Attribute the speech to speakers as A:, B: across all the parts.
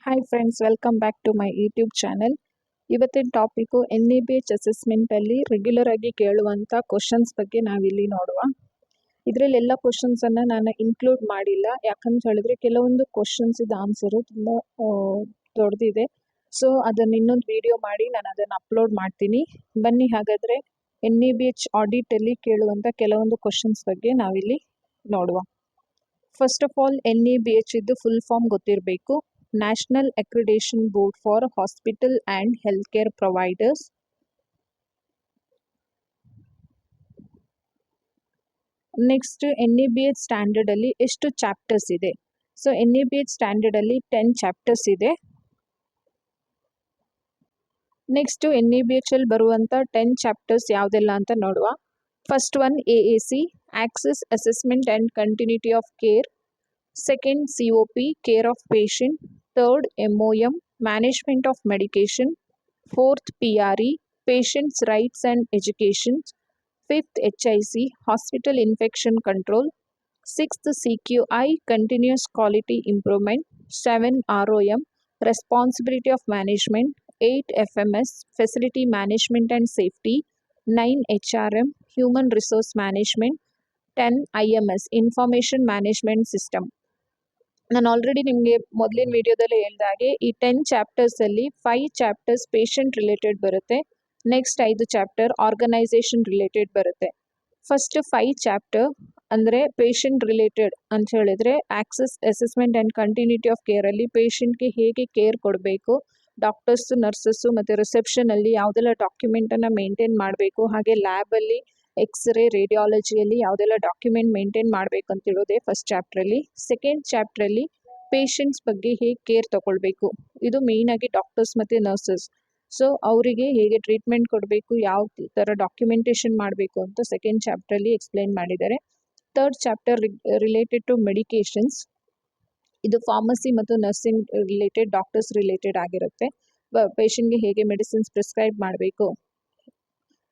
A: Hi friends, welcome back to my YouTube channel. ಇವತ್ತಿನ topic NABH ಅಸೆಸ್ಮೆಂಟಲ್ಲಿ regular ಆಗಿ ಕೇಳುವಂಥ ಕ್ವಶನ್ಸ್ ಬಗ್ಗೆ ನಾವಿಲ್ಲಿ ನೋಡುವ. ಇದರಲ್ಲಿ ಎಲ್ಲ ಕ್ವಶನ್ಸನ್ನು ನಾನು ಇನ್ಕ್ಲೂಡ್ ಮಾಡಿಲ್ಲ, ಯಾಕಂತ ಹೇಳಿದ್ರೆ ಕೆಲವೊಂದು ಕ್ವಶನ್ಸ್ ಇದು ಆನ್ಸರು ತುಂಬ ದೊಡ್ಡದಿದೆ. ಸೊ ಅದನ್ನು ಇನ್ನೊಂದು ವಿಡಿಯೋ ಮಾಡಿ ನಾನು ಅದನ್ನು ಅಪ್ಲೋಡ್ ಮಾಡ್ತೀನಿ. ಬನ್ನಿ ಹಾಗಾದರೆ NABH ಆಡಿಟಲ್ಲಿ ಕೇಳುವಂಥ ಕೆಲವೊಂದು ಕ್ವಶನ್ಸ್ ಬಗ್ಗೆ ನಾವಿಲ್ಲಿ ನೋಡುವ. ಫಸ್ಟ್ ಆಫ್ ಆಲ್ NABH ಇದ್ದು ಫುಲ್ ಫಾರ್ಮ್ ಗೊತ್ತಿರಬೇಕು. National accreditation board for hospital and health care providers. Next NABH ಸ್ಟ್ಯಾಂಡರ್ಡಲ್ಲಿ ಎಷ್ಟು ಚಾಪ್ಟರ್ಸ್ ಇದೆ? ಸೊ NABH ಸ್ಟ್ಯಾಂಡರ್ಡಲ್ಲಿ 10 ಚಾಪ್ಟರ್ಸ್ ಇದೆ. ನೆಕ್ಸ್ಟ್ NABH ಅಲ್ಲಿ ಬರುವಂಥ 10 ಚಾಪ್ಟರ್ಸ್ ಯಾವುದೆಲ್ಲ ಅಂತ ನೋಡುವ. First one AAC, access assessment and continuity of care. Second, COP, care of patient. Third, MOM, management of medication. Fourth, PRE, patients' rights and education. Fifth, HIC, hospital infection control. Sixth, CQI, continuous quality improvement. 7, ROM, responsibility of management. 8, FMS, facility management and safety. 9, HRM, human resource management. 10, IMS, information management system. ನಾನು already ನಿಮಗೆ ಮೊದಲಿನ ವಿಡಿಯೋದಲ್ಲಿ ಹೇಳಿದಾಗೆ ಈ 10 ಚಾಪ್ಟರ್ಸಲ್ಲಿ 5 chapters patient related ಬರುತ್ತೆ. Next 5 chapter organisation related ಬರುತ್ತೆ. First 5 chapter ಅಂದರೆ ಪೇಷಂಟ್ ರಿಲೇಟೆಡ್ ಅಂತ ಹೇಳಿದ್ರೆ access assessment and continuity of ಕೇರಲ್ಲಿ ಪೇಷಂಟ್ಗೆ ಹೇಗೆ ಕೇರ್ ಕೊಡಬೇಕು, ಡಾಕ್ಟರ್ಸು ನರ್ಸಸ್ಸು ಮತ್ತು ರಿಸೆಪ್ಷನಲ್ಲಿ ಯಾವುದೆಲ್ಲ ಡಾಕ್ಯುಮೆಂಟನ್ನು ಮೇಂಟೈನ್ ಮಾಡಬೇಕು, ಹಾಗೆ ಲ್ಯಾಬಲ್ಲಿ ಎಕ್ಸ್ರೇ ರೇಡಿಯಾಲಜಿಯಲ್ಲಿ ಯಾವುದೆಲ್ಲ ಡಾಕ್ಯುಮೆಂಟ್ ಮೇಂಟೈನ್ ಮಾಡಬೇಕು ಅಂತಿರೋದೇ ಫಸ್ಟ್ ಚಾಪ್ಟ್ರಲ್ಲಿ. ಸೆಕೆಂಡ್ ಚಾಪ್ಟ್ರಲ್ಲಿ ಪೇಷಂಟ್ಸ್ ಬಗ್ಗೆ ಹೇಗೆ ಕೇರ್ ತಗೊಳ್ಬೇಕು, ಇದು ಮೇಯ್ನಾಗಿ ಡಾಕ್ಟರ್ಸ್ ಮತ್ತು ನರ್ಸಸ್. ಸೊ ಅವರಿಗೆ ಹೇಗೆ ಟ್ರೀಟ್ಮೆಂಟ್ ಕೊಡಬೇಕು, ಯಾವ ಥರ ಡಾಕ್ಯುಮೆಂಟೇಷನ್ ಮಾಡಬೇಕು ಅಂತ ಸೆಕೆಂಡ್ ಚಾಪ್ಟ್ರಲ್ಲಿ ಎಕ್ಸ್ಪ್ಲೈನ್ ಮಾಡಿದ್ದಾರೆ. Third chapter related to medications, ಇದು ಫಾರ್ಮಸಿ ಮತ್ತು ನರ್ಸಿಂಗ್ ರಿಲೇಟೆಡ್, ಡಾಕ್ಟರ್ಸ್ ರಿಲೇಟೆಡ್ ಆಗಿರುತ್ತೆ. ಪೇಷಂಟ್ಗೆ ಹೇಗೆ ಮೆಡಿಸಿನ್ಸ್ ಪ್ರಿಸ್ಕ್ರೈಬ್ ಮಾಡಬೇಕು,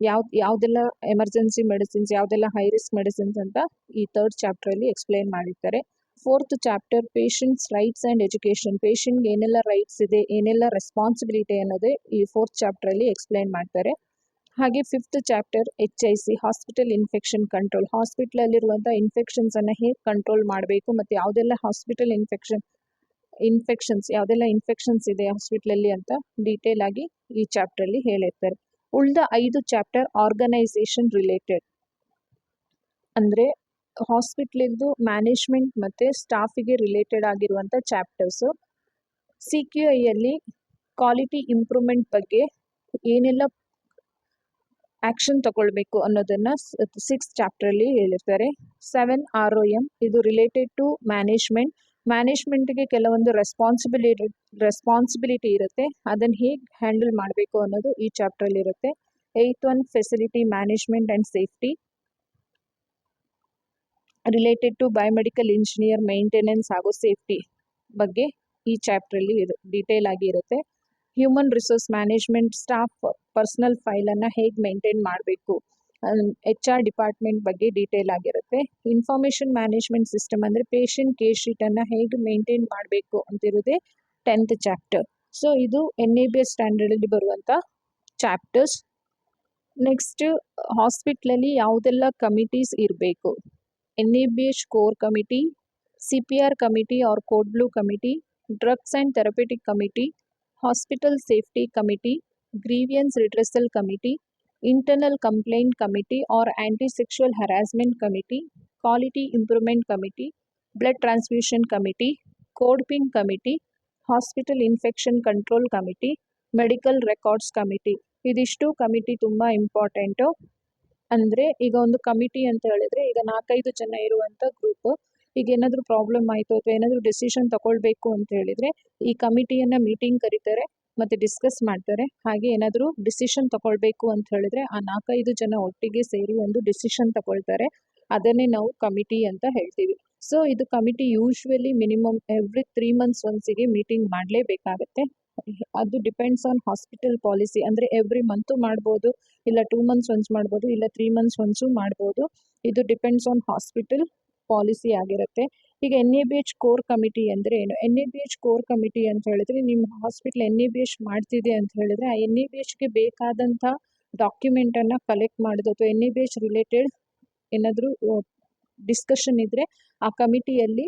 A: ಯಾವುದೆಲ್ಲ ಎಮರ್ಜೆನ್ಸಿ ಮೆಡಿಸಿನ್ಸ್, ಯಾವುದೆಲ್ಲ ಹೈ ರಿಸ್ಕ್ ಮೆಡಿಸಿನ್ಸ್ ಅಂತ ಈ ಥರ್ಡ್ ಚಾಪ್ಟ್ರಲ್ಲಿ ಎಕ್ಸ್ಪ್ಲೈನ್ ಮಾಡಿರ್ತಾರೆ. Fourth chapter patients rights and education, ಪೇಷಂಟ್ಗೆ ಏನೆಲ್ಲ ರೈಟ್ಸ್ ಇದೆ, ಏನೆಲ್ಲ ರೆಸ್ಪಾನ್ಸಿಬಿಲಿಟಿ ಅನ್ನೋದೇ ಈ ಫೋರ್ತ್ ಚಾಪ್ಟ್ರಲ್ಲಿ ಎಕ್ಸ್ಪ್ಲೈನ್ ಮಾಡ್ತಾರೆ. ಹಾಗೆ fifth chapter HIC, hospital infection control, ಹಾಸ್ಪಿಟಲಲ್ಲಿರುವಂಥ ಇನ್ಫೆಕ್ಷನ್ಸನ್ನು ಹೇಗೆ ಕಂಟ್ರೋಲ್ ಮಾಡಬೇಕು ಮತ್ತು ಯಾವುದೆಲ್ಲ ಹಾಸ್ಪಿಟಲ್ ಇನ್ಫೆಕ್ಷನ್ಸ್ ಯಾವುದೆಲ್ಲ ಇನ್ಫೆಕ್ಷನ್ಸ್ ಇದೆ ಹಾಸ್ಪಿಟ್ಲಲ್ಲಿ ಅಂತ ಡೀಟೇಲ್ ಆಗಿ ಈ ಚಾಪ್ಟ್ರಲ್ಲಿ ಹೇಳಿರ್ತಾರೆ. ಉಳಿದ 5 ಚಾಪ್ಟರ್ ಆರ್ಗನೈಸೇಷನ್ ರಿಲೇಟೆಡ್, ಅಂದರೆ ಹಾಸ್ಪಿಟ್ಲಿಂದು ಮ್ಯಾನೇಜ್ಮೆಂಟ್ ಮತ್ತು ಸ್ಟಾಫಿಗೆ ರಿಲೇಟೆಡ್ ಆಗಿರುವಂಥ ಚಾಪ್ಟರ್ಸು. CQIಯಲ್ಲಿ ಕ್ವಾಲಿಟಿ ಇಂಪ್ರೂವ್ಮೆಂಟ್ ಬಗ್ಗೆ ಏನೆಲ್ಲ ಆ್ಯಕ್ಷನ್ ತಗೊಳ್ಬೇಕು ಅನ್ನೋದನ್ನು 6th ಚಾಪ್ಟ್ರಲ್ಲಿ ಹೇಳಿರ್ತಾರೆ. 7 ROM, ಇದು ರಿಲೇಟೆಡ್ ಟು ಮ್ಯಾನೇಜ್ಮೆಂಟ್ಗೆ ಕೆಲವೊಂದು ರೆಸ್ಪಾನ್ಸಿಬಿಲಿಟಿ ಇರುತ್ತೆ, ಅದನ್ನು ಹೇಗೆ ಹ್ಯಾಂಡಲ್ ಮಾಡಬೇಕು ಅನ್ನೋದು ಈ ಚಾಪ್ಟ್ರಲ್ಲಿ ಇರುತ್ತೆ. 8th one facility management and safety, related to biomedical engineer maintenance ಹಾಗೂ ಸೇಫ್ಟಿ ಬಗ್ಗೆ ಈ ಚಾಪ್ಟ್ರಲ್ಲಿ ಡೀಟೇಲ್ ಆಗಿ ಇರುತ್ತೆ. Human resource management, staff personal ಫೈಲನ್ನು ಹೇಗೆ ಮೇಂಟೈನ್ ಮಾಡಬೇಕು, HR ಡಿಪಾರ್ಟ್ಮೆಂಟ್ ಬಗ್ಗೆ ಡೀಟೇಲ್ ಆಗಿರುತ್ತೆ. ಇನ್ಫಾರ್ಮೇಷನ್ ಮ್ಯಾನೇಜ್ಮೆಂಟ್ ಸಿಸ್ಟಮ್ ಅಂದರೆ ಪೇಷಂಟ್ ಕೇಸ್ ಶೀಟನ್ನು ಹೇಗೆ ಮೇಂಟೈನ್ ಮಾಡಬೇಕು ಅಂತಿರೋದೇ 10th ಚಾಪ್ಟರ್. ಸೊ ಇದು NABH ಸ್ಟ್ಯಾಂಡರ್ಡಲ್ಲಿ ಬರುವಂಥ ಚಾಪ್ಟರ್ಸ್. ನೆಕ್ಸ್ಟ್ ಹಾಸ್ಪಿಟ್ಲಲ್ಲಿ ಯಾವುದೆಲ್ಲ ಕಮಿಟೀಸ್ ಇರಬೇಕು? NABH core committee, CPR committee or code blue committee, drugs and therapeutic committee, hospital safety committee, grievance redressal committee, internal complaint committee R anti sexual harassment committee, quality improvement committee, blood transfusion committee, code pin committee, hospital infection control committee, medical records committee. ಇದಿಷ್ಟು committee ತುಂಬ important. ಅಂದರೆ ಈಗ ಒಂದು committee ಅಂತ ಹೇಳಿದ್ರೆ ಈಗ 4-5 ಜನ ಇರುವಂಥ ಗ್ರೂಪು, ಈಗ ಏನಾದರೂ ಪ್ರಾಬ್ಲಮ್ ಆಯಿತು ಅಥವಾ ಏನಾದರೂ ಡಿಸಿಷನ್ ತಗೊಳ್ಬೇಕು ಅಂತ ಹೇಳಿದರೆ ಈ ಕಮಿಟಿಯನ್ನು ಮೀಟಿಂಗ್ ಕರೀತಾರೆ ಮತ್ತು ಡಿಸ್ಕಸ್ ಮಾಡ್ತಾರೆ. ಹಾಗೆ ಏನಾದರೂ ಡಿಸಿಷನ್ ತಗೊಳ್ಬೇಕು ಅಂತ ಹೇಳಿದ್ರೆ ಆ 4-5 ಜನ ಒಟ್ಟಿಗೆ ಸೇರಿ ಒಂದು ಡಿಸಿಷನ್ ತಗೊಳ್ತಾರೆ, ಅದನ್ನೇ ನಾವು ಕಮಿಟಿ ಅಂತ ಹೇಳ್ತೀವಿ. ಸೊ ಇದು committee usually minimum every 3 months ಒನ್ಸಿಗೆ ಮೀಟಿಂಗ್ ಮಾಡಲೇಬೇಕಾಗತ್ತೆ. ಅದು ಡಿಪೆಂಡ್ಸ್ ಆನ್ ಹಾಸ್ಪಿಟಲ್ ಪಾಲಿಸಿ, ಅಂದರೆ ಎವ್ರಿ ಮಂತು ಮಾಡ್ಬೋದು, ಇಲ್ಲ 2 months ಒನ್ಸ್ ಮಾಡ್ಬೋದು, ಇಲ್ಲ 3 months ಒನ್ಸು ಮಾಡ್ಬೋದು. ಇದು ಡಿಪೆಂಡ್ಸ್ ಆನ್ ಹಾಸ್ಪಿಟಲ್ ಪಾಲಿಸಿ ಆಗಿರುತ್ತೆ. ಈಗ NABH ಕೋರ್ ಕಮಿಟಿ ಅಂದರೆ ಏನು? NABH ಕೋರ್ ಕಮಿಟಿ ಅಂತ ಹೇಳಿದ್ರೆ ನಿಮ್ಮ ಹಾಸ್ಪಿಟಲ್ NABH ಮಾಡ್ತಿದೆ ಅಂತ ಹೇಳಿದ್ರೆ ಆ NABHಗೆ ಬೇಕಾದಂಥ ಡಾಕ್ಯುಮೆಂಟನ್ನು ಕಲೆಕ್ಟ್ ಮಾಡೋದು ಅಥವಾ NABH ರಿಲೇಟೆಡ್ ಏನಾದರೂ ಡಿಸ್ಕಷನ್ ಇದ್ದರೆ ಆ ಕಮಿಟಿಯಲ್ಲಿ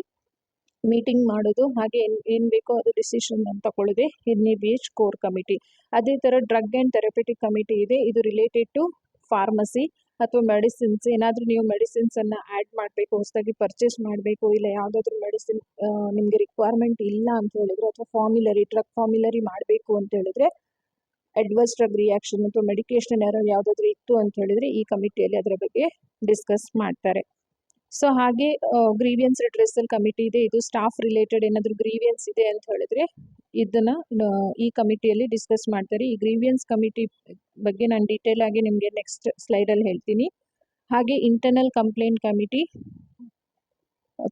A: ಮೀಟಿಂಗ್ ಮಾಡೋದು, ಹಾಗೆ ಏನು ಬೇಕೋ ಅದು ಡಿಸಿಷನ್ ಅಂತ ತಗೊಳ್ಳೋದೆ NABH ಕೋರ್ ಕಮಿಟಿ. ಅದೇ ಥರ ಡ್ರಗ್ ಆ್ಯಂಡ್ ಥೆರಪೆಟಿಕ್ ಕಮಿಟಿ ಇದೆ, ಇದು ರಿಲೇಟೆಡ್ ಟು ಫಾರ್ಮಸಿ ಅಥವಾ ಮೆಡಿಸಿನ್ಸ್. ಏನಾದರೂ ನೀವು ಮೆಡಿಸಿನ್ಸನ್ನು ಆ್ಯಡ್ ಮಾಡಬೇಕು, ಹೊಸದಾಗಿ ಪರ್ಚೇಸ್ ಮಾಡಬೇಕು, ಇಲ್ಲ ಯಾವುದಾದ್ರೂ ಮೆಡಿಸಿನ್ ನಿಮಗೆ ರಿಕ್ವೈರ್ಮೆಂಟ್ ಇಲ್ಲ ಅಂತ ಹೇಳಿದ್ರೆ ಅಥವಾ ಡ್ರಗ್ ಫಾರ್ಮಿಲರಿ ಮಾಡಬೇಕು ಅಂತ ಹೇಳಿದ್ರೆ, ಅಡ್ವರ್ಸ್ ಡ್ರಗ್ ರಿಯಾಕ್ಷನ್ ಅಥವಾ ಮೆಡಿಕೇಶನ್ ಎರರ್ ಯಾವುದಾದ್ರೂ ಇತ್ತು ಅಂತ ಹೇಳಿದ್ರೆ ಈ ಕಮಿಟಿಯಲ್ಲಿ ಅದರ ಬಗ್ಗೆ ಡಿಸ್ಕಸ್ ಮಾಡ್ತಾರೆ. ಸೊ ಹಾಗೆ ಗ್ರೀವಿಯನ್ಸ್ ರಿಡ್ರೆಸಲ್ ಕಮಿಟಿ ಇದೆ, ಇದು ಸ್ಟಾಫ್ ರಿಲೇಟೆಡ್ ಏನಾದರೂ ಗ್ರೀವಿಯನ್ಸ್ ಇದೆ ಅಂತ ಹೇಳಿದ್ರೆ ಇದನ್ನು ಈ ಕಮಿಟಿಯಲ್ಲಿ ಡಿಸ್ಕಸ್ ಮಾಡ್ತಾರೆ. ಈ ಗ್ರೀವಿಯನ್ಸ್ ಕಮಿಟಿ ಬಗ್ಗೆ ನಾನು ಡೀಟೇಲ್ ಆಗಿ ನಿಮಗೆ ನೆಕ್ಸ್ಟ್ ಸ್ಲೈಡಲ್ಲಿ ಹೇಳ್ತೀನಿ. ಹಾಗೆ internal complaint committee,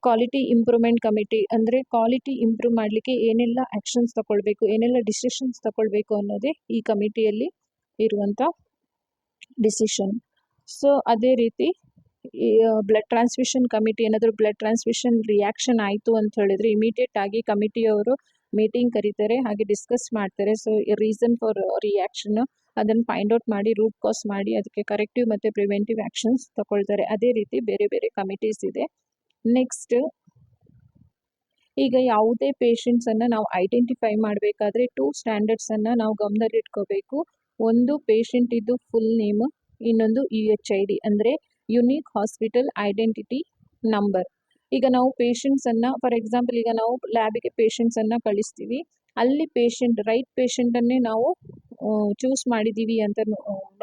A: quality improvement committee ಅಂದರೆ ಕ್ವಾಲಿಟಿ ಇಂಪ್ರೂವ್ ಮಾಡಲಿಕ್ಕೆ ಏನೆಲ್ಲ ಆ್ಯಕ್ಷನ್ಸ್ ತಗೊಳ್ಬೇಕು, ಏನೆಲ್ಲ ಡಿಸಿಷನ್ಸ್ ತಗೊಳ್ಬೇಕು ಅನ್ನೋದೇ ಈ ಕಮಿಟಿಯಲ್ಲಿ ಇರುವಂಥ ಡಿಸಿಷನ್. ಸೊ ಅದೇ ರೀತಿ ಈ ಬ್ಲಡ್ ಟ್ರಾನ್ಸ್ಫ್ಯೂಷನ್ ಕಮಿಟಿ, ಏನಾದರೂ ಬ್ಲಡ್ ಟ್ರಾನ್ಸ್ಫ್ಯೂಷನ್ ರಿಯಾಕ್ಷನ್ ಆಯಿತು ಅಂತ ಹೇಳಿದ್ರೆ ಇಮಿಡಿಯೇಟ್ ಆಗಿ ಕಮಿಟಿಯವರು ಮೀಟಿಂಗ್ ಕರೀತಾರೆ, ಹಾಗೆ ಡಿಸ್ಕಸ್ ಮಾಡ್ತಾರೆ. ಸೊ ರೀಸನ್ ಫಾರ್ ರಿಯಾಕ್ಷನ್ ಅದನ್ನು ಫೈಂಡ್ ಔಟ್ ಮಾಡಿ ರೂಟ್ ಕಾಸ್ ಮಾಡಿ ಅದಕ್ಕೆ ಕರೆಕ್ಟಿವ್ ಮತ್ತು ಪ್ರಿವೆಂಟಿವ್ ಆ್ಯಕ್ಷನ್ಸ್ ತಗೊಳ್ತಾರೆ. ಅದೇ ರೀತಿ ಬೇರೆ ಬೇರೆ ಕಮಿಟೀಸ್ ಇದೆ. ನೆಕ್ಸ್ಟ್, ಈಗ ಯಾವುದೇ ಪೇಷಂಟ್ಸನ್ನು ನಾವು ಐಡೆಂಟಿಫೈ ಮಾಡಬೇಕಾದ್ರೆ 2 ಸ್ಟ್ಯಾಂಡರ್ಡ್ಸನ್ನು ನಾವು ಗಮನದಲ್ಲಿಟ್ಕೋಬೇಕು. ಒಂದು ಪೇಷಂಟ್ ಇದ್ದು ಫುಲ್ ನೇಮ್, ಇನ್ನೊಂದು UHID ಅಂದರೆ ಯುನೀಕ್ ಹಾಸ್ಪಿಟಲ್ ಐಡೆಂಟಿಟಿ ನಂಬರ್. ಈಗ ನಾವು ಪೇಷಂಟ್ಸನ್ನು ಫಾರ್ ಎಕ್ಸಾಂಪಲ್ ಈಗ ನಾವು ಲ್ಯಾಬಿಗೆ ಪೇಷಂಟ್ಸನ್ನು ಕಳಿಸ್ತೀವಿ, ಅಲ್ಲಿ ರೈಟ್ ಪೇಷಂಟನ್ನೇ ನಾವು ಚೂಸ್ ಮಾಡಿದ್ದೀವಿ ಅಂತ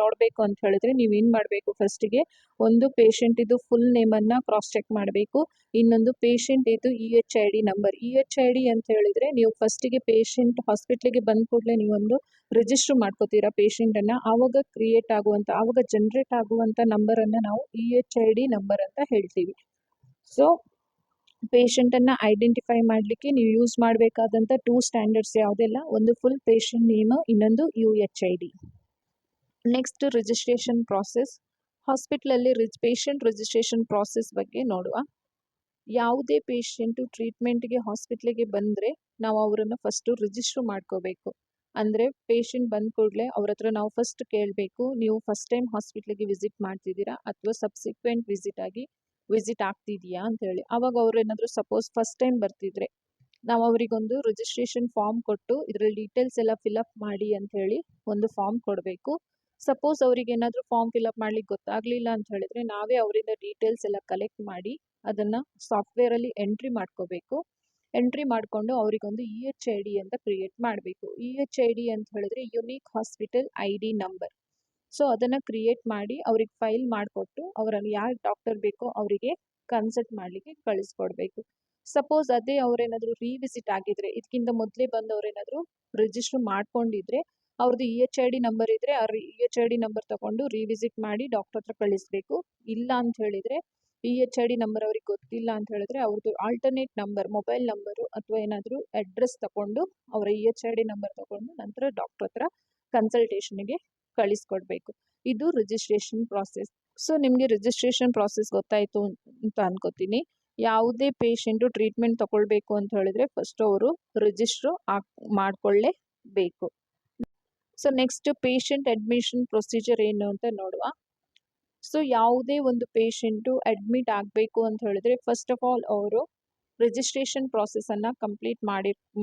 A: ನೋಡಬೇಕು ಅಂತ ಹೇಳಿದ್ರೆ ನೀವೇನು ಮಾಡಬೇಕು, ಫಸ್ಟಿಗೆ ಒಂದು ಪೇಷಂಟ್ ಇದು ಫುಲ್ ನೇಮನ್ನು ಕ್ರಾಸ್ ಚೆಕ್ ಮಾಡಬೇಕು, ಇನ್ನೊಂದು ಪೇಷಂಟ್ ಇದು UHID ನಂಬರ್. UHID ಅಂತ ಹೇಳಿದ್ರೆ ನೀವು ಫಸ್ಟಿಗೆ ಪೇಷಂಟ್ ಹಾಸ್ಪಿಟ್ಲಿಗೆ ಬಂದ ಕೂಡಲೇ ನೀವೊಂದು ರಿಜಿಸ್ಟರ್ ಮಾಡ್ಕೋತೀರಾ ಪೇಷಂಟನ್ನು, ಆವಾಗ ಆವಾಗ ಜನ್ರೇಟ್ ಆಗುವಂಥ ನಂಬರನ್ನು ನಾವು UHID ನಂಬರ್ ಅಂತ ಹೇಳ್ತೀವಿ. ಸೊ ಪೇಷಂಟನ್ನು ಐಡೆಂಟಿಫೈ ಮಾಡಲಿಕ್ಕೆ ನೀವು ಯೂಸ್ ಮಾಡಬೇಕಾದಂಥ 2 ಸ್ಟ್ಯಾಂಡರ್ಡ್ಸ್ ಯಾವುದೆಲ್ಲ, ಒಂದು ಫುಲ್ ಪೇಷಂಟ್ ನೇಮ್, ಇನ್ನೊಂದು UHID. Next, registration process. ಹಾಸ್ಪಿಟ್ಲಲ್ಲಿ ಪೇಷಂಟ್ ರಿಜಿಸ್ಟ್ರೇಷನ್ ಪ್ರಾಸೆಸ್ ಬಗ್ಗೆ ನೋಡುವ. ಯಾವುದೇ ಪೇಷಂಟು ಟ್ರೀಟ್ಮೆಂಟ್ಗೆ ಹಾಸ್ಪಿಟ್ಲಿಗೆ ಬಂದರೆ ನಾವು ಅವರನ್ನು ಫಸ್ಟು ರಿಜಿಸ್ಟ್ರ್ ಮಾಡ್ಕೋಬೇಕು. ಅಂದರೆ ಪೇಷಂಟ್ ಬಂದ ಕೂಡಲೇ ಅವ್ರ ಹತ್ರ ನಾವು ಫಸ್ಟ್ ಕೇಳಬೇಕು, ನೀವು ಫಸ್ಟ್ ಟೈಮ್ ಹಾಸ್ಪಿಟ್ಲಿಗೆ ವಿಸಿಟ್ ಮಾಡ್ತಿದ್ದೀರಾ ಅಥವಾ ಸಬ್ಸಿಕ್ವೆಂಟ್ ವಿಸಿಟ್ ಆಗ್ತಿದೆಯಾ ಅಂತ ಹೇಳಿ. ಆವಾಗ ಅವ್ರು ಏನಾದರೂ ಸಪೋಸ್ ಫಸ್ಟ್ ಟೈಮ್ ಬರ್ತಿದ್ರೆ ನಾವು ಅವರಿಗೊಂದು ರಿಜಿಸ್ಟ್ರೇಷನ್ ಫಾರ್ಮ್ ಕೊಟ್ಟು ಇದರಲ್ಲಿ ಡೀಟೇಲ್ಸ್ ಎಲ್ಲ ಫಿಲಪ್ ಮಾಡಿ ಅಂತ ಹೇಳಿ ಒಂದು ಫಾರ್ಮ್ ಕೊಡಬೇಕು. ಸಪೋಸ್ ಅವ್ರಿಗೆ ಏನಾದರೂ ಫಾರ್ಮ್ ಫಿಲಪ್ ಮಾಡ್ಲಿಕ್ಕೆ ಗೊತ್ತಾಗಲಿಲ್ಲ ಅಂತ ಹೇಳಿದ್ರೆ ನಾವೇ ಅವರಿಂದ ಡೀಟೇಲ್ಸ್ ಎಲ್ಲ ಕಲೆಕ್ಟ್ ಮಾಡಿ ಅದನ್ನು ಸಾಫ್ಟ್ವೇರಲ್ಲಿ ಎಂಟ್ರಿ ಮಾಡ್ಕೋಬೇಕು. ಎಂಟ್ರಿ ಮಾಡಿಕೊಂಡು ಅವರಿಗೊಂದು UHID ಅಂತ ಕ್ರಿಯೇಟ್ ಮಾಡಬೇಕು. UHID ಅಂತ ಹೇಳಿದ್ರೆ unique hospital ID number. So ಅದನ್ನು ಕ್ರಿಯೇಟ್ ಮಾಡಿ ಅವ್ರಿಗೆ ಫೈಲ್ ಮಾಡಿಕೊಟ್ಟು ಅವರಲ್ಲಿ ಯಾರು ಡಾಕ್ಟರ್ ಬೇಕೋ ಅವರಿಗೆ ಕನ್ಸಲ್ಟ್ ಮಾಡಲಿಕ್ಕೆ ಕಳಿಸ್ಕೊಡ್ಬೇಕು. ಸಪೋಸ್ ಅದೇ ಅವರೇನಾದರೂ ರೀವಿಸಿಟ್ ಆಗಿದ್ರೆ, ಇದಕ್ಕಿಂತ ಮೊದಲೇ ಬಂದವರೇನಾದರೂ ರಿಜಿಸ್ಟರ್ ಮಾಡ್ಕೊಂಡಿದ್ರೆ ಅವ್ರದ್ದು UHID ನಂಬರ್ ಇದ್ದರೆ ಆ UHID ನಂಬರ್ ತಗೊಂಡು ರೀವಿಸಿಟ್ ಮಾಡಿ ಡಾಕ್ಟರ್ ಹತ್ರ ಕಳಿಸ್ಬೇಕು. ಇಲ್ಲ ಅಂತ ಹೇಳಿದರೆ UHID ನಂಬರ್ ಅವ್ರಿಗೆ ಗೊತ್ತಿಲ್ಲ ಅಂತ ಹೇಳಿದ್ರೆ ಅವ್ರದ್ದು ಆಲ್ಟರ್ನೇಟ್ ನಂಬರ್, ಮೊಬೈಲ್ ನಂಬರು ಅಥವಾ ಏನಾದರೂ ಅಡ್ರೆಸ್ ತಗೊಂಡು ಅವರ UHID ನಂಬರ್ ತಗೊಂಡು ನಂತರ ಡಾಕ್ಟರ್ ಹತ್ರ ಕನ್ಸಲ್ಟೇಷನ್ಗೆ ಕಳಿಸ್ಕೊಡ್ಬೇಕು. ಇದು ರಿಜಿಸ್ಟ್ರೇಷನ್ ಪ್ರಾಸೆಸ್. ಸೊ ನಿಮಗೆ ರಿಜಿಸ್ಟ್ರೇಷನ್ ಪ್ರಾಸೆಸ್ ಗೊತ್ತಾಯಿತು ಅಂತ ಅನ್ಕೋತೀನಿ. ಯಾವುದೇ ಪೇಷಂಟು ಟ್ರೀಟ್ಮೆಂಟ್ ತಗೊಳ್ಬೇಕು ಅಂತ ಹೇಳಿದ್ರೆ ಫಸ್ಟ್ ಅವರು ರಿಜಿಸ್ಟ್ರು ಮಾಡಿಕೊಳ್ಳೇಬೇಕು. So next, patient admission procedure ಏನು ಅಂತ ನೋಡುವ. ಸೊ ಯಾವುದೇ ಒಂದು ಪೇಷಂಟು ಅಡ್ಮಿಟ್ ಆಗಬೇಕು ಅಂತ ಹೇಳಿದ್ರೆ ಫಸ್ಟ್ ಆಫ್ ಆಲ್ ಅವರು ರಿಜಿಸ್ಟ್ರೇಷನ್ ಪ್ರಾಸೆಸನ್ನು ಕಂಪ್ಲೀಟ್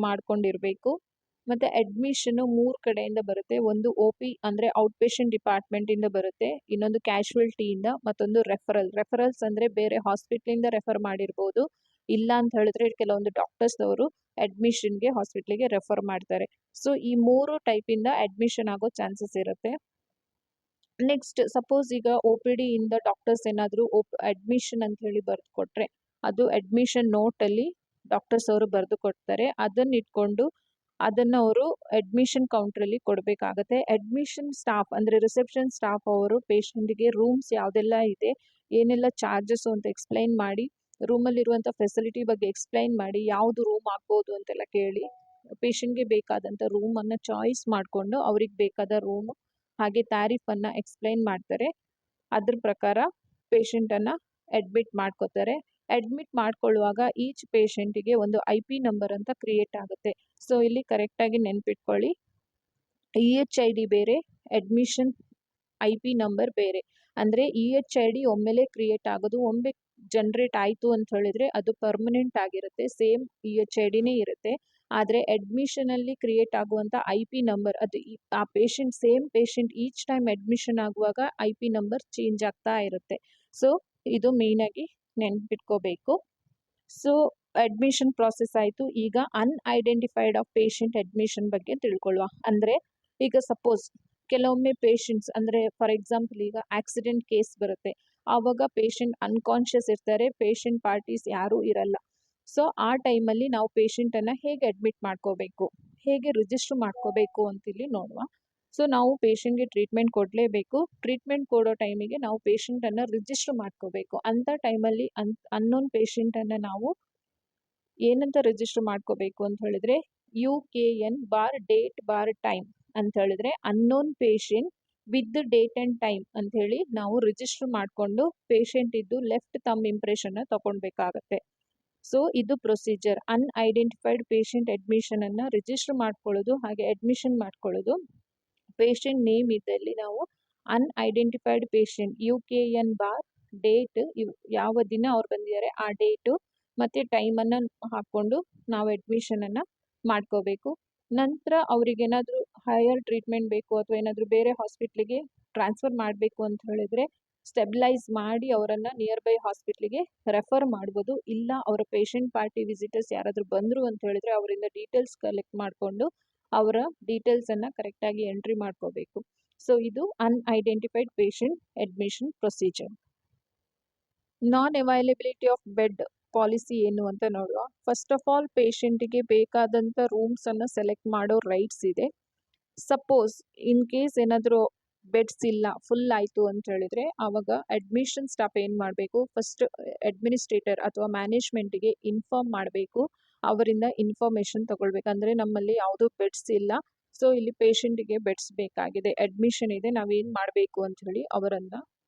A: ಮಾಡ್ಕೊಂಡಿರಬೇಕು. ಮತ್ತು ಅಡ್ಮಿಷನು 3 ಕಡೆಯಿಂದ ಬರುತ್ತೆ. ಒಂದು OP ಅಂದರೆ ಔಟ್ ಪೇಷಂಟ್ ಡಿಪಾರ್ಟ್ಮೆಂಟಿಂದ ಬರುತ್ತೆ, ಇನ್ನೊಂದು ಕ್ಯಾಶುವಲ್ಟಿಯಿಂದ, ಮತ್ತೊಂದು ರೆಫರಲ್ಸ್ ಅಂದರೆ ಬೇರೆ ಹಾಸ್ಪಿಟ್ಲಿಂದ ರೆಫರ್ ಮಾಡಿರ್ಬೋದು. ಇಲ್ಲ ಅಂತ ಹೇಳಿದ್ರೆ ಕೆಲವೊಂದು ಡಾಕ್ಟರ್ಸ್ ಅವರು ಅಡ್ಮಿಷನ್ಗೆ ಹಾಸ್ಪಿಟ್ಲಿಗೆ ರೆಫರ್ ಮಾಡ್ತಾರೆ. ಸೊ ಈ 3 ಟೈಪಿಂದ ಅಡ್ಮಿಷನ್ ಆಗೋ ಚಾನ್ಸಸ್ ಇರುತ್ತೆ. ನೆಕ್ಸ್ಟ್, ಸಪೋಸ್ ಈಗ OPD ಇಂದ ಡಾಕ್ಟರ್ಸ್ ಏನಾದರೂ ಅಡ್ಮಿಷನ್ ಅಂತ ಹೇಳಿ ಬರೆದು ಕೊಟ್ಟರೆ ಅದು ಅಡ್ಮಿಷನ್ ನೋಟಲ್ಲಿ ಡಾಕ್ಟರ್ಸ್ ಅವರು ಬರೆದು ಕೊಡ್ತಾರೆ. ಅದನ್ನು ಇಟ್ಕೊಂಡು ಅದನ್ನು ಅವರು ಅಡ್ಮಿಷನ್ ಕೌಂಟ್ರಲ್ಲಿ ಕೊಡಬೇಕಾಗತ್ತೆ. ಅಡ್ಮಿಷನ್ ಸ್ಟಾಫ್ ಅಂದರೆ ರಿಸೆಪ್ಷನ್ ಸ್ಟಾಫ್ ಅವರು ಪೇಷಂಟಿಗೆ ರೂಮ್ಸ್ ಯಾವುದೆಲ್ಲ ಇದೆ, ಏನೆಲ್ಲ ಚಾರ್ಜಸ್ಸು ಅಂತ ಎಕ್ಸ್ಪ್ಲೈನ್ ಮಾಡಿ, ರೂಮಲ್ಲಿರುವಂಥ ಫೆಸಿಲಿಟಿ ಬಗ್ಗೆ ಎಕ್ಸ್ಪ್ಲೈನ್ ಮಾಡಿ, ಯಾವುದು ರೂಮ್ ಆಗ್ಬೋದು ಅಂತೆಲ್ಲ ಕೇಳಿ ಪೇಷಂಟ್ಗೆ ಬೇಕಾದಂಥ ರೂಮನ್ನು ಚಾಯ್ಸ್ ಮಾಡಿಕೊಂಡು ಅವ್ರಿಗೆ ಬೇಕಾದ ರೂಮ್ ಹಾಗೆ ಟ್ಯಾರಿಫನ್ನು ಎಕ್ಸ್ಪ್ಲೈನ್ ಮಾಡ್ತಾರೆ. ಅದ್ರ ಪ್ರಕಾರ ಪೇಷಂಟನ್ನು ಅಡ್ಮಿಟ್ ಮಾಡ್ಕೋತಾರೆ. ಅಡ್ಮಿಟ್ ಮಾಡ್ಕೊಳ್ಳುವಾಗ ಈಚ್ ಪೇಷಂಟಿಗೆ ಒಂದು IP ನಂಬರ್ ಅಂತ ಕ್ರಿಯೇಟ್ ಆಗುತ್ತೆ. ಸೊ ಇಲ್ಲಿ ಕರೆಕ್ಟಾಗಿ ನೆನ್ಪಿಟ್ಕೊಳ್ಳಿ, EHID ಬೇರೆ, ಅಡ್ಮಿಷನ್ IP ನಂಬರ್ ಬೇರೆ. ಅಂದರೆ EHID ಒಮ್ಮೆಲೇ ಕ್ರಿಯೇಟ್ ಆಗೋದು, ಒಮ್ಮೆ ಜನ್ರೇಟ್ ಆಯಿತು ಅಂತ ಹೇಳಿದ್ರೆ ಅದು ಪರ್ಮನೆಂಟ್ ಆಗಿರುತ್ತೆ, ಸೇಮ್ EHIDನೇ ಇರುತ್ತೆ. ಆದರೆ ಅಡ್ಮಿಷನಲ್ಲಿ ಕ್ರಿಯೇಟ್ ಆಗುವಂಥ IP ನಂಬರ್ ಅದು ಆ patient same patient each time admission ಆಗುವಾಗ IP ನಂಬರ್ ಚೇಂಜ್ ಆಗ್ತಾ ಇರುತ್ತೆ. ಸೊ ಇದು ಮೇಯ್ನಾಗಿ ನೆನ್ಪಿಟ್ಕೋಬೇಕು. ಸೊ ಅಡ್ಮಿಷನ್ ಪ್ರಾಸೆಸ್ ಆಯಿತು. ಈಗ ಅನ್ಐಡೆಂಟಿಫೈಡ್ ಆಫ್ ಪೇಷಂಟ್ ಅಡ್ಮಿಷನ್ ಬಗ್ಗೆ ತಿಳ್ಕೊಳ್ಳುವ. ಅಂದರೆ ಈಗ ಸಪೋಸ್ ಕೆಲವೊಮ್ಮೆ ಪೇಷಂಟ್ಸ್ ಅಂದರೆ ಫಾರ್ ಎಕ್ಸಾಂಪಲ್ ಈಗ ಆಕ್ಸಿಡೆಂಟ್ ಕೇಸ್ ಬರುತ್ತೆ, ಆವಾಗ ಪೇಷಂಟ್ ಅನ್ಕಾನ್ಷಿಯಸ್ ಇರ್ತಾರೆ, ಪೇಷಂಟ್ ಪಾರ್ಟೀಸ್ ಯಾರೂ ಇರಲ್ಲ. ಸೊ ಆ ಟೈಮಲ್ಲಿ ನಾವು ಪೇಷಂಟನ್ನು ಹೇಗೆ ಅಡ್ಮಿಟ್ ಮಾಡ್ಕೋಬೇಕು, ಹೇಗೆ ರಿಜಿಸ್ಟರ್ ಮಾಡ್ಕೋಬೇಕು ಅಂತಿಲ್ಲಿ ನೋಡುವ. ಸೊ ನಾವು ಪೇಷಂಟ್ಗೆ ಟ್ರೀಟ್ಮೆಂಟ್ ಕೊಡಲೇಬೇಕು. ಟ್ರೀಟ್ಮೆಂಟ್ ಕೊಡೋ ಟೈಮಿಗೆ ನಾವು ಪೇಷಂಟನ್ನು ರಿಜಿಸ್ಟರ್ ಮಾಡ್ಕೋಬೇಕು. ಅಂಥ ಟೈಮಲ್ಲಿ ಅನ್ನೋನ್ ಪೇಷಂಟನ್ನು ನಾವು ಏನಂತ ರಿಜಿಸ್ಟರ್ ಮಾಡ್ಕೋಬೇಕು ಅಂತ ಹೇಳಿದ್ರೆ UKN ಡೇಟ್ ಟೈಮ್ ಅಂತ ಹೇಳಿದ್ರೆ unknown patient with date and time ಅಂತ ಹೇಳಿ ನಾವು ರಿಜಿಸ್ಟರ್ ಮಾಡಿಕೊಂಡು ಪೇಷಂಟ್ ಇದ್ದು ಲೆಫ್ಟ್ ತಮ್ ಇಂಪ್ರೆಷನ್ನ ತಗೊಳ್ಬೇಕಾಗತ್ತೆ. ಸೊ ಇದು ಪ್ರೊಸೀಜರ್. ಅನ್ಐಡೆಂಟಿಫೈಡ್ ಪೇಷಂಟ್ ಅಡ್ಮಿಷನನ್ನು ರಿಜಿಸ್ಟರ್ ಮಾಡ್ಕೊಳ್ಳೋದು ಹಾಗೆ ಅಡ್ಮಿಷನ್ ಮಾಡ್ಕೊಳ್ಳೋದು. ಪೇಷಂಟ್ ನೇಮ್ ಇದ್ದಲ್ಲಿ ನಾವು ಅನ್ಐಡೆಂಟಿಫೈಡ್ ಪೇಷಂಟ್ UKN ಡೇಟ್, ಯಾವ ದಿನ ಅವ್ರು ಬಂದಿದ್ದಾರೆ ಆ ಡೇಟು ಮತ್ತು ಟೈಮನ್ನು ಹಾಕ್ಕೊಂಡು ನಾವು ಅಡ್ಮಿಷನನ್ನು ಮಾಡ್ಕೋಬೇಕು. ನಂತರ ಅವ್ರಿಗೇನಾದರೂ ಹೈಯರ್ ಟ್ರೀಟ್ಮೆಂಟ್ ಬೇಕು ಅಥವಾ ಏನಾದರೂ ಬೇರೆ ಹಾಸ್ಪಿಟ್ಲಿಗೆ ಟ್ರಾನ್ಸ್ಫರ್ ಮಾಡಬೇಕು ಅಂತ ಹೇಳಿದರೆ ಸ್ಟೆಬಿಲೈಸ್ ಮಾಡಿ ಅವರನ್ನು ನಿಯರ್ ಬೈ ಹಾಸ್ಪಿಟ್ಲಿಗೆ ರೆಫರ್ ಮಾಡ್ಬೋದು. ಇಲ್ಲ ಅವರ ಪೇಷಂಟ್ ಪಾರ್ಟಿ ವಿಸಿಟರ್ಸ್ ಯಾರಾದರೂ ಬಂದರು ಅಂತ ಹೇಳಿದ್ರೆ ಅವರಿಂದ ಡೀಟೇಲ್ಸ್ ಕಲೆಕ್ಟ್ ಮಾಡಿಕೊಂಡು ಅವರ ಡೀಟೇಲ್ಸನ್ನು ಕರೆಕ್ಟಾಗಿ ಎಂಟ್ರಿ ಮಾಡ್ಕೋಬೇಕು. ಸೊ ಇದು unidentified patient admission procedure. Non availability of bed policy ಏನು ಅಂತ ನೋಡುವ. ಫಸ್ಟ್ ಆಫ್ ಆಲ್ ಪೇಷಂಟಿಗೆ ಬೇಕಾದಂಥ ರೂಮ್ಸನ್ನು ಸೆಲೆಕ್ಟ್ ಮಾಡೋ ರೈಟ್ಸ್ ಇದೆ. ಸಪೋಸ್ ಇನ್ ಕೇಸ್ ಏನಾದರೂ ಬೆಡ್ಸ್ ಇಲ್ಲ, ಫುಲ್ ಆಯಿತು ಅಂತ ಹೇಳಿದ್ರೆ ಆವಾಗ ಅಡ್ಮಿಷನ್ ಸ್ಟಾಫ್ ಏನು ಮಾಡಬೇಕು, ಫಸ್ಟ್ ಅಡ್ಮಿನಿಸ್ಟ್ರೇಟರ್ ಅಥವಾ ಮ್ಯಾನೇಜ್ಮೆಂಟಿಗೆ ಇನ್ಫಾರ್ಮ್ ಮಾಡಬೇಕು. ಅವರಿಂದ ಇನ್ಫಾರ್ಮೇಷನ್ ತಗೊಳ್ಬೇಕು. ಅಂದರೆ ನಮ್ಮಲ್ಲಿ ಯಾವುದೂ ಬೆಡ್ಸ್ ಇಲ್ಲ, ಸೊ ಇಲ್ಲಿ ಪೇಷಂಟಿಗೆ ಬೆಡ್ಸ್ ಬೇಕಾಗಿದೆ, ಅಡ್ಮಿಷನ್ ಇದೆ, ನಾವೇನು ಮಾಡಬೇಕು ಅಂತ ಹೇಳಿ ಅವರನ್ನು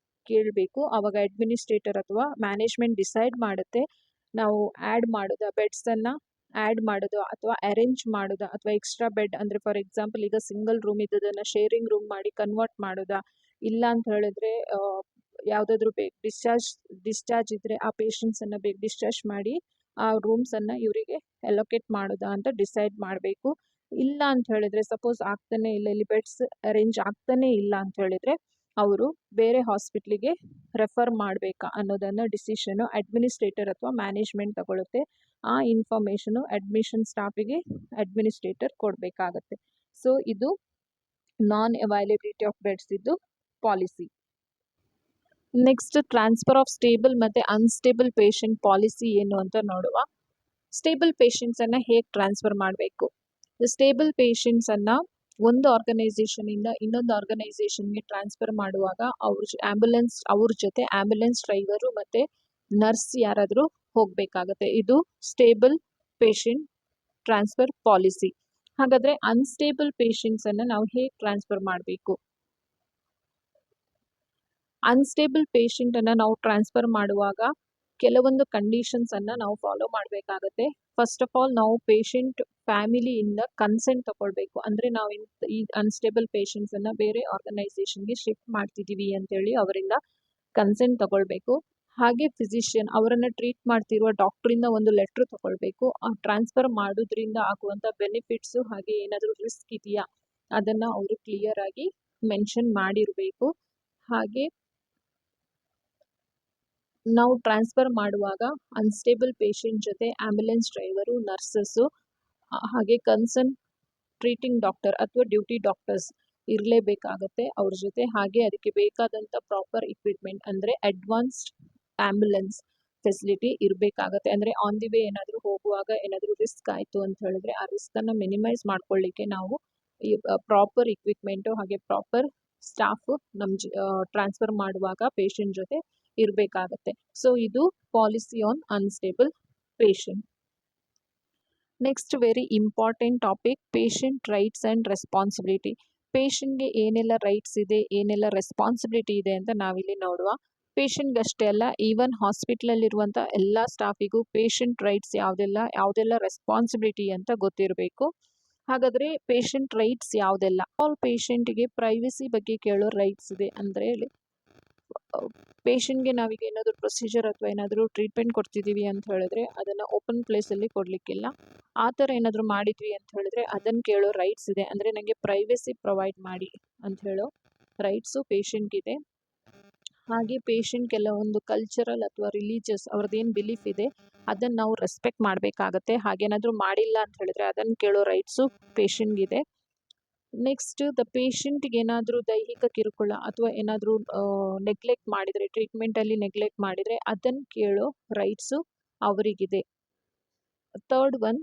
A: ಕೇಳಬೇಕು. ಆವಾಗ ಅಡ್ಮಿನಿಸ್ಟ್ರೇಟರ್ ಅಥವಾ ಮ್ಯಾನೇಜ್ಮೆಂಟ್ ಡಿಸೈಡ್ ಮಾಡುತ್ತೆ ನಾವು ಆ್ಯಡ್ ಮಾಡೋದು ಬೆಡ್ಸನ್ನು ಆ್ಯಡ್ ಮಾಡೋದು ಅಥವಾ ಅರೇಂಜ್ ಮಾಡೋದು ಅಥವಾ ಎಕ್ಸ್ಟ್ರಾ ಬೆಡ್ ಅಂದರೆ ಫಾರ್ ಎಕ್ಸಾಂಪಲ್ ಈಗ ಸಿಂಗಲ್ ರೂಮ್ ಇದ್ದದನ್ನು ಶೇರಿಂಗ್ ರೂಮ್ ಮಾಡಿ ಕನ್ವರ್ಟ್ ಮಾಡೋದಾ, ಇಲ್ಲ ಅಂತ ಹೇಳಿದ್ರೆ ಯಾವುದಾದ್ರೂ ಡಿಸ್ಚಾರ್ಜ್ ಇದ್ದರೆ ಆ ಪೇಷಂಟ್ಸನ್ನು ಬೇಗ ಡಿಸ್ಚಾರ್ಜ್ ಮಾಡಿ ಆ ರೂಮ್ಸನ್ನು ಇವರಿಗೆ ಅಲೋಕೇಟ್ ಮಾಡೋದಾ ಅಂತ ಡಿಸೈಡ್ ಮಾಡಬೇಕು. ಇಲ್ಲ ಅಂತ ಹೇಳಿದ್ರೆ ಸಪೋಸ್ ಆಗ್ತಾನೆ ಇಲ್ಲ, ಇಲ್ಲಿ ಬೆಡ್ಸ್ ಅರೇಂಜ್ ಆಗ್ತಾನೆ ಇಲ್ಲ ಅಂತ ಹೇಳಿದ್ರೆ ಅವರು ಬೇರೆ ಹಾಸ್ಪಿಟ್ಲಿಗೆ ರೆಫರ್ ಮಾಡಬೇಕಾ ಅನ್ನೋದನ್ನು ಡಿಸಿಷನು ಅಡ್ಮಿನಿಸ್ಟ್ರೇಟರ್ ಅಥವಾ ಮ್ಯಾನೇಜ್ಮೆಂಟ್ ತಗೊಳುತ್ತೆ. ಆ ಇನ್ಫಾರ್ಮೇಷನು ಅಡ್ಮಿಷನ್ ಸ್ಟಾಫಿಗೆ ಅಡ್ಮಿನಿಸ್ಟ್ರೇಟರ್ ಕೊಡಬೇಕಾಗತ್ತೆ. ಸೊ ಇದು ನಾನ್ ಅವೈಲಬಿಲಿಟಿ ಆಫ್ ಬೆಡ್ಸ್ ಇದ್ದು policy. Next transfer of stable ಮತ್ತು ಅನ್ಸ್ಟೇಬಲ್ ಪೇಷಂಟ್ ಪಾಲಿಸಿ ಏನು ಅಂತ ನೋಡುವ. ಸ್ಟೇಬಲ್ ಪೇಷಂಟ್ಸನ್ನು ಹೇಗೆ ಟ್ರಾನ್ಸ್ಫರ್ ಮಾಡಬೇಕು. ಸ್ಟೇಬಲ್ ಪೇಷಂಟ್ಸನ್ನು ಒಂದು ಆರ್ಗನೈಸೇಷನಿಂದ ಇನ್ನೊಂದು ಆರ್ಗನೈಸೇಷನ್ಗೆ ಟ್ರಾನ್ಸ್ಫರ್ ಮಾಡುವಾಗ ಅವ್ರ ಜೊತೆ ಆ್ಯಂಬುಲೆನ್ಸ್ ಡ್ರೈವರು ಮತ್ತು ನರ್ಸ್ ಯಾರಾದರೂ ಹೋಗಬೇಕಾಗತ್ತೆ. ಇದು ಸ್ಟೇಬಲ್ ಪೇಷಂಟ್ ಟ್ರಾನ್ಸ್ಫರ್ ಪಾಲಿಸಿ. ಹಾಗಾದರೆ ಅನ್ಸ್ಟೇಬಲ್ ಪೇಷಂಟ್ಸನ್ನು ನಾವು ಹೇಗೆ ಟ್ರಾನ್ಸ್ಫರ್ ಮಾಡಬೇಕು. ಅನ್ಸ್ಟೇಬಲ್ ಪೇಷಂಟನ್ನು ನಾವು ಟ್ರಾನ್ಸ್ಫರ್ ಮಾಡುವಾಗ ಕೆಲವೊಂದು ಕಂಡೀಷನ್ಸನ್ನು ನಾವು ಫಾಲೋ ಮಾಡಬೇಕಾಗತ್ತೆ. ಫಸ್ಟ್ ಆಫ್ ಆಲ್ ನಾವು ಪೇಷಂಟ್ ಫ್ಯಾಮಿಲಿಯಿಂದ ಕನ್ಸೆಂಟ್ ತಗೊಳ್ಬೇಕು. ಅಂದರೆ ನಾವು ಈ ಅನ್ಸ್ಟೇಬಲ್ ಪೇಷಂಟ್ಸನ್ನು ಬೇರೆ ಆರ್ಗನೈಸೇಷನ್ಗೆ ಶಿಫ್ಟ್ ಮಾಡ್ತಿದ್ದೀವಿ ಅಂತೇಳಿ ಅವರಿಂದ ಕನ್ಸೆಂಟ್ ತಗೊಳ್ಬೇಕು. ಹಾಗೆ ಫಿಸಿಷಿಯನ್ ಅವರನ್ನು ಟ್ರೀಟ್ ಮಾಡ್ತಿರುವ ಡಾಕ್ಟ್ರಿಂದ ಒಂದು ಲೆಟ್ರ್ ತಗೊಳ್ಬೇಕು. ಆ ಟ್ರಾನ್ಸ್ಫರ್ ಮಾಡೋದ್ರಿಂದ ಆಗುವಂಥ ಬೆನಿಫಿಟ್ಸು ಹಾಗೆ ಏನಾದರೂ ರಿಸ್ಕ್ ಇದೆಯಾ ಅದನ್ನು ಅವರು ಕ್ಲಿಯರ್ ಆಗಿ ಮೆನ್ಷನ್ ಮಾಡಿರಬೇಕು. ಹಾಗೆ ನಾವು ಟ್ರಾನ್ಸ್ಫರ್ ಮಾಡುವಾಗ ಅನ್ಸ್ಟೇಬಲ್ ಪೇಷಂಟ್ ಜೊತೆ ಆ್ಯಂಬುಲೆನ್ಸ್ ಡ್ರೈವರು, ನರ್ಸಸ್ಸು ಹಾಗೆ ಕನ್ಸರ್ನ್ ಟ್ರೀಟಿಂಗ್ ಡಾಕ್ಟರ್ ಅಥವಾ ಡ್ಯೂಟಿ ಡಾಕ್ಟರ್ಸ್ ಇರಲೇಬೇಕಾಗತ್ತೆ ಅವ್ರ ಜೊತೆ. ಹಾಗೆ ಅದಕ್ಕೆ ಬೇಕಾದಂಥ ಪ್ರಾಪರ್ ಇಕ್ವಿಪ್ಮೆಂಟ್ ಅಂದರೆ ಅಡ್ವಾನ್ಸ್ಡ್ ಆ್ಯಂಬುಲೆನ್ಸ್ ಫೆಸಿಲಿಟಿ ಇರಬೇಕಾಗತ್ತೆ. ಅಂದರೆ ಆನ್ ದಿ ವೇ ಏನಾದರೂ ಹೋಗುವಾಗ ಏನಾದರೂ ರಿಸ್ಕ್ ಆಯಿತು ಅಂತ ಹೇಳಿದ್ರೆ ಆ ರಿಸ್ಕನ್ನು ಮಿನಿಮೈಸ್ ಮಾಡ್ಕೊಳ್ಳಿಕ್ಕೆ ನಾವು ಈ ಪ್ರಾಪರ್ ಇಕ್ವಿಪ್ಮೆಂಟು ಹಾಗೆ ಪ್ರಾಪರ್ ಸ್ಟಾಫು ನಮ್ಮ ಟ್ರಾನ್ಸ್ಫರ್ ಮಾಡುವಾಗ ಪೇಷಂಟ್ ಜೊತೆ ಇರಬೇಕಾಗತ್ತೆ. ಸೊ ಇದು policy on unstable patient. Next very important topic patient rights and responsibility. ಪೇಷಂಟ್ಗೆ ಏನೆಲ್ಲ ರೈಟ್ಸ್ ಇದೆ, ಏನೆಲ್ಲ ರೆಸ್ಪಾನ್ಸಿಬಿಲಿಟಿ ಇದೆ ಅಂತ ನಾವಿಲ್ಲಿ ನೋಡುವ. ಪೇಷಂಟ್ಗಷ್ಟೇ ಅಲ್ಲ, ಈವನ್ ಹಾಸ್ಪಿಟ್ಲಲ್ಲಿರುವಂಥ ಎಲ್ಲ ಸ್ಟಾಫಿಗೂ ಪೇಷಂಟ್ ರೈಟ್ಸ್ ಯಾವುದೆಲ್ಲ ರೆಸ್ಪಾನ್ಸಿಬಿಲಿಟಿ ಅಂತ ಗೊತ್ತಿರಬೇಕು. ಹಾಗಾದರೆ ಪೇಷಂಟ್ ರೈಟ್ಸ್ ಯಾವುದೆಲ್ಲ? ಆಲ್ ಪೇಷಂಟ್ಗೆ ಪ್ರೈವಸಿ ಬಗ್ಗೆ ಕೇಳೋ ರೈಟ್ಸ್ ಇದೆ. ಅಂದರೆ ಪೇಷಂಟ್ಗೆ ನಾವೀಗ ಏನಾದರೂ ಪ್ರೊಸೀಜರ್ ಅಥವಾ ಏನಾದರೂ ಟ್ರೀಟ್ಮೆಂಟ್ ಕೊಡ್ತಿದ್ದೀವಿ ಅಂತ ಹೇಳಿದ್ರೆ ಅದನ್ನು ಓಪನ್ ಪ್ಲೇಸಲ್ಲಿ ಕೊಡಲಿಕ್ಕಿಲ್ಲ. ಆ ಥರ ಏನಾದರೂ ಮಾಡಿದ್ವಿ ಅಂತ ಹೇಳಿದ್ರೆ ಅದನ್ನು ಕೇಳೋ ರೈಟ್ಸ್ ಇದೆ. ಅಂದರೆ ನನಗೆ ಪ್ರೈವಸಿ ಪ್ರೊವೈಡ್ ಮಾಡಿ ಅಂತ ಹೇಳೋ ರೈಟ್ಸು ಪೇಷಂಟ್ಗಿದೆ. ಹಾಗೆ ಪೇಷಂಟ್ ಕೆಲವೊಂದು ಕಲ್ಚರಲ್ ಅಥವಾ ರಿಲಿಜಿಯಸ್ ಅವ್ರದ್ದೇನು ಬಿಲೀಫ್ ಇದೆ ಅದನ್ನು ನಾವು ರೆಸ್ಪೆಕ್ಟ್ ಮಾಡಬೇಕಾಗತ್ತೆ. ಹಾಗೇನಾದರೂ ಮಾಡಿಲ್ಲ ಅಂತ ಹೇಳಿದ್ರೆ ಅದನ್ನು ಕೇಳೋ ರೈಟ್ಸು ಪೇಷಂಟ್ಗಿದೆ. ನೆಕ್ಸ್ಟ್ ಪೇಷಂಟ್ಗೆ ಏನಾದರೂ ದೈಹಿಕ ಕಿರುಕುಳ ಅಥವಾ ಏನಾದರೂ ನೆಗ್ಲೆಕ್ಟ್ ಮಾಡಿದರೆ, ಟ್ರೀಟ್ಮೆಂಟಲ್ಲಿ ನೆಗ್ಲೆಕ್ಟ್ ಮಾಡಿದರೆ ಅದನ್ನು ಕೇಳೋ ರೈಟ್ಸು ಅವರಿಗಿದೆ. ಥರ್ಡ್ ಒನ್,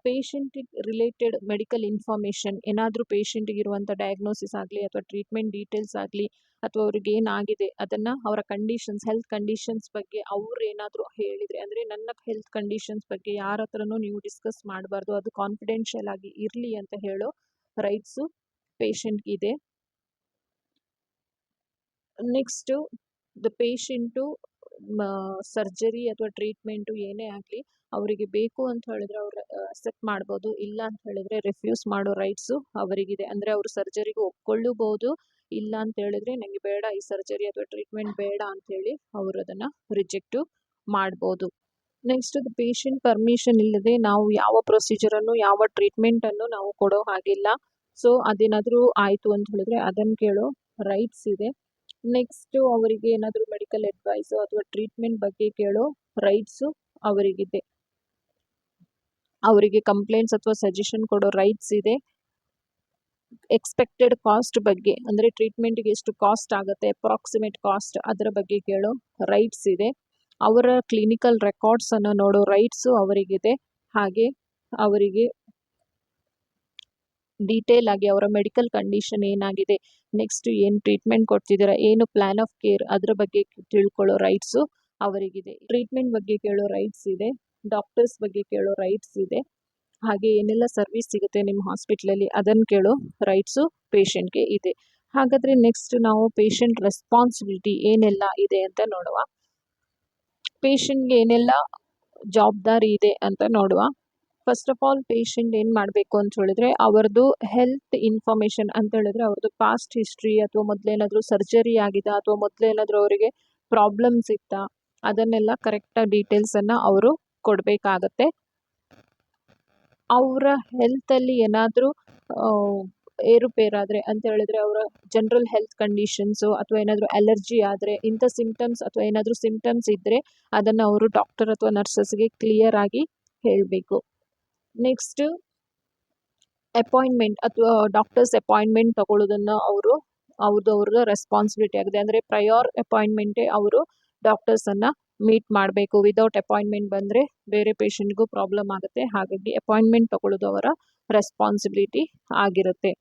A: ಪೇಷಂಟಿಗೆ ರಿಲೇಟೆಡ್ ಮೆಡಿಕಲ್ ಇನ್ಫಾರ್ಮೇಷನ್, ಏನಾದರೂ ಪೇಷಂಟಿಗೆ ಇರುವಂಥ ಡಯಾಗ್ನೋಸಿಸ್ ಆಗಲಿ ಅಥವಾ ಟ್ರೀಟ್ಮೆಂಟ್ ಡೀಟೇಲ್ಸ್ ಆಗಲಿ ಅಥವಾ ಅವ್ರಿಗೆ ಏನಾಗಿದೆ ಅದನ್ನು ಅವರ ಕಂಡೀಷನ್ಸ್, ಹೆಲ್ತ್ ಕಂಡೀಷನ್ಸ್ ಬಗ್ಗೆ ಅವ್ರು ಏನಾದರೂ ಹೇಳಿದರೆ, ಅಂದರೆ ನನ್ನ ಹೆಲ್ತ್ ಕಂಡೀಷನ್ಸ್ ಬಗ್ಗೆ ಯಾರ ಹತ್ರನೂ ನೀವು ಡಿಸ್ಕಸ್ ಮಾಡಬಾರ್ದು, ಅದು ಕಾನ್ಫಿಡೆನ್ಷಿಯಲ್ ಆಗಿ ಇರಲಿ ಅಂತ ಹೇಳೋ ರೈಟ್ಸು ಪೇಷಂಟ್ಗಿದೆ. ನೆಕ್ಸ್ಟು ಪೇಷಂಟು ಸರ್ಜರಿ ಅಥವಾ ಟ್ರೀಟ್ಮೆಂಟು ಏನೇ ಆಗಲಿ ಅವರಿಗೆ ಬೇಕು ಅಂತ ಹೇಳಿದ್ರೆ ಅವರು ಅಕ್ಸೆಪ್ಟ್ ಮಾಡ್ಬೋದು, ಇಲ್ಲ ಅಂತ ಹೇಳಿದ್ರೆ ರಿಫ್ಯೂಸ್ ಮಾಡೋ ರೈಟ್ಸು ಅವರಿಗಿದೆ. ಅಂದರೆ ಅವರು ಸರ್ಜರಿಗೆ ಒಪ್ಕೊಳ್ಳಬಹುದು, ಇಲ್ಲ ಅಂತ ಹೇಳಿದ್ರೆ ನನಗೆ ಬೇಡ ಈ ಸರ್ಜರಿ ಅಥವಾ ಟ್ರೀಟ್ಮೆಂಟ್ ಬೇಡ ಅಂಥೇಳಿ ಅವರು ಅದನ್ನು ರಿಜೆಕ್ಟು ಮಾಡ್ಬೋದು. ನೆಕ್ಸ್ಟ್ ಪೇಷಂಟ್ ಪರ್ಮಿಷನ್ ಇಲ್ಲದೆ ನಾವು ಯಾವ ಪ್ರೊಸೀಜರನ್ನು ಯಾವ ಟ್ರೀಟ್ಮೆಂಟನ್ನು ನಾವು ಕೊಡೋ ಹಾಗಿಲ್ಲ. ಸೊ ಅದೇನಾದರೂ ಆಯಿತು ಅಂತ ಹೇಳಿದ್ರೆ ಅದನ್ನು ಕೇಳೋ ರೈಟ್ಸ್ ಇದೆ. ನೆಕ್ಸ್ಟು ಅವರಿಗೆ ಏನಾದರೂ ಮೆಡಿಕಲ್ ಅಡ್ವೈಸು ಅಥವಾ ಟ್ರೀಟ್ಮೆಂಟ್ ಬಗ್ಗೆ ಕೇಳೋ ರೈಟ್ಸು ಅವರಿಗಿದೆ. ಅವರಿಗೆ ಕಂಪ್ಲೇಂಟ್ಸ್ ಅಥವಾ ಸಜೆಷನ್ ಕೊಡೋ ರೈಟ್ಸ್ ಇದೆ. ಎಕ್ಸ್ಪೆಕ್ಟೆಡ್ ಕಾಸ್ಟ್ ಬಗ್ಗೆ, ಅಂದರೆ ಟ್ರೀಟ್ಮೆಂಟ್ಗೆ ಎಷ್ಟು ಕಾಸ್ಟ್ ಆಗುತ್ತೆ, ಅಪ್ರಾಕ್ಸಿಮೇಟ್ ಕಾಸ್ಟ್, ಅದರ ಬಗ್ಗೆ ಕೇಳೋ ರೈಟ್ಸ್ ಇದೆ. ಅವರ ಕ್ಲಿನಿಕಲ್ ರೆಕಾರ್ಡ್ಸನ್ನು ನೋಡೋ ರೈಟ್ಸು ಅವರಿಗಿದೆ. ಹಾಗೆ ಅವರಿಗೆ ಡೀಟೇಲ್ ಆಗಿ ಅವರ ಮೆಡಿಕಲ್ ಕಂಡೀಷನ್ ಏನಾಗಿದೆ, ನೆಕ್ಸ್ಟ್ ಏನು ಟ್ರೀಟ್ಮೆಂಟ್ ಕೊಡ್ತಿದ್ದೀರಾ, ಏನು ಪ್ಲಾನ್ ಆಫ್ ಕೇರ್, ಅದರ ಬಗ್ಗೆ ತಿಳ್ಕೊಳ್ಳೋ ರೈಟ್ಸು ಅವರಿಗಿದೆ. ಟ್ರೀಟ್ಮೆಂಟ್ ಬಗ್ಗೆ ಕೇಳೋ ರೈಟ್ಸ್ ಇದೆ. ಡಾಕ್ಟರ್ಸ್ ಬಗ್ಗೆ ಕೇಳೋ ರೈಟ್ಸ್ ಇದೆ. ಹಾಗೆ ಏನೆಲ್ಲ ಸರ್ವಿಸ್ ಸಿಗುತ್ತೆ ನಿಮ್ಮ ಹಾಸ್ಪಿಟ್ಲಲ್ಲಿ ಅದನ್ನು ಕೇಳೋ ರೈಟ್ಸು ಪೇಷಂಟ್ಗೆ ಇದೆ. ಹಾಗಾದರೆ ನೆಕ್ಸ್ಟ್ ನಾವು ಪೇಷಂಟ್ ರೆಸ್ಪಾನ್ಸಿಬಿಲಿಟಿ ಏನೆಲ್ಲ ಇದೆ ಅಂತ ನೋಡುವ. ಪೇಷಂಟ್ಗೆ ಏನೆಲ್ಲ ಜವಾಬ್ದಾರಿ ಇದೆ ಅಂತ ನೋಡುವ. ಫಸ್ಟ್ ಆಫ್ ಆಲ್ ಪೇಷಂಟ್ ಏನು ಮಾಡಬೇಕು ಅಂತ ಹೇಳಿದ್ರೆ ಅವ್ರದ್ದು ಹೆಲ್ತ್ ಇನ್ಫಾರ್ಮೇಷನ್ ಅಂತ ಹೇಳಿದ್ರೆ ಅವ್ರದ್ದು ಪಾಸ್ಟ್ ಹಿಸ್ಟ್ರಿ ಅಥವಾ ಮೊದಲೇನಾದರೂ ಸರ್ಜರಿ ಆಗಿದೆ ಅಥವಾ ಮೊದಲೇನಾದರೂ ಅವರಿಗೆ ಪ್ರಾಬ್ಲಮ್ಸ್ ಇತ್ತಾ ಅದನ್ನೆಲ್ಲ ಕರೆಕ್ಟಾಗಿ ಡೀಟೇಲ್ಸನ್ನು ಅವರು ಕೊಡಬೇಕಾಗತ್ತೆ. ಅವರ ಹೆಲ್ತಲ್ಲಿ ಏನಾದರೂ ಏರುಪೇರಾದರೆ ಅಂತ ಹೇಳಿದ್ರೆ ಅವರ ಜನರಲ್ ಹೆಲ್ತ್ ಕಂಡೀಷನ್ಸು ಅಥವಾ ಏನಾದರೂ ಅಲರ್ಜಿ ಆದರೆ ಇಂಥ ಸಿಂಪ್ಟಮ್ಸ್ ಅಥವಾ ಏನಾದರೂ ಸಿಂಪ್ಟಮ್ಸ್ ಇದ್ದರೆ ಅದನ್ನು ಅವರು ಡಾಕ್ಟರ್ ಅಥವಾ ನರ್ಸಸ್ಗೆ ಕ್ಲಿಯರ್ ಆಗಿ ಹೇಳಬೇಕು. ನೆಕ್ಸ್ಟ್ ಅಪಾಯಿಂಟ್ಮೆಂಟ್ ಅಥವಾ ಡಾಕ್ಟರ್ಸ್ ಅಪಾಯಿಂಟ್ಮೆಂಟ್ ತಗೊಳ್ಳೋದನ್ನು ಅವ್ರದ್ದು ರೆಸ್ಪಾನ್ಸಿಬಿಲಿಟಿ ಆಗಿದೆ. ಅಂದರೆ ಪ್ರಯರ್ ಅಪಾಯಿಂಟ್ಮೆಂಟೇ ಅವರು ಡಾಕ್ಟರ್ಸನ್ನು ಮೀಟ್ ಮಾಡಬೇಕು. ವಿದೌಟ್ ಅಪಾಯಿಂಟ್ಮೆಂಟ್ ಬಂದರೆ ಬೇರೆ ಪೇಷಂಟ್ಗೂ ಪ್ರಾಬ್ಲಮ್ ಆಗುತ್ತೆ. ಹಾಗಾಗಿ ಅಪಾಯಿಂಟ್ಮೆಂಟ್ ತಗೊಳ್ಳೋದು ಅವರ ರೆಸ್ಪಾನ್ಸಿಬಿಲಿಟಿ ಆಗಿರುತ್ತೆ.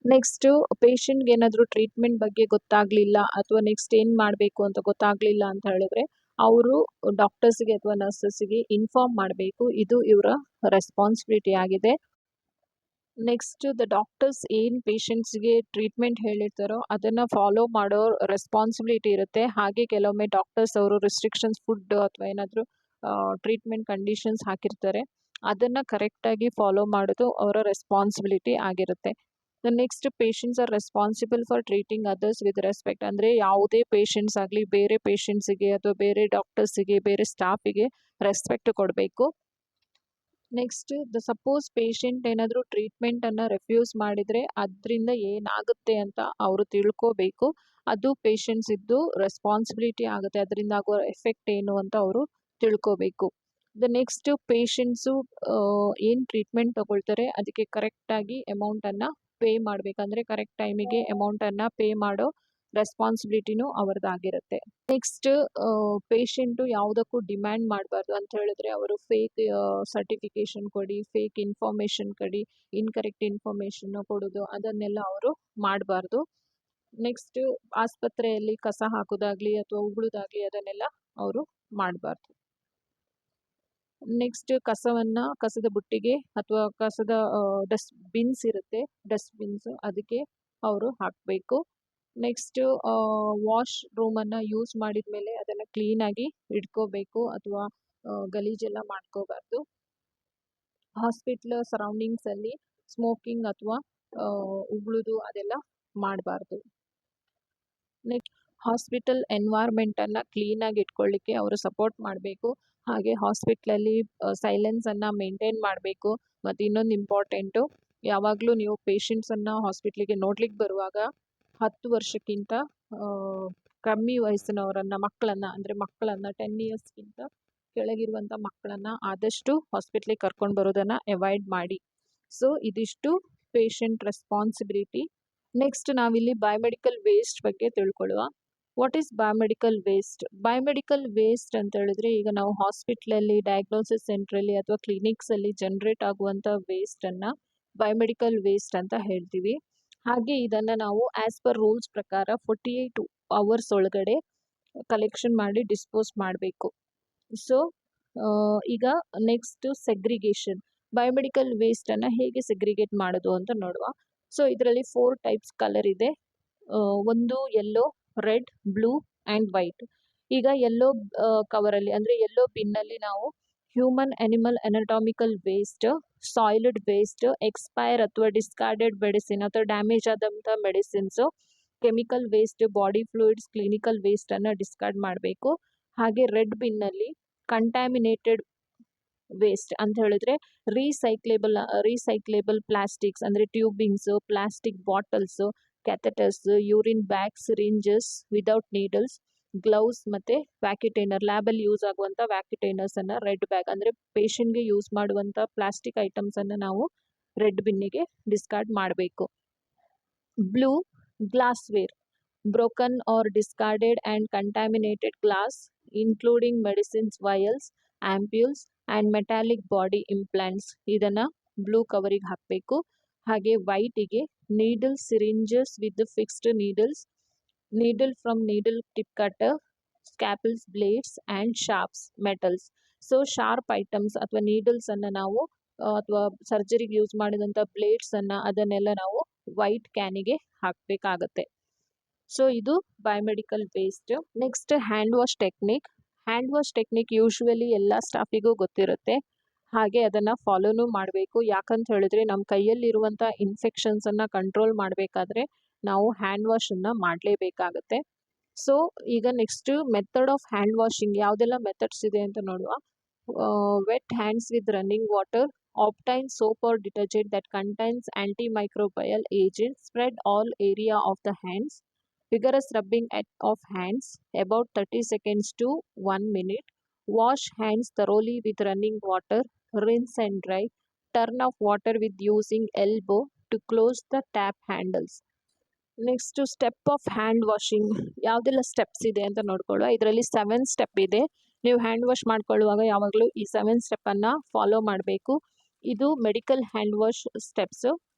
A: ನೆಕ್ಸ್ಟು ಪೇಷಂಟ್ಗೆ ಏನಾದರೂ ಟ್ರೀಟ್ಮೆಂಟ್ ಬಗ್ಗೆ ಗೊತ್ತಾಗಲಿಲ್ಲ ಅಥವಾ ನೆಕ್ಸ್ಟ್ ಏನು ಮಾಡಬೇಕು ಅಂತ ಗೊತ್ತಾಗಲಿಲ್ಲ ಅಂತ ಹೇಳಿದ್ರೆ ಅವರು ಡಾಕ್ಟರ್ಸ್ಗೆ ಅಥವಾ ನರ್ಸಸ್ಗೆ ಇನ್ಫಾರ್ಮ್ ಮಾಡಬೇಕು. ಇದು ಇವರ ರೆಸ್ಪಾನ್ಸಿಬಿಲಿಟಿ ಆಗಿದೆ. ನೆಕ್ಸ್ಟ್ ಡಾಕ್ಟರ್ಸ್ ಏನು ಪೇಷಂಟ್ಸ್ಗೆ ಟ್ರೀಟ್ಮೆಂಟ್ ಹೇಳಿರ್ತಾರೋ ಅದನ್ನು ಫಾಲೋ ಮಾಡೋ ರೆಸ್ಪಾನ್ಸಿಬಿಲಿಟಿ ಇರುತ್ತೆ. ಹಾಗೆ ಕೆಲವೊಮ್ಮೆ ಡಾಕ್ಟರ್ಸ್ ಅವರು ರಿಸ್ಟ್ರಿಕ್ಷನ್ಸ್ ಫುಡ್ ಅಥವಾ ಏನಾದರೂ ಟ್ರೀಟ್ಮೆಂಟ್ ಕಂಡೀಷನ್ಸ್ ಹಾಕಿರ್ತಾರೆ ಅದನ್ನು ಕರೆಕ್ಟಾಗಿ ಫಾಲೋ ಮಾಡೋದು ಅವರ ರೆಸ್ಪಾನ್ಸಿಬಿಲಿಟಿ ಆಗಿರುತ್ತೆ. Next patients are responsible for treating others with respect. ಅಂದರೆ ಯಾವುದೇ ಪೇಷಂಟ್ಸ್ ಆಗಲಿ ಬೇರೆ ಪೇಷಂಟ್ಸಿಗೆ ಅಥವಾ ಬೇರೆ ಡಾಕ್ಟರ್ಸಿಗೆ ಬೇರೆ ಸ್ಟಾಫಿಗೆ ರೆಸ್ಪೆಕ್ಟ್ ಕೊಡಬೇಕು. ನೆಕ್ಸ್ಟ್ ಸಪೋಸ್ ಪೇಷಂಟ್ ಏನಾದರೂ ಟ್ರೀಟ್ಮೆಂಟನ್ನು ರೆಫ್ಯೂಸ್ ಮಾಡಿದರೆ ಅದರಿಂದ ಏನಾಗುತ್ತೆ ಅಂತ ಅವರು ತಿಳ್ಕೋಬೇಕು. ಅದು ಪೇಷಂಟ್ಸ್ ಇದ್ದು ರೆಸ್ಪಾನ್ಸಿಬಿಲಿಟಿ ಆಗುತ್ತೆ. ಅದರಿಂದ ಆಗುವ ಎಫೆಕ್ಟ್ ಏನು ಅಂತ ಅವರು ತಿಳ್ಕೋಬೇಕು. ನೆಕ್ಸ್ಟ್ ಪೇಷಂಟ್ಸು ಏನು ಟ್ರೀಟ್ಮೆಂಟ್ ತಗೊಳ್ತಾರೆ ಅದಕ್ಕೆ ಕರೆಕ್ಟಾಗಿ ಅಮೌಂಟನ್ನು ಪೇ ಮಾಡಬೇಕಂದ್ರೆ ಕರೆಕ್ಟ್ ಟೈಮಿಗೆ ಅಮೌಂಟನ್ನು ಪೇ ಮಾಡೋ ರೆಸ್ಪಾನ್ಸಿಬಿಲಿಟಿನೂ ಅವ್ರದ್ದಾಗಿರುತ್ತೆ. ನೆಕ್ಸ್ಟ್ ಪೇಷಂಟು ಯಾವುದಕ್ಕೂ ಡಿಮ್ಯಾಂಡ್ ಮಾಡಬಾರ್ದು ಅಂತ ಹೇಳಿದ್ರೆ ಅವರು ಫೇಕ್ ಸರ್ಟಿಫಿಕೇಷನ್ ಕೊಡಿ, ಫೇಕ್ ಇನ್ಫಾರ್ಮೇಷನ್ ಕೊಡಿ, ಇನ್ಕರೆಕ್ಟ್ ಇನ್ಫಾರ್ಮೇಷನ್ ಕೊಡೋದು ಅದನ್ನೆಲ್ಲ ಅವರು ಮಾಡಬಾರ್ದು. ನೆಕ್ಸ್ಟ್ ಆಸ್ಪತ್ರೆಯಲ್ಲಿ ಕಸ ಹಾಕೋದಾಗಲಿ ಅಥವಾ ಉಗುಳೋದಾಗಲಿ ಅದನ್ನೆಲ್ಲ ಅವರು ಮಾಡಬಾರ್ದು. ನೆಕ್ಸ್ಟ್ ಕಸದ ಬುಟ್ಟಿಗೆ ಅಥವಾ ಕಸದ ಡಸ್ಟ್ಬಿನ್ಸ್ ಇರುತ್ತೆ, ಡಸ್ಟ್ಬಿನ್ಸು ಅದಕ್ಕೆ ಅವರು ಹಾಕಬೇಕು. ನೆಕ್ಸ್ಟ್ ವಾಶ್ ರೂಮನ್ನು ಯೂಸ್ ಮಾಡಿದ ಮೇಲೆ ಅದನ್ನು ಕ್ಲೀನಾಗಿ ಇಟ್ಕೋಬೇಕು ಅಥವಾ ಗಲೀಜೆಲ್ಲ ಮಾಡ್ಕೋಬಾರ್ದು. ಹಾಸ್ಪಿಟ್ಲ್ ಸರೌಂಡಿಂಗ್ಸಲ್ಲಿ ಸ್ಮೋಕಿಂಗ್ ಅಥವಾ ಉಗುಳೋದು ಅದೆಲ್ಲ ಮಾಡಬಾರ್ದು. ನೆಕ್ಸ್ಟ್ ಹಾಸ್ಪಿಟಲ್ ಎನ್ವೈರ್ಮೆಂಟನ್ನು ಕ್ಲೀನಾಗಿ ಇಟ್ಕೊಳ್ಳಿಕ್ಕೆ ಅವರು ಸಪೋರ್ಟ್ ಮಾಡಬೇಕು. ಹಾಗೆ ಹಾಸ್ಪಿಟ್ಲಲ್ಲಿ ಸೈಲೆನ್ಸನ್ನು ಮೇಂಟೈನ್ ಮಾಡಬೇಕು. ಮತ್ತು ಇನ್ನೊಂದು ಇಂಪಾರ್ಟೆಂಟು, ಯಾವಾಗಲೂ ನೀವು ಪೇಷಂಟ್ಸನ್ನು ಹಾಸ್ಪಿಟ್ಲಿಗೆ ನೋಡ್ಲಿಕ್ಕೆ ಬರುವಾಗ 10 ವರ್ಷಕ್ಕಿಂತ ಕಮ್ಮಿ ವಯಸ್ಸಿನವರನ್ನು ಮಕ್ಕಳನ್ನು 10 ಇಯರ್ಸ್ಗಿಂತ ಕೆಳಗಿರುವಂಥ ಮಕ್ಕಳನ್ನು ಆದಷ್ಟು ಹಾಸ್ಪಿಟ್ಲಿಗೆ ಕರ್ಕೊಂಡು ಬರೋದನ್ನು ಅವಾಯ್ಡ್ ಮಾಡಿ. ಸೊ ಇದಿಷ್ಟು ಪೇಷಂಟ್ ರೆಸ್ಪಾನ್ಸಿಬಿಲಿಟಿ. ನೆಕ್ಸ್ಟ್ ನಾವಿಲ್ಲಿ ಬಯೋಮೆಡಿಕಲ್ ವೇಸ್ಟ್ ಬಗ್ಗೆ ತಿಳ್ಕೊಳ್ಳುವ. What is biomedical waste? Biomedical waste ಅಂತ ಹೇಳಿದ್ರೆ, ಈಗ ನಾವು ಹಾಸ್ಪಿಟ್ಲಲ್ಲಿ, ಡಯಾಗ್ನೋಸಿಸ್ ಸೆಂಟ್ರಲ್ಲಿ ಅಥವಾ ಕ್ಲಿನಿಕ್ಸಲ್ಲಿ ಜನರೇಟ್ ಆಗುವಂಥ ವೇಸ್ಟನ್ನು ಬಯೋಮೆಡಿಕಲ್ ವೇಸ್ಟ್ ಅಂತ ಹೇಳ್ತೀವಿ. ಹಾಗೆ ಇದನ್ನು ನಾವು ಆ್ಯಸ್ ಪರ್ ರೂಲ್ಸ್ ಪ್ರಕಾರ 48 ಅವರ್ಸ್ ಒಳಗಡೆ ಕಲೆಕ್ಷನ್ ಮಾಡಿ ಡಿಸ್ಪೋಸ್ ಮಾಡಬೇಕು. ಸೊ ಈಗ ನೆಕ್ಸ್ಟ್ ಸೆಗ್ರಿಗೇಷನ್. ಬಯೋಮೆಡಿಕಲ್ ವೇಸ್ಟನ್ನು ಹೇಗೆ ಸೆಗ್ರಿಗೇಟ್ ಮಾಡೋದು ಅಂತ ನೋಡುವ. ಸೊ ಇದರಲ್ಲಿ 4 ಟೈಪ್ಸ್ ಕಲರ್ ಇದೆ. ಒಂದು yellow, red, blue and white. ಈಗ ಯೆಲ್ಲೋ ಕವರಲ್ಲಿ ಅಂದರೆ ಯೆಲ್ಲೋ ಬಿನ್ನಲ್ಲಿ ನಾವು human animal anatomical waste, soiled waste, expire ಅಥವಾ ಡಿಸ್ಕಾರ್ಡೆಡ್ ಮೆಡಿಸಿನ್ ಅಥವಾ ಡ್ಯಾಮೇಜ್ ಆದಂಥ medicines, chemical waste, body fluids, clinical ವೇಸ್ಟನ್ನು ಡಿಸ್ಕಾರ್ಡ್ ಮಾಡಬೇಕು. ಹಾಗೆ ರೆಡ್ ಬಿನ್ನಲ್ಲಿ ಕಂಟ್ಯಾಮಿನೇಟೆಡ್ ವೇಸ್ಟ್ ಅಂತ ಹೇಳಿದ್ರೆ ರೀಸೈಕ್ಲೇಬಲ್ ಪ್ಲಾಸ್ಟಿಕ್ಸ್ ಅಂದರೆ tubings, plastic bottles, catheters, urine bag, syringes without needles, gloves ಮತ್ತು ವ್ಯಾಕ್ಯುಟೈನರ್, ಲ್ಯಾಬಲ್ಲಿ ಯೂಸ್ ಆಗುವಂಥ ವ್ಯಾಕ್ಯುಟೈನರ್ಸನ್ನು ರೆಡ್ ಬ್ಯಾಗ್ ಅಂದರೆ ಪೇಷಂಟ್ಗೆ ಯೂಸ್ ಮಾಡುವಂಥ ಪ್ಲಾಸ್ಟಿಕ್ ಐಟಮ್ಸನ್ನು ನಾವು ರೆಡ್ ಬಿನ್ನಿಗೆ ಡಿಸ್ಕಾರ್ಡ್ ಮಾಡಬೇಕು. Blue, glassware, broken or discarded and contaminated glass including medicines vials, ampoules and metallic body implants, ಇದನ್ನು ಬ್ಲೂ ಕವರಿಗೆ ಹಾಕಬೇಕು. ಹಾಗೆ ವೈಟಿಗೆ needle, syringes with fixed needles, needle from needle tip cutter, scalpels, blades and sharps, metals. So sharp items ಅಥವಾ ನೀಡಲ್ಸನ್ನು ನಾವು ಅಥವಾ ಸರ್ಜರಿಗೆ use ಮಾಡಿದಂಥ ಬ್ಲೇಡ್ಸನ್ನು ಅದನ್ನೆಲ್ಲ ನಾವು ವೈಟ್ ಕ್ಯಾನಿಗೆ ಹಾಕಬೇಕಾಗತ್ತೆ. ಸೊ ಇದು biomedical waste. Next hand wash technique. Hand wash technique usually ಎಲ್ಲ ಸ್ಟಾಫಿಗೂ ಗೊತ್ತಿರುತ್ತೆ. ಹಾಗೆ ಅದನ್ನು ಫಾಲೋನೂ ಮಾಡಬೇಕು. ಯಾಕಂತ ಹೇಳಿದ್ರೆ ನಮ್ಮ ಕೈಯಲ್ಲಿರುವಂಥ ಇನ್ಫೆಕ್ಷನ್ಸನ್ನು ಕಂಟ್ರೋಲ್ ಮಾಡಬೇಕಾದ್ರೆ ನಾವು ಹ್ಯಾಂಡ್ ವಾಶನ್ನು ಮಾಡಲೇಬೇಕಾಗತ್ತೆ. ಸೊ ಈಗ next method of hand washing, ಯಾವುದೆಲ್ಲ ಮೆಥಡ್ಸ್ ಇದೆ ಅಂತ ನೋಡುವ. Wet hands with running water, obtain soap or detergent that contains antimicrobial agent, spread all area of the hands, vigorous rubbing of hands about 30 seconds to 1 minute, wash hands thoroughly with running water, rinse and dry, turn off water with using elbow to close the tap handles. Next step of hand washing, ಯಾವುದೆಲ್ಲ steps ಇದೆ ಅಂತ ನೋಡ್ಕೊಳ್ಳುವ. ಇದರಲ್ಲಿ 7 step ಇದೆ. ನೀವು hand wash ಮಾಡ್ಕೊಳ್ಳುವಾಗ ಯಾವಾಗಲೂ ಈ 7 ಸ್ಟೆಪ್ಪನ್ನು follow ಮಾಡಬೇಕು. ಇದು medical hand wash steps.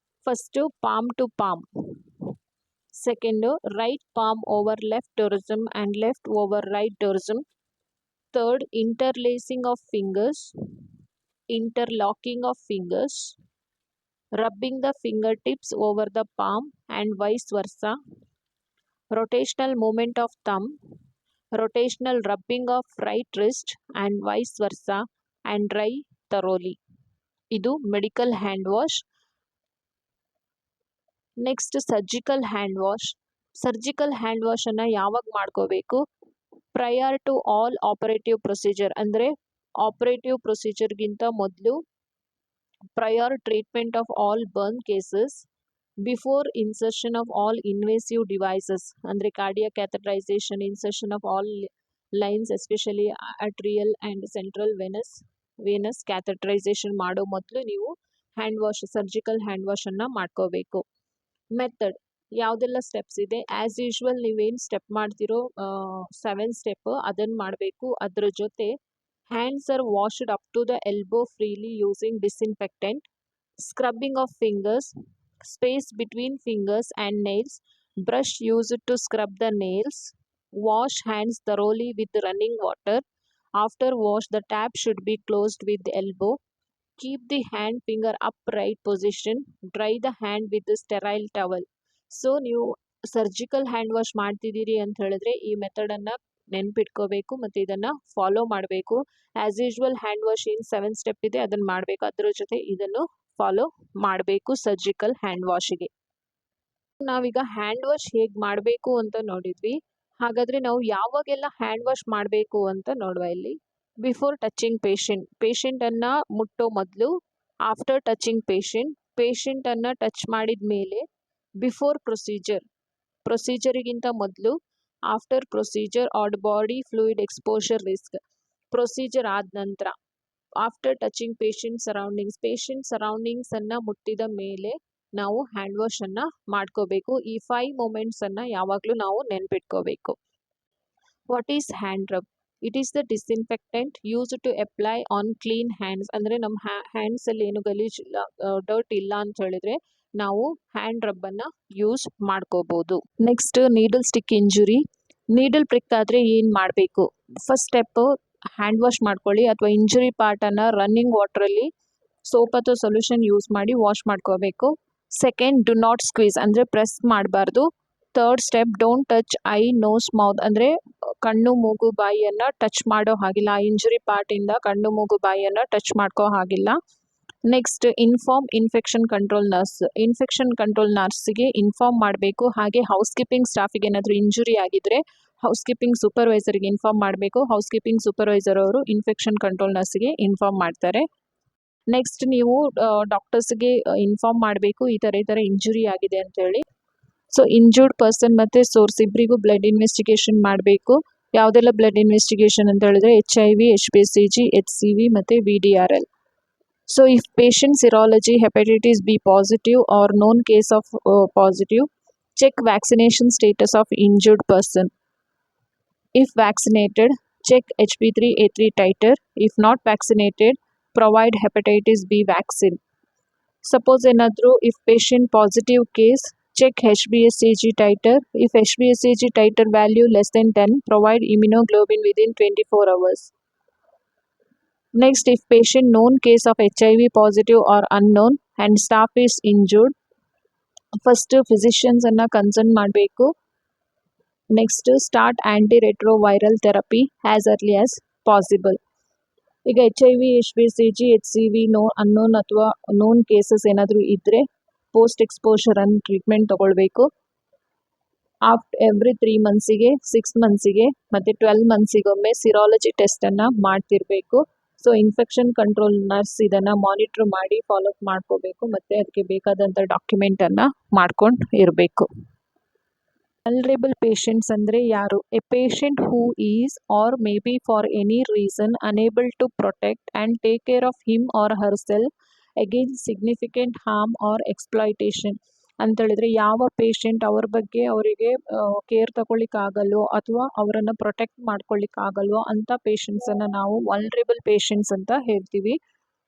A: First palm to palm, second right palm over left dorsum and left over right dorsum, third interlacing of fingers, interlocking of fingers, rubbing the fingertips over the palm and vice versa, rotational movement of thumb, rotational rubbing of right wrist and vice versa, and dry thoroughly. ಇದು medical hand wash. Next surgical hand wash. Surgical hand ವಾಶನ್ನು ಯಾವಾಗ ಮಾಡ್ಕೋಬೇಕು? Prior to all operative procedure, ಅಂದರೆ operative ಪ್ರೊಸೀಜರ್ಗಿಂತ ಮೊದಲು, prior treatment of all burn cases, before insertion of all invasive devices ಅಂದರೆ cardiac catheterisation, insertion of all lines especially atrial and central venous catheterisation ಮಾಡೋ ಮೊದಲು ನೀವು ಹ್ಯಾಂಡ್ ವಾಶ್, ಸರ್ಜಿಕಲ್ ಹ್ಯಾಂಡ್ ವಾಶನ್ನು ಮಾಡ್ಕೋಬೇಕು. Method, ಯಾವುದೆಲ್ಲ ಸ್ಟೆಪ್ಸ್ ಇದೆ? ಆ್ಯಸ್ ಯೂಶ್ವಲ್ ನೀವೇನು step ಮಾಡ್ತಿರೋ 7 ಸ್ಟೆಪ್ ಅದನ್ನು ಮಾಡಬೇಕು. ಅದರ ಜೊತೆ hands are washed up to the elbow freely using disinfectant, scrubbing of fingers, space between fingers and nails, brush used to scrub the nails, wash hands thoroughly with running water. After wash, the tap should be closed with the elbow. Keep the hand finger upright position. Dry the hand with the sterile towel. So ನೀವು surgical hand wash ಮಾಡ್ತಿದ್ದೀರಿ ಅಂತ ಹೇಳಿದ್ರೆ ಈ ಮೆಥಡನ್ನು ನೆನ್ಪಿಟ್ಕೋಬೇಕು ಮತ್ತು ಇದನ್ನು follow ಮಾಡಬೇಕು. As usual hand wash ಏನು 7 step ಇದೆ ಅದನ್ನು ಮಾಡಬೇಕು, ಅದರ ಜೊತೆ ಇದನ್ನು ಫಾಲೋ ಮಾಡಬೇಕು ಸರ್ಜಿಕಲ್ ಹ್ಯಾಂಡ್ ವಾಶಿಗೆ. ನಾವೀಗ ಹ್ಯಾಂಡ್ ವಾಶ್ ಹೇಗೆ ಮಾಡಬೇಕು ಅಂತ ನೋಡಿದ್ವಿ. ಹಾಗಾದರೆ ನಾವು ಯಾವಾಗೆಲ್ಲ ಹ್ಯಾಂಡ್ ವಾಶ್ ಮಾಡಬೇಕು ಅಂತ ನೋಡುವ ಇಲ್ಲಿ. ಬಿಫೋರ್ ಟಚಿಂಗ್ ಪೇಷಂಟನ್ನು ಮುಟ್ಟೋ ಮೊದಲು, ಆಫ್ಟರ್ ಟಚಿಂಗ್ ಪೇಷಂಟನ್ನು ಟಚ್ ಮಾಡಿದ ಮೇಲೆ, ಬಿಫೋರ್ ಪ್ರೊಸೀಜರಿಗಿಂತ ಮೊದಲು, after procedure or body fluid exposure risk, procedure ಆದ ನಂತರ, ಆಫ್ಟರ್ ಟಚಿಂಗ್ ಪೇಷಂಟ್ ಸರೌಂಡಿಂಗ್ಸನ್ನು ಮುಟ್ಟಿದ ಮೇಲೆ ನಾವು ಹ್ಯಾಂಡ್ ವಾಶನ್ನು ಮಾಡ್ಕೋಬೇಕು. ಈ 5 ಮೂಮೆಂಟ್ಸನ್ನು ಯಾವಾಗಲೂ ನಾವು ನೆನ್ಪಿಟ್ಕೋಬೇಕು. What is hand rub? It is the disinfectant use to apply on clean hands. ಅಂದರೆ ನಮ್ಮ ಹ್ಯಾಂಡ್ಸಲ್ಲಿ ಏನು ಗಲೀಜಿಲ್ಲ, ಡರ್ಟ್ ಇಲ್ಲ ಅಂತ ಹೇಳಿದ್ರೆ ನಾವು ಹ್ಯಾಂಡ್ ರಬ್ಬನ್ನು ಯೂಸ್ ಮಾಡ್ಕೋಬೋದು. Next needle stick injury. Needle prick ಆದರೆ ಏನು ಮಾಡಬೇಕು? ಫಸ್ಟ್ ಸ್ಟೆಪ್ಪು ಹ್ಯಾಂಡ್ ವಾಶ್ ಮಾಡ್ಕೊಳ್ಳಿ, ಅಥವಾ ಇಂಜುರಿ ಪಾರ್ಟನ್ನು ರನ್ನಿಂಗ್ ವಾಟ್ರಲ್ಲಿ ಸೋಪ್ ಅಥವಾ ಸೊಲ್ಯೂಷನ್ ಯೂಸ್ ಮಾಡಿ ವಾಶ್ ಮಾಡ್ಕೋಬೇಕು. ಸೆಕೆಂಡ್, ಡು ನಾಟ್ ಸ್ಕ್ವೀಸ್ ಅಂದರೆ ಪ್ರೆಸ್ ಮಾಡಬಾರ್ದು. Third step, don't touch eye nose mouth ಅಂದರೆ ಕಣ್ಣು ಮೂಗು ಬಾಯಿಯನ್ನು ಟಚ್ ಮಾಡೋ ಹಾಗಿಲ್ಲ. ಆ ಇಂಜುರಿ ಪಾರ್ಟಿಂದ ಕಣ್ಣು ಮೂಗು ಬಾಯಿಯನ್ನು ಟಚ್ ಮಾಡ್ಕೋ ಹಾಗಿಲ್ಲ. ನೆಕ್ಸ್ಟ್, ಇನ್ಫಾರ್ಮ್ ಇನ್ಫೆಕ್ಷನ್ ಕಂಟ್ರೋಲ್ ನರ್ಸ್ಗೆ ಇನ್ಫಾರ್ಮ್ ಮಾಡಬೇಕು. ಹಾಗೆ ಹೌಸ್ ಕೀಪಿಂಗ್ ಸ್ಟಾಫಿಗೆ ಏನಾದರೂ ಇಂಜುರಿ ಆಗಿದ್ರೆ ಹೌಸ್ ಕೀಪಿಂಗ್ ಸೂಪರ್ವೈಸರ್ಗೆ ಇನ್ಫಾರ್ಮ್ ಮಾಡಬೇಕು. ಹೌಸ್ ಕೀಪಿಂಗ್ ಸೂಪರ್ವೈಸರ್ ಅವರು ಇನ್ಫೆಕ್ಷನ್ ಕಂಟ್ರೋಲ್ ನರ್ಸ್ಗೆ ಇನ್ಫಾರ್ಮ್ ಮಾಡ್ತಾರೆ. ನೆಕ್ಸ್ಟ್, ನೀವು ಡಾಕ್ಟರ್ಸ್ಗೆ ಇನ್ಫಾರ್ಮ್ ಮಾಡಬೇಕು ಈ ಥರ ಇಂಜುರಿ ಆಗಿದೆ ಅಂತೇಳಿ. ಸೊ ಇಂಜೂರ್ಡ್ ಪರ್ಸನ್ ಮತ್ತು ಸೋರ್ಸ್ ಇಬ್ಬರಿಗೂ ಬ್ಲಡ್ ಇನ್ವೆಸ್ಟಿಗೇಷನ್ ಮಾಡಬೇಕು. ಯಾವುದೆಲ್ಲ ಬ್ಲಡ್ ಇನ್ವೆಸ್ಟಿಗೇಷನ್ ಅಂತ ಹೇಳಿದ್ರೆ HIV, HbCG, HCV ಮತ್ತು VDRL. So if patient serology hepatitis B positive or known case of positive, check vaccination status of injured person. If vaccinated, check HB3A3 titer. If not vaccinated, provide hepatitis B vaccine. Suppose ಏನಾದರೂ if patient positive case, check HbSAg titer. If HbSAg titer value less than 10, provide immunoglobulin within 24 hours. Next, if patient known case of HIV positive or unknown and staff is injured, first physicians ಅನ್ನು concern ಮಾಡಬೇಕು. Next, start antiretroviral therapy as early as possible. ಈಗ HIV, HbCG, HCV unknown ಅಥವಾ known cases ಏನಾದರೂ ಇದ್ದರೆ post exposure ಅನ್ನು treatment ತೊಗೊಳ್ಬೇಕು. Every 3 ಮಂತ್ಸಿಗೆ, 6 ಮಂತ್ಸಿಗೆ ಮತ್ತು 12 ಮಂತ್ಸಿಗೊಮ್ಮೆ ಸಿರಾಲಜಿ ಟೆಸ್ಟನ್ನು ಮಾಡ್ತಿರಬೇಕು. ಸೊ ಇನ್ಫೆಕ್ಷನ್ ಕಂಟ್ರೋಲ್ ನರ್ಸ್ ಇದನ್ನು ಮಾನಿಟ್ರ್ ಮಾಡಿ ಫಾಲೋ ಅಪ್ ಮಾಡ್ಕೋಬೇಕು ಮತ್ತು ಅದಕ್ಕೆ ಬೇಕಾದಂಥ ಡಾಕ್ಯುಮೆಂಟನ್ನು ಮಾಡ್ಕೊಂಡು ಇರಬೇಕು. ವಲ್ನರೇಬಲ್ ಪೇಷಂಟ್ಸ್ ಅಂದರೆ ಯಾರು? A patient who is or may be for any reason unable to protect and take care of him or herself against significant harm or exploitation. ಅಂತೇಳಿದರೆ ಯಾವ ಪೇಷಂಟ್ ಅವ್ರ ಬಗ್ಗೆ ಅವರಿಗೆ ಕೇರ್ ತಗೊಳ್ಳಿಕ್ಕಾಗಲ್ವೋ ಅಥವಾ ಅವರನ್ನು ಪ್ರೊಟೆಕ್ಟ್ ಮಾಡ್ಕೊಳ್ಳಿಕ್ಕಾಗಲ್ವೋ ಅಂಥ ಪೇಷಂಟ್ಸನ್ನು ನಾವು ವಲ್ನರೇಬಲ್ ಪೇಷಂಟ್ಸ್ ಅಂತ ಹೇಳ್ತೀವಿ.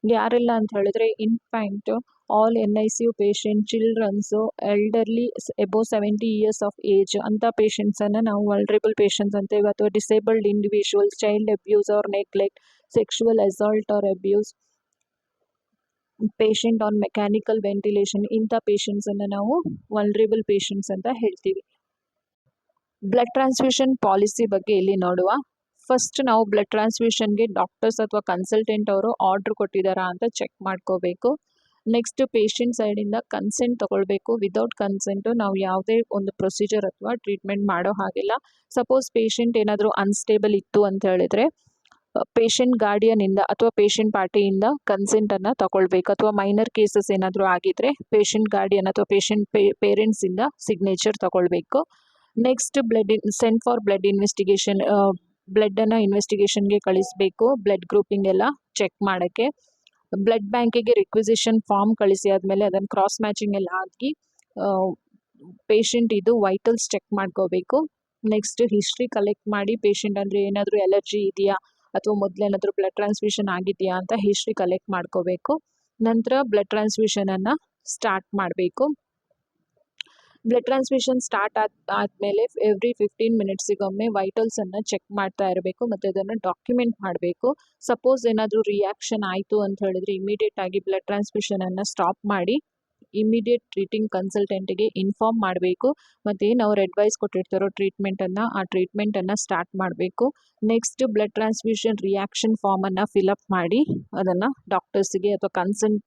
A: ಯಾರೆಲ್ಲ ಅಂತ ಹೇಳಿದ್ರೆ infant, all NICU patient, childrens, elderly above 70 years of age ಅಂಥ ಪೇಷಂಟ್ಸನ್ನು ನಾವು ವಲ್ನರೇಬಲ್ ಪೇಷಂಟ್ಸ್ ಅಂತೇವೆ. ಅಥವಾ disabled individuals, child abuse or neglect, sexual assault or abuse, patient on mechanical ventilation, ಇಂಥ ಪೇಷಂಟ್ಸನ್ನು ನಾವು ವಲ್ನರೇಬಲ್ ಪೇಷಂಟ್ಸ್ ಅಂತ ಹೇಳ್ತೀವಿ. ಬ್ಲಡ್ ಟ್ರಾನ್ಸ್ಫ್ಯೂಷನ್ ಪಾಲಿಸಿ ಬಗ್ಗೆ ಇಲ್ಲಿ ನೋಡುವ. ಫಸ್ಟ್ ನಾವು ಬ್ಲಡ್ ಟ್ರಾನ್ಸ್ಫ್ಯೂಷನ್ಗೆ ಡಾಕ್ಟರ್ಸ್ ಅಥವಾ ಕನ್ಸಲ್ಟೆಂಟ್ ಅವರು ಆರ್ಡ್ರ್ ಕೊಟ್ಟಿದ್ದಾರಾ ಅಂತ ಚೆಕ್ ಮಾಡ್ಕೋಬೇಕು. ನೆಕ್ಸ್ಟ್, ಪೇಷಂಟ್ ಸೈಡಿಂದ ಕನ್ಸೆಂಟ್ ತೊಗೊಳ್ಬೇಕು. ವಿದೌಟ್ ಕನ್ಸೆಂಟು ನಾವು ಯಾವುದೇ ಒಂದು ಪ್ರೊಸೀಜರ್ ಅಥವಾ ಟ್ರೀಟ್ಮೆಂಟ್ ಮಾಡೋ ಹಾಗಿಲ್ಲ. ಸಪೋಸ್ ಪೇಷಂಟ್ ಏನಾದರೂ ಅನ್ಸ್ಟೇಬಲ್ ಇತ್ತು ಅಂತ ಹೇಳಿದ್ರೆ ಪೇಷಂಟ್ ಗಾರ್ಡಿಯನಿಂದ ಅಥವಾ ಪೇಷಂಟ್ ಪಾರ್ಟಿಯಿಂದ ಕನ್ಸೆಂಟನ್ನು ತಗೊಳ್ಬೇಕು. ಅಥವಾ ಮೈನರ್ ಕೇಸಸ್ ಏನಾದರೂ ಆಗಿದ್ರೆ ಪೇಷಂಟ್ ಗಾರ್ಡಿಯನ್ ಅಥವಾ ಪೇಷಂಟ್ ಪೇರೆಂಟ್ಸಿಂದ ಸಿಗ್ನೇಚರ್ ತಗೊಳ್ಬೇಕು. Next, send for blood investigation, ಬ್ಲಡ್ಡನ್ನು ಇನ್ವೆಸ್ಟಿಗೇಷನ್ಗೆ ಕಳಿಸಬೇಕು. ಬ್ಲಡ್ ಗ್ರೂಪಿಂಗ್ ಎಲ್ಲ ಚೆಕ್ ಮಾಡೋಕ್ಕೆ. ಬ್ಲಡ್ ಬ್ಯಾಂಕಿಗೆ ರಿಕ್ವಿಸಿಷನ್ ಫಾರ್ಮ್ ಕಳಿಸಿ ಆದಮೇಲೆ ಅದನ್ನು ಕ್ರಾಸ್ ಮ್ಯಾಚಿಂಗ್ ಎಲ್ಲ ಆಗಿ ಪೇಷಂಟ್ ಇದು ವೈಟಲ್ಸ್ ಚೆಕ್ ಮಾಡ್ಕೋಬೇಕು. ನೆಕ್ಸ್ಟ್, ಹಿಸ್ಟ್ರಿ ಕಲೆಕ್ಟ್ ಮಾಡಿ ಪೇಷಂಟ್ ಅಂದರೆ ಏನಾದರೂ ಎಲರ್ಜಿ ಇದೆಯಾ ಅಥವಾ ಮೊದಲೇನಾದರೂ ಬ್ಲಡ್ ಟ್ರಾನ್ಸ್ಫ್ಯೂಷನ್ ಆಗಿದೆಯಾ ಅಂತ ಹಿಸ್ಟ್ರಿ ಕಲೆಕ್ಟ್ ಮಾಡ್ಕೋಬೇಕು. ನಂತರ ಬ್ಲಡ್ ಟ್ರಾನ್ಸ್ಫ್ಯೂಷನನ್ನು ಸ್ಟಾರ್ಟ್ ಮಾಡಬೇಕು. ಬ್ಲಡ್ ಟ್ರಾನ್ಸ್ಫ್ಯೂಷನ್ ಸ್ಟಾರ್ಟ್ ಆದಮೇಲೆ ಎವ್ರಿ 15 ಮಿನಿಟ್ಸಿಗೊಮ್ಮೆ ವೈಟಲ್ಸನ್ನು ಚೆಕ್ ಮಾಡ್ತಾ ಇರಬೇಕು ಮತ್ತು ಅದನ್ನು ಡಾಕ್ಯುಮೆಂಟ್ ಮಾಡಬೇಕು. ಸಪೋಸ್ ಏನಾದರೂ ರಿಯಾಕ್ಷನ್ ಆಯಿತು ಅಂತ ಹೇಳಿದ್ರೆ ಇಮಿಡಿಯೇಟ್ ಆಗಿ ಬ್ಲಡ್ ಟ್ರಾನ್ಸ್ಫ್ಯೂಷನನ್ನು ಸ್ಟಾಪ್ ಮಾಡಿ ಇಮಿಡಿಯೇಟ್ ಟ್ರೀಟಿಂಗ್ ಕನ್ಸಲ್ಟೆಂಟ್ಗೆ ಇನ್ಫಾರ್ಮ್ ಮಾಡಬೇಕು. ಮತ್ತೇನು ಅವ್ರು ಅಡ್ವೈಸ್ ಕೊಟ್ಟಿರ್ತಾರೋ ಟ್ರೀಟ್ಮೆಂಟನ್ನು ಆ ಟ್ರೀಟ್ಮೆಂಟನ್ನು ಸ್ಟಾರ್ಟ್ ಮಾಡಬೇಕು. ನೆಕ್ಸ್ಟ್ ಬ್ಲಡ್ ಟ್ರಾನ್ಸ್ಫ್ಯೂಷನ್ ರಿಯಾಕ್ಷನ್ ಫಾರ್ಮನ್ನು ಫಿಲಪ್ ಮಾಡಿ ಅದನ್ನು ಡಾಕ್ಟರ್ಸಿಗೆ ಅಥವಾ ಕನ್ಸರ್ನ್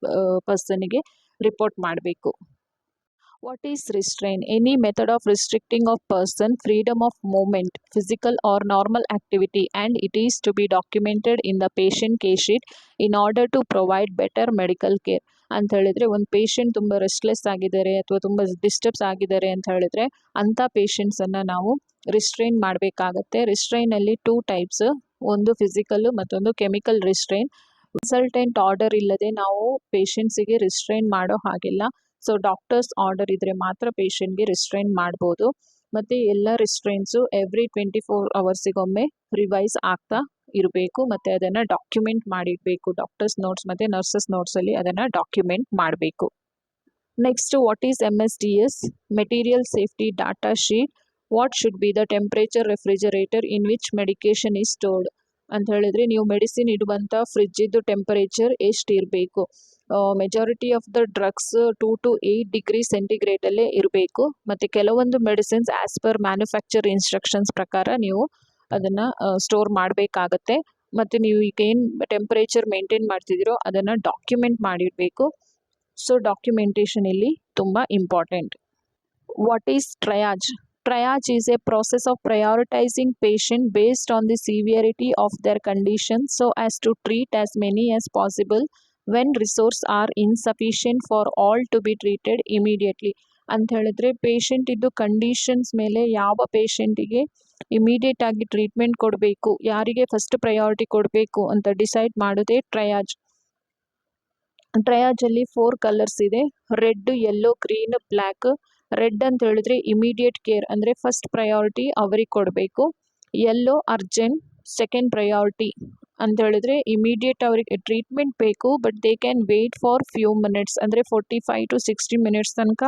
A: ಪರ್ಸನ್ಗೆ ರಿಪೋರ್ಟ್ ಮಾಡಬೇಕು. What is restraint? Any method of restricting of person freedom of movement, physical or normal activity, and it is to be documented in the patient case sheet in order to provide better medical care. ಅಂತ ಹೇಳಿದ್ರೆ ಒಂದು patient ತುಂಬ restless ಆಗಿದ್ದಾರೆ ಅಥವಾ ತುಂಬ disturbs ಆಗಿದ್ದಾರೆ ಅಂತ ಹೇಳಿದ್ರೆ ಅಂಥ ಪೇಷಂಟ್ಸನ್ನು ನಾವು ರಿಸ್ಟ್ರೈನ್ ಮಾಡಬೇಕಾಗತ್ತೆ. ರಿಸ್ಟ್ರೈನಲ್ಲಿ 2 ಟೈಪ್ಸ್, ಒಂದು ಫಿಸಿಕಲ್ ಮತ್ತೊಂದು ಕೆಮಿಕಲ್ ರಿಸ್ಟ್ರೈನ್. ಕನ್ಸಲ್ಟೆಂಟ್ ಆರ್ಡರ್ ಇಲ್ಲದೆ ನಾವು ಪೇಷಂಟ್ಸಿಗೆ ರಿಸ್ಟ್ರೈನ್ ಮಾಡೋ ಹಾಗಿಲ್ಲ. ಸೊ ಡಾಕ್ಟರ್ಸ್ ಆರ್ಡರ್ ಇದ್ದರೆ ಮಾತ್ರ ಪೇಷಂಟ್ಗೆ ರಿಸ್ಟ್ರೈನ್ ಮಾಡ್ಬೋದು. ಮತ್ತು ಎಲ್ಲ ರಿಸ್ಟ್ರೈನ್ಸು ಎವ್ರಿ 24 ಅವರ್ಸಿಗೊಮ್ಮೆ ರಿವೈಸ್ ಆಗ್ತಾ ಇರಬೇಕು ಮತ್ತು ಅದನ್ನು ಡಾಕ್ಯುಮೆಂಟ್ ಮಾಡಿಡಬೇಕು. ಡಾಕ್ಟರ್ಸ್ ನೋಟ್ಸ್ ಮತ್ತು ನರ್ಸಸ್ ನೋಟ್ಸಲ್ಲಿ ಅದನ್ನು ಡಾಕ್ಯುಮೆಂಟ್ ಮಾಡಬೇಕು. Next, what is MSDS? Material safety data sheet. What should be the temperature refrigerator in which medication is stored? ಅಂತ ಹೇಳಿದ್ರೆ ನೀವು ಮೆಡಿಸಿನ್ ಇಡುವಂಥ ಫ್ರಿಜ್ಜಿದ್ದು ಟೆಂಪರೇಚರ್ ಎಷ್ಟು ಇರಬೇಕು? Majority of the drugs 2 to 8 degree ಸೆಂಟಿಗ್ರೇಡಲ್ಲೇ ಇರಬೇಕು. ಮತ್ತು ಕೆಲವೊಂದು medicines as per manufacture instructions ಪ್ರಕಾರ ನೀವು ಅದನ್ನು ಸ್ಟೋರ್ ಮಾಡಬೇಕಾಗತ್ತೆ. ಮತ್ತು ನೀವು ಈಗ ಏನು ಟೆಂಪರೇಚರ್ ಮೇಂಟೈನ್ ಮಾಡ್ತಿದ್ದೀರೋ ಅದನ್ನು ಡಾಕ್ಯುಮೆಂಟ್ ಮಾಡಿಡಬೇಕು. ಸೊ ಡಾಕ್ಯುಮೆಂಟೇಷನ್ ಇಲ್ಲಿ ತುಂಬ important. What is triage? Triage is a process of prioritizing patient based on the severity of their condition so as to treat as many as possible when resources are insufficient for all to be treated immediately. ಅಂತ ಹೇಳಿದ್ರೆ patient ಇದ್ದು conditions ಮೇಲೆ ಯಾವ ಪೇಷಂಟಿಗೆ immediate ಆಗಿ treatment ಕೊಡಬೇಕು, ಯಾರಿಗೆ first priority ಕೊಡಬೇಕು ಅಂತ ಡಿಸೈಡ್ ಮಾಡೋದೇ ಟ್ರಯಾಜ್. ಟ್ರಯಾಜಲ್ಲಿ 4 ಕಲರ್ಸ್ ಇದೆ: red, yellow, green, black. Red ಅಂತ ಹೇಳಿದ್ರೆ ಇಮಿಡಿಯೇಟ್ ಕೇರ್, ಅಂದರೆ ಫಸ್ಟ್ ಪ್ರಯಾರಿಟಿ ಅವರಿಗೆ ಕೊಡಬೇಕು. ಯೆಲ್ಲೋ ಅರ್ಜೆಂಟ್, ಸೆಕೆಂಡ್ ಪ್ರಯಾರಿಟಿ ಅಂತ ಹೇಳಿದ್ರೆ ಇಮಿಡಿಯೇಟ್ ಅವರಿಗೆ ಟ್ರೀಟ್ಮೆಂಟ್ ಬೇಕು but they can wait for few minutes, ಅಂದರೆ 45 to 60 ಮಿನಿಟ್ಸ್ ತನಕ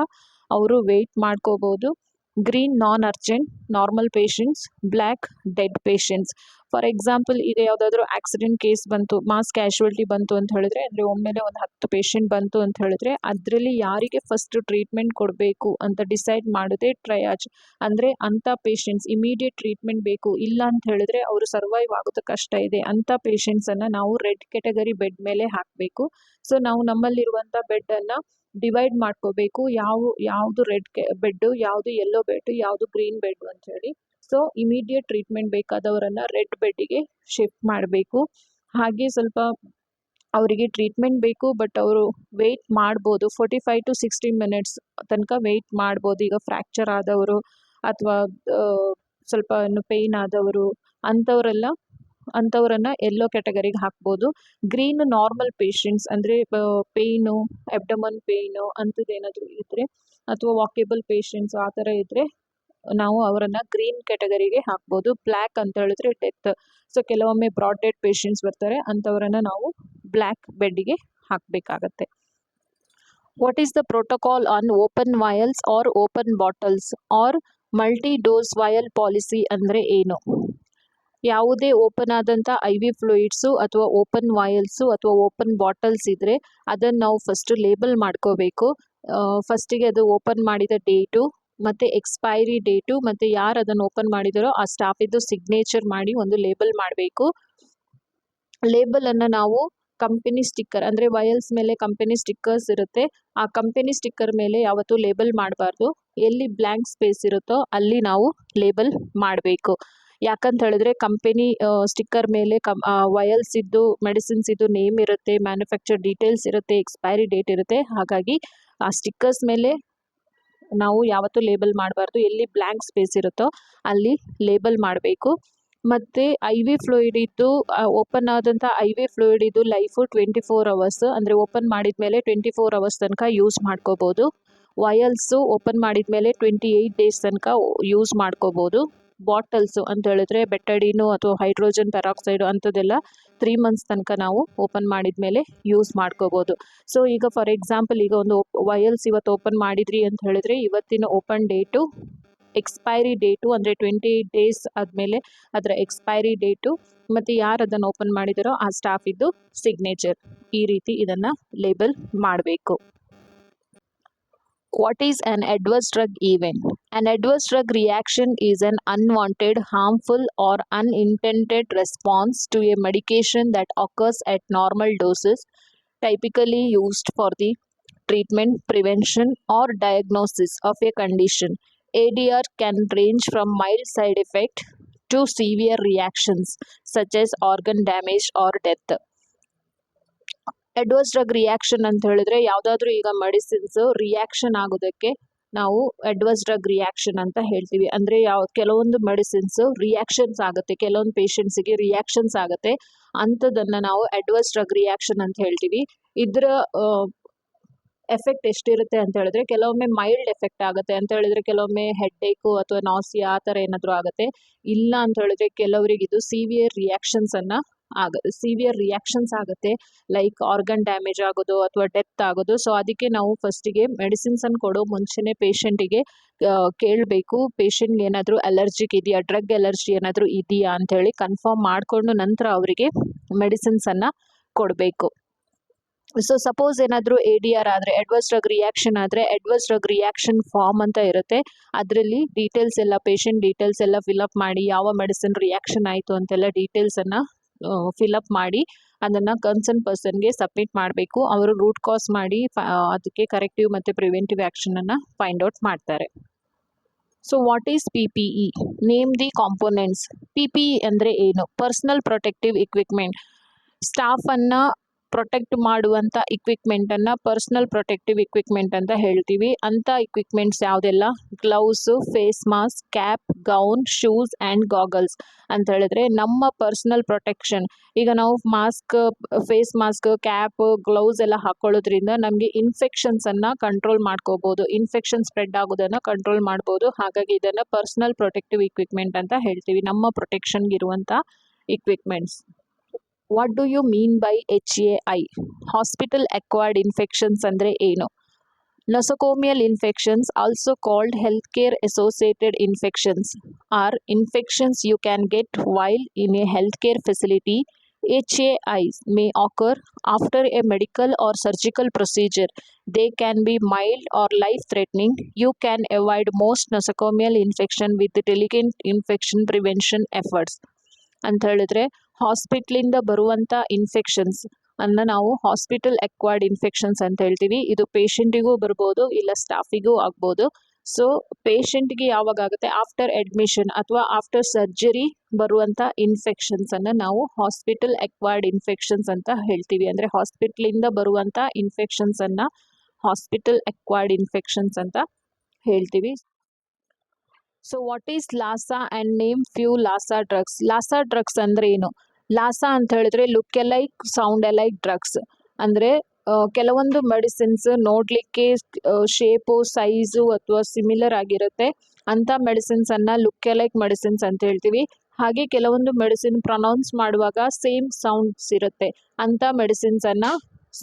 A: ಅವರು ವೆಯ್ಟ್ ಮಾಡ್ಕೋಬೋದು. Green non urgent, normal patients. Black dead patients. For example, ಈಗ ಯಾವುದಾದ್ರೂ ಆಕ್ಸಿಡೆಂಟ್ ಕೇಸ್ ಬಂತು, ಮಾಸ್ ಕ್ಯಾಶುವಲ್ಟಿ ಬಂತು ಅಂತ ಹೇಳಿದ್ರೆ, ಅಂದರೆ ಒಮ್ಮೆಲೆ ಒಂದು 10 ಪೇಷಂಟ್ ಬಂತು ಅಂತ ಹೇಳಿದ್ರೆ ಅದರಲ್ಲಿ ಯಾರಿಗೆ ಫಸ್ಟ್ ಟ್ರೀಟ್ಮೆಂಟ್ ಕೊಡಬೇಕು ಅಂತ ಡಿಸೈಡ್ ಮಾಡೋದೇ ಟ್ರಯಾಜ್. ಅಂದರೆ ಅಂಥ ಪೇಷಂಟ್ಸ್ ಇಮಿಡಿಯೇಟ್ ಟ್ರೀಟ್ಮೆಂಟ್ ಬೇಕು, ಇಲ್ಲ ಅಂತ ಹೇಳಿದ್ರೆ ಅವರು ಸರ್ವೈವ್ ಆಗೋದು ಕಷ್ಟ ಇದೆ, ಅಂಥ ಪೇಷಂಟ್ಸನ್ನು ನಾವು ರೆಡ್ ಕ್ಯಾಟಗರಿ ಬೆಡ್ ಮೇಲೆ ಹಾಕಬೇಕು. ಸೊ ನಾವು ನಮ್ಮಲ್ಲಿರುವಂಥ ಬೆಡ್ಡನ್ನು ಡಿವೈಡ್ ಮಾಡ್ಕೋಬೇಕು, ಯಾವುದು ರೆಡ್ ಬೆಡ್ಡು, ಯಾವುದು ಯೆಲ್ಲೋ ಬೆಡ್, ಯಾವುದು ಗ್ರೀನ್ ಬೆಡ್ ಅಂತ ಹೇಳಿ. ಸೊ ಇಮಿಡಿಯೇಟ್ ಟ್ರೀಟ್ಮೆಂಟ್ ಬೇಕಾದವರನ್ನು ರೆಡ್ ಬೆಡ್ಡಿಗೆ ಶಿಫ್ಟ್ ಮಾಡಬೇಕು. ಹಾಗೆ ಸ್ವಲ್ಪ ಅವರಿಗೆ ಟ್ರೀಟ್ಮೆಂಟ್ ಬೇಕು ಬಟ್ ಅವರು ವೆಯ್ಟ್ ಮಾಡ್ಬೋದು, 45 to 60 ಮಿನಿಟ್ಸ್ ತನಕ ವೆಯ್ಟ್ ಮಾಡ್ಬೋದು. ಈಗ ಫ್ರ್ಯಾಕ್ಚರ್ ಆದವರು ಅಥವಾ ಸ್ವಲ್ಪ ಪೇಯ್ನ್ ಆದವರು ಅಂಥವರನ್ನು ಯೆಲ್ಲೋ ಕ್ಯಾಟಗರಿಗೆ ಹಾಕ್ಬೋದು. ಗ್ರೀನ್ ನಾರ್ಮಲ್ ಪೇಷಂಟ್ಸ್, ಅಂದರೆ ಪೇಯ್ನು, ಅಬ್ಡಮನ್ ಪೇಯ್ನು ಅಂಥದ್ದೇನಾದರೂ ಇದ್ದರೆ ಅಥವಾ ವಾಕೇಬಲ್ ಪೇಷಂಟ್ಸ್ ಆ ಥರ ಇದ್ದರೆ ನಾವು ಅವರನ್ನು ಗ್ರೀನ್ ಕ್ಯಾಟಗರಿಗೆ ಹಾಕ್ಬೋದು. ಬ್ಲ್ಯಾಕ್ ಅಂತ ಹೇಳಿದ್ರೆ ಡೆತ್. ಸೊ ಕೆಲವೊಮ್ಮೆ ಬ್ರಾಡ್ ಡೆಡ್ ಪೇಷಂಟ್ಸ್ ಬರ್ತಾರೆ, ಅಂಥವರನ್ನು ನಾವು ಬ್ಲ್ಯಾಕ್ ಬೆಡ್ಡಿಗೆ ಹಾಕಬೇಕಾಗತ್ತೆ. What is the protocol on open vials or open bottles or multi dose vial policy ಅಂದರೆ ಏನು? ಯಾವುದೇ ಓಪನ್ ಆದಂಥ IV ಫ್ಲೂಯಿಡ್ಸು ಅಥವಾ ಓಪನ್ ವಯಲ್ಸು ಅಥವಾ ಓಪನ್ ಬಾಟಲ್ಸ್ ಇದ್ದರೆ ಅದನ್ನು ನಾವು ಫಸ್ಟು ಲೇಬಲ್ ಮಾಡ್ಕೋಬೇಕು. ಫಸ್ಟಿಗೆ ಅದು ಓಪನ್ ಮಾಡಿದ ಡೇಟು ಮತ್ತು ಎಕ್ಸ್ಪೈರಿ ಡೇಟು ಮತ್ತು ಯಾರು ಅದನ್ನು ಓಪನ್ ಮಾಡಿದಾರೋ ಆ ಸ್ಟಾಫಿದ್ದು ಸಿಗ್ನೇಚರ್ ಮಾಡಿ ಒಂದು ಲೇಬಲ್ ಮಾಡಬೇಕು. ಲೇಬಲನ್ನು ನಾವು ಕಂಪನಿ ಸ್ಟಿಕ್ಕರ್, ಅಂದರೆ ವಯಲ್ಸ್ ಮೇಲೆ ಕಂಪನಿ ಸ್ಟಿಕ್ಕರ್ಸ್ ಇರುತ್ತೆ, ಆ ಕಂಪನಿ ಸ್ಟಿಕ್ಕರ್ ಮೇಲೆ ಯಾವತ್ತೂ ಲೇಬಲ್ ಮಾಡಬಾರ್ದು. ಎಲ್ಲಿ ಬ್ಲ್ಯಾಂಕ್ ಸ್ಪೇಸ್ ಇರುತ್ತೋ ಅಲ್ಲಿ ನಾವು ಲೇಬಲ್ ಮಾಡಬೇಕು. ಯಾಕಂತ ಹೇಳಿದ್ರೆ ಕಂಪನಿ ಸ್ಟಿಕ್ಕರ್ ಮೇಲೆ ವಯಲ್ಸ್ ಇದ್ದು ಮೆಡಿಸಿನ್ಸ್ ಇದ್ದು ನೇಮ್ ಇರುತ್ತೆ, ಮ್ಯಾನುಫ್ಯಾಕ್ಚರ್ ಡೀಟೇಲ್ಸ್ ಇರುತ್ತೆ, ಎಕ್ಸ್ಪೈರಿ ಡೇಟ್ ಇರುತ್ತೆ. ಹಾಗಾಗಿ ಆ ಸ್ಟಿಕ್ಕರ್ಸ್ ಮೇಲೆ ನಾವು ಯಾವತ್ತೂ ಲೇಬಲ್ ಮಾಡಬಾರ್ದು. ಎಲ್ಲಿ ಬ್ಲ್ಯಾಂಕ್ ಸ್ಪೇಸ್ ಇರುತ್ತೋ ಅಲ್ಲಿ ಲೇಬಲ್ ಮಾಡಬೇಕು. ಮತ್ತು IV ಫ್ಲೂಯಿಡ್ ಇದ್ದು ಓಪನ್ ಆದಂಥ IV ಫ್ಲೂಯಿಡ್ ಇದ್ದು ಲೈಫು 24 ಅವರ್ಸ್, ಅಂದರೆ ಓಪನ್ ಮಾಡಿದ ಮೇಲೆ 24 ಅವರ್ಸ್ ತನಕ ಯೂಸ್ ಮಾಡ್ಕೋಬೋದು. ವಯಲ್ಸು ಓಪನ್ ಮಾಡಿದ ಮೇಲೆ 28 ಡೇಸ್ ತನಕ ಯೂಸ್ ಮಾಡ್ಕೋಬೋದು. ಬಾಟಲ್ಸು ಅಂತ ಹೇಳಿದ್ರೆ ಬೆಟಡಿನು ಅಥವಾ ಹೈಡ್ರೋಜನ್ ಪೆರಾಕ್ಸೈಡು ಅಂಥದ್ದೆಲ್ಲ 3 ಮಂತ್ಸ್ ತನಕ ನಾವು ಓಪನ್ ಮಾಡಿದ ಮೇಲೆ ಯೂಸ್ ಮಾಡ್ಕೋಬೋದು. ಸೊ ಈಗ ಫಾರ್ ಎಕ್ಸಾಂಪಲ್, ಈಗ ಒಂದು ವಯಲ್ಸ್ ಇವತ್ತು ಓಪನ್ ಮಾಡಿದ್ರಿ ಅಂತ ಹೇಳಿದ್ರೆ ಇವತ್ತಿನ ಓಪನ್ ಡೇಟು, ಎಕ್ಸ್ಪೈರಿ ಡೇಟು ಅಂದರೆ 28 ಡೇಸ್ ಆದಮೇಲೆ ಅದರ ಎಕ್ಸ್ಪೈರಿ ಡೇಟು ಮತ್ತು ಯಾರು ಅದನ್ನು ಓಪನ್ ಮಾಡಿದಾರೋ ಆ ಸ್ಟಾಫಿದ್ದು ಸಿಗ್ನೇಚರ್, ಈ ರೀತಿ ಇದನ್ನು ಲೇಬಲ್ ಮಾಡಬೇಕು. What is an adverse drug event? An adverse drug reaction is an unwanted, harmful, or unintended response to a medication that occurs at normal doses, typically used for the treatment, prevention, or diagnosis of a condition. ADR can range from mild side effect to severe reactions such as organ damage or death. Adverse drug reaction ಅಂತ ಹೇಳಿದ್ರೆ ಯಾವುದಾದ್ರೂ ಈಗ medicines reaction ಆಗೋದಕ್ಕೆ ನಾವು adverse drug reaction ಅಂತ ಹೇಳ್ತೀವಿ. ಅಂದ್ರೆ ಕೆಲವೊಂದು ಮೆಡಿಸಿನ್ಸ್ ರಿಯಾಕ್ಷನ್ಸ್ ಆಗುತ್ತೆ, ಕೆಲವೊಂದು ಪೇಷಂಟ್ಸ್ಗೆ ರಿಯಾಕ್ಷನ್ಸ್ ಆಗುತ್ತೆ, ಅಂಥದನ್ನ ನಾವು ಅಡ್ವರ್ಸ್ ಡ್ರಗ್ ರಿಯಾಕ್ಷನ್ ಅಂತ ಹೇಳ್ತೀವಿ. ಇದರ ಎಫೆಕ್ಟ್ ಎಷ್ಟಿರುತ್ತೆ ಅಂತ ಹೇಳಿದ್ರೆ ಕೆಲವೊಮ್ಮೆ ಮೈಲ್ಡ್ ಎಫೆಕ್ಟ್ ಆಗುತ್ತೆ ಅಂತ ಹೇಳಿದ್ರೆ ಕೆಲವೊಮ್ಮೆ ಹೆಡ್ ಏಕು ಅಥವಾ ನಾಸಿಯಾ ಆ ಥರ ಏನಾದರೂ ಆಗುತ್ತೆ. ಇಲ್ಲ ಅಂತ ಹೇಳಿದ್ರೆ ಕೆಲವರಿಗೆ ಇದು ಸಿವಿಯರ್ ರಿಯಾಕ್ಷನ್ಸ್ ಆಗುತ್ತೆ, ಲೈಕ್ ಆರ್ಗನ್ ಡ್ಯಾಮೇಜ್ ಆಗೋದು ಅಥವಾ ಡೆತ್ ಆಗೋದು. ಸೊ ಅದಕ್ಕೆ ನಾವು ಫಸ್ಟಿಗೆ ಮೆಡಿಸಿನ್ಸ್ ಅನ್ನು ಕೊಡೋ ಮುಂಚೆನೆ ಪೇಷಂಟಿಗೆ ಕೇಳಬೇಕು, ಪೇಷಂಟ್ಗೆ ಏನಾದರೂ ಅಲರ್ಜಿಕ್ ಇದೆಯಾ, ಡ್ರಗ್ ಅಲರ್ಜಿ ಏನಾದರೂ ಇದೆಯಾ ಅಂತ ಹೇಳಿ ಕನ್ಫರ್ಮ್ ಮಾಡಿಕೊಂಡು ನಂತರ ಅವರಿಗೆ ಮೆಡಿಸಿನ್ಸ್ ಅನ್ನ ಕೊಡಬೇಕು. ಸೊ ಸಪೋಸ್ ಏನಾದರೂ ADR ಆದರೆ, ಅಡ್ವರ್ಸ್ ಡ್ರಗ್ ರಿಯಾಕ್ಷನ್ ಆದರೆ, ಅಡ್ವರ್ಸ್ ಡ್ರಗ್ ರಿಯಾಕ್ಷನ್ ಫಾರ್ಮ್ ಅಂತ ಇರುತ್ತೆ. ಅದರಲ್ಲಿ ಡೀಟೇಲ್ಸ್ ಎಲ್ಲ, ಪೇಷಂಟ್ ಡೀಟೇಲ್ಸ್ ಎಲ್ಲ ಫಿಲ್ಅಪ್ ಮಾಡಿ, ಯಾವ ಮೆಡಿಸಿನ್ ರಿಯಾಕ್ಷನ್ ಆಯಿತು ಅಂತೆಲ್ಲ ಡೀಟೇಲ್ಸನ್ನು ಫಿಲ್ಅಪ್ ಮಾಡಿ ಅದನ್ನು ಕನ್ಸರ್ನ್ ಪರ್ಸನ್ಗೆ ಸಬ್ಮಿಟ್ ಮಾಡಬೇಕು. ಅವರು ರೂಟ್ ಕಾಸ್ ಮಾಡಿ ಅದಕ್ಕೆ ಕರೆಕ್ಟಿವ್ ಮತ್ತು ಪ್ರಿವೆಂಟಿವ್ ಆ್ಯಕ್ಷನನ್ನು ಫೈಂಡ್ ಔಟ್ ಮಾಡ್ತಾರೆ. So what is PPE? Name the components. PPE ಅಂದರೆ ಏನು? Personal protective equipment. ಸ್ಟಾಫನ್ನು ಪ್ರೊಟೆಕ್ಟ್ ಮಾಡುವಂಥ ಇಕ್ವಿಪ್ಮೆಂಟನ್ನು ಪರ್ಸನಲ್ ಪ್ರೊಟೆಕ್ಟಿವ್ ಇಕ್ವಿಪ್ಮೆಂಟ್ ಅಂತ ಹೇಳ್ತೀವಿ. ಅಂಥ ಇಕ್ವಿಪ್ಮೆಂಟ್ಸ್ ಯಾವುದೆಲ್ಲ? Gloves, face mask, cap, gown, shoes and goggles ಅಂತ ಹೇಳಿದ್ರೆ ನಮ್ಮ ಪರ್ಸನಲ್ ಪ್ರೊಟೆಕ್ಷನ್. ಈಗ ನಾವು ಫೇಸ್ ಮಾಸ್ಕ್, ಕ್ಯಾಪ್, ಗ್ಲೌಸ್ ಎಲ್ಲ ಹಾಕೊಳ್ಳೋದ್ರಿಂದ ನಮಗೆ ಇನ್ಫೆಕ್ಷನ್ಸನ್ನು ಕಂಟ್ರೋಲ್ ಮಾಡ್ಕೋಬೋದು, ಇನ್ಫೆಕ್ಷನ್ ಸ್ಪ್ರೆಡ್ ಆಗೋದನ್ನು ಕಂಟ್ರೋಲ್ ಮಾಡ್ಬೋದು. ಹಾಗಾಗಿ ಇದನ್ನು ಪರ್ಸನಲ್ ಪ್ರೊಟೆಕ್ಟಿವ್ ಇಕ್ವಿಪ್ಮೆಂಟ್ ಅಂತ ಹೇಳ್ತೀವಿ, ನಮ್ಮ ಪ್ರೊಟೆಕ್ಷನ್ಗೆ ಇರುವಂಥ equipments. What do you mean by HAI? Hospital acquired infections ಅಂದರೆ ಏನು? Nosocomial infections, also called healthcare associated infections, are infections you can get while in a healthcare facility. HAIs may occur after a medical or surgical procedure. They can be mild or life-threatening. You can avoid most nosocomial infection with diligent infection prevention efforts. ಅಂತ ಹೇಳಿದ್ರೆ ಹಾಸ್ಪಿಟ್ಲಿಂದ ಬರುವಂಥ infections ಅನ್ನು ನಾವು hospital acquired infections ಅಂತ ಹೇಳ್ತೀವಿ. ಇದು ಪೇಷಂಟಿಗೂ ಬರ್ಬೋದು, ಇಲ್ಲ ಸ್ಟಾಫಿಗೂ ಆಗ್ಬೋದು. ಸೊ ಪೇಷಂಟ್ಗೆ ಯಾವಾಗ ಆಗುತ್ತೆ? ಆಫ್ಟರ್ ಅಡ್ಮಿಷನ್ ಅಥವಾ ಆಫ್ಟರ್ ಸರ್ಜರಿ ಬರುವಂಥ ಇನ್ಫೆಕ್ಷನ್ಸನ್ನು ನಾವು ಹಾಸ್ಪಿಟಲ್ ಅಕ್ವೈರ್ಡ್ ಇನ್ಫೆಕ್ಷನ್ಸ್ ಅಂತ ಹೇಳ್ತೀವಿ. ಅಂದರೆ ಹಾಸ್ಪಿಟ್ಲಿಂದ ಬರುವಂಥ ಇನ್ಫೆಕ್ಷನ್ಸನ್ನು ಹಾಸ್ಪಿಟಲ್ ಅಕ್ವೈರ್ಡ್ ಇನ್ಫೆಕ್ಷನ್ಸ್ ಅಂತ ಹೇಳ್ತೀವಿ. So what is Lassa and name few Lassa drugs. Lassa drugs ಅಂದರೆ ಏನು? ಲಾಸಾ ಅಂತ ಹೇಳಿದ್ರೆ ಲುಕ್ ಎಲೈಕ್, ಸೌಂಡ್ ಎಲೈಕ್ ಡ್ರಗ್ಸ್. ಅಂದರೆ ಕೆಲವೊಂದು ಮೆಡಿಸಿನ್ಸ್ ನೋಡಲಿಕ್ಕೆ ಶೇಪು, ಸೈಜು ಅಥವಾ ಸಿಮಿಲರ್ ಆಗಿರುತ್ತೆ, ಅಂಥ ಮೆಡಿಸಿನ್ಸನ್ನು ಲುಕ್ ಎಲೈಕ್ ಮೆಡಿಸಿನ್ಸ್ ಅಂತ ಹೇಳ್ತೀವಿ. ಹಾಗೆ ಕೆಲವೊಂದು ಮೆಡಿಸಿನ್ ಪ್ರೊನೌನ್ಸ್ ಮಾಡುವಾಗ ಸೇಮ್ ಸೌಂಡ್ಸ್ ಇರುತ್ತೆ, ಅಂಥ ಮೆಡಿಸಿನ್ಸನ್ನು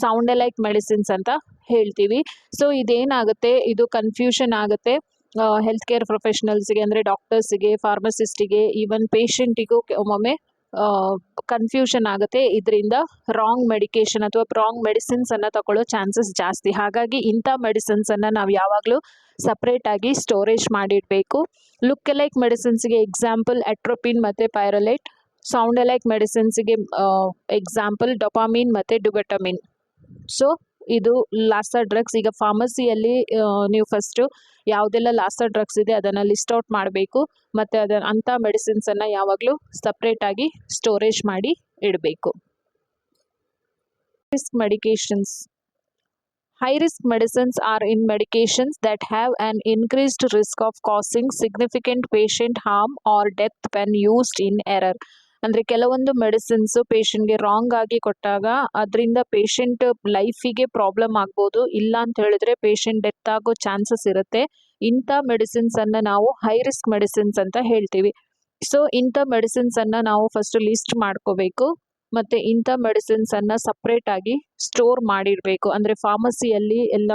A: ಸೌಂಡ್ ಎಲೈಕ್ ಮೆಡಿಸಿನ್ಸ್ ಅಂತ ಹೇಳ್ತೀವಿ. ಸೊ ಇದೇನಾಗುತ್ತೆ, ಇದು ಕನ್ಫ್ಯೂಷನ್ ಆಗುತ್ತೆ ಹೆಲ್ತ್ ಕೇರ್ ಪ್ರೊಫೆಷನಲ್ಸ್ಗೆ, ಅಂದರೆ ಡಾಕ್ಟರ್ಸಿಗೆ, ಫಾರ್ಮಸಿಸ್ಟಿಗೆ, ಈವನ್ ಪೇಷಂಟಿಗೂ ಒಮ್ಮೊಮ್ಮೆ ಕನ್ಫ್ಯೂಷನ್ ಆಗುತ್ತೆ. ಇದರಿಂದ ರಾಂಗ್ ಮೆಡಿಕೇಶನ್ ಅಥವಾ ರಾಂಗ್ ಮೆಡಿಸಿನ್ಸನ್ನು ತಗೊಳ್ಳೋ ಚಾನ್ಸಸ್ ಜಾಸ್ತಿ. ಹಾಗಾಗಿ ಇಂಥ ಮೆಡಿಸಿನ್ಸನ್ನು ನಾವು ಯಾವಾಗಲೂ ಸಪ್ರೇಟಾಗಿ ಸ್ಟೋರೇಜ್ ಮಾಡಿಡಬೇಕು. ಲುಕ್ ಎಲೈಕ್ ಮೆಡಿಸಿನ್ಸ್ಗೆ ಎಕ್ಸಾಂಪಲ್ ಅಟ್ರೋಪಿನ್ ಮತ್ತು ಪೈರಲೈಟ್. ಸೌಂಡ್ ಎಲೈಕ್ ಮೆಡಿಸಿನ್ಸ್ಗೆ ಎಕ್ಸಾಂಪಲ್ ಡೊಪಾಮಿನ್ ಮತ್ತು ಡುಬೆಟಮಿನ್. ಸೊ ಇದು ಲಾಸಾ ಡ್ರಗ್ಸ್. ಈಗ ಫಾರ್ಮಸಿಯಲ್ಲಿ ನೀವು ಫಸ್ಟು ಯಾವುದೆಲ್ಲ ಲಾಸಾ ಡ್ರಗ್ಸ್ ಇದೆ ಅದನ್ನು ಲಿಸ್ಟ್ ಔಟ್ ಮಾಡಬೇಕು, ಮತ್ತು ಅಂಥ ಮೆಡಿಸಿನ್ಸನ್ನು ಯಾವಾಗಲೂ ಸಪ್ರೇಟಾಗಿ ಸ್ಟೋರೇಜ್ ಮಾಡಿ ಇಡಬೇಕು. Risk medications. High risk medicines are in medications that have an increased risk of causing significant patient harm or death when used in error. ಅಂದರೆ ಕೆಲವೊಂದು ಮೆಡಿಸಿನ್ಸು ಪೇಷಂಟ್ಗೆ ರಾಂಗ್ ಆಗಿ ಕೊಟ್ಟಾಗ ಅದರಿಂದ ಪೇಷಂಟ್ ಲೈಫಿಗೆ ಪ್ರಾಬ್ಲಮ್ ಆಗ್ಬೋದು, ಇಲ್ಲ ಅಂತ ಹೇಳಿದ್ರೆ ಪೇಷಂಟ್ ಡೆತ್ ಆಗೋ ಚಾನ್ಸಸ್ ಇರುತ್ತೆ. ಇಂಥ ಮೆಡಿಸಿನ್ಸನ್ನು ನಾವು ಹೈ ರಿಸ್ಕ್ ಮೆಡಿಸಿನ್ಸ್ ಅಂತ ಹೇಳ್ತೀವಿ. ಸೊ ಇಂಥ ಮೆಡಿಸಿನ್ಸನ್ನು ನಾವು ಫಸ್ಟ್ ಲಿಸ್ಟ್ ಮಾಡ್ಕೋಬೇಕು, ಮತ್ತು ಇಂಥ ಮೆಡಿಸಿನ್ಸನ್ನು ಸಪ್ರೇಟಾಗಿ ಸ್ಟೋರ್ ಮಾಡಿಡಬೇಕು. ಅಂದರೆ ಫಾರ್ಮಸಿಯಲ್ಲಿ ಎಲ್ಲ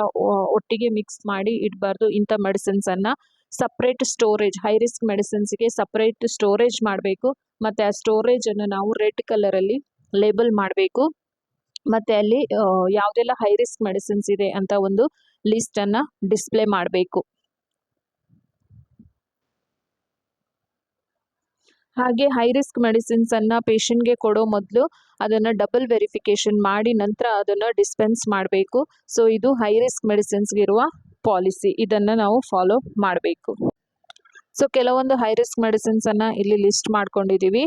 A: ಒಟ್ಟಿಗೆ ಮಿಕ್ಸ್ ಮಾಡಿ ಇಡಬಾರ್ದು. ಇಂಥ ಮೆಡಿಸಿನ್ಸನ್ನು ಸಪ್ರೇಟ್ ಸ್ಟೋರೇಜ್, ಹೈ ರಿಸ್ಕ್ ಮೆಡಿಸಿನ್ಸ್ಗೆ ಸಪ್ರೇಟ್ ಸ್ಟೋರೇಜ್ ಮಾಡಬೇಕು, ಮತ್ತು ಆ ಸ್ಟೋರೇಜನ್ನು ನಾವು ರೆಡ್ ಕಲರಲ್ಲಿ ಲೇಬಲ್ ಮಾಡಬೇಕು. ಮತ್ತು ಅಲ್ಲಿ ಯಾವುದೆಲ್ಲ ಹೈ ರಿಸ್ಕ್ ಮೆಡಿಸಿನ್ಸ್ ಇದೆ ಅಂತ ಒಂದು ಲಿಸ್ಟನ್ನು ಡಿಸ್ಪ್ಲೇ ಮಾಡಬೇಕು. ಹಾಗೆ ಹೈ ರಿಸ್ಕ್ ಮೆಡಿಸಿನ್ಸನ್ನು ಪೇಷಂಟ್ಗೆ ಕೊಡೋ ಮೊದಲು ಅದನ್ನು ಡಬಲ್ ವೆರಿಫಿಕೇಷನ್ ಮಾಡಿ ನಂತರ ಅದನ್ನು ಡಿಸ್ಪೆನ್ಸ್ ಮಾಡಬೇಕು. ಸೊ ಇದು ಹೈ ರಿಸ್ಕ್ ಮೆಡಿಸಿನ್ಸ್ಗಿರುವ ಪಾಲಿಸಿ, ಇದನ್ನು ನಾವು ಫಾಲೋ ಮಾಡಬೇಕು. ಸೊ ಕೆಲವೊಂದು ಹೈ ರಿಸ್ಕ್ ಮೆಡಿಸಿನ್ಸನ್ನು ಇಲ್ಲಿ ಲಿಸ್ಟ್ ಮಾಡ್ಕೊಂಡಿದ್ದೀವಿ.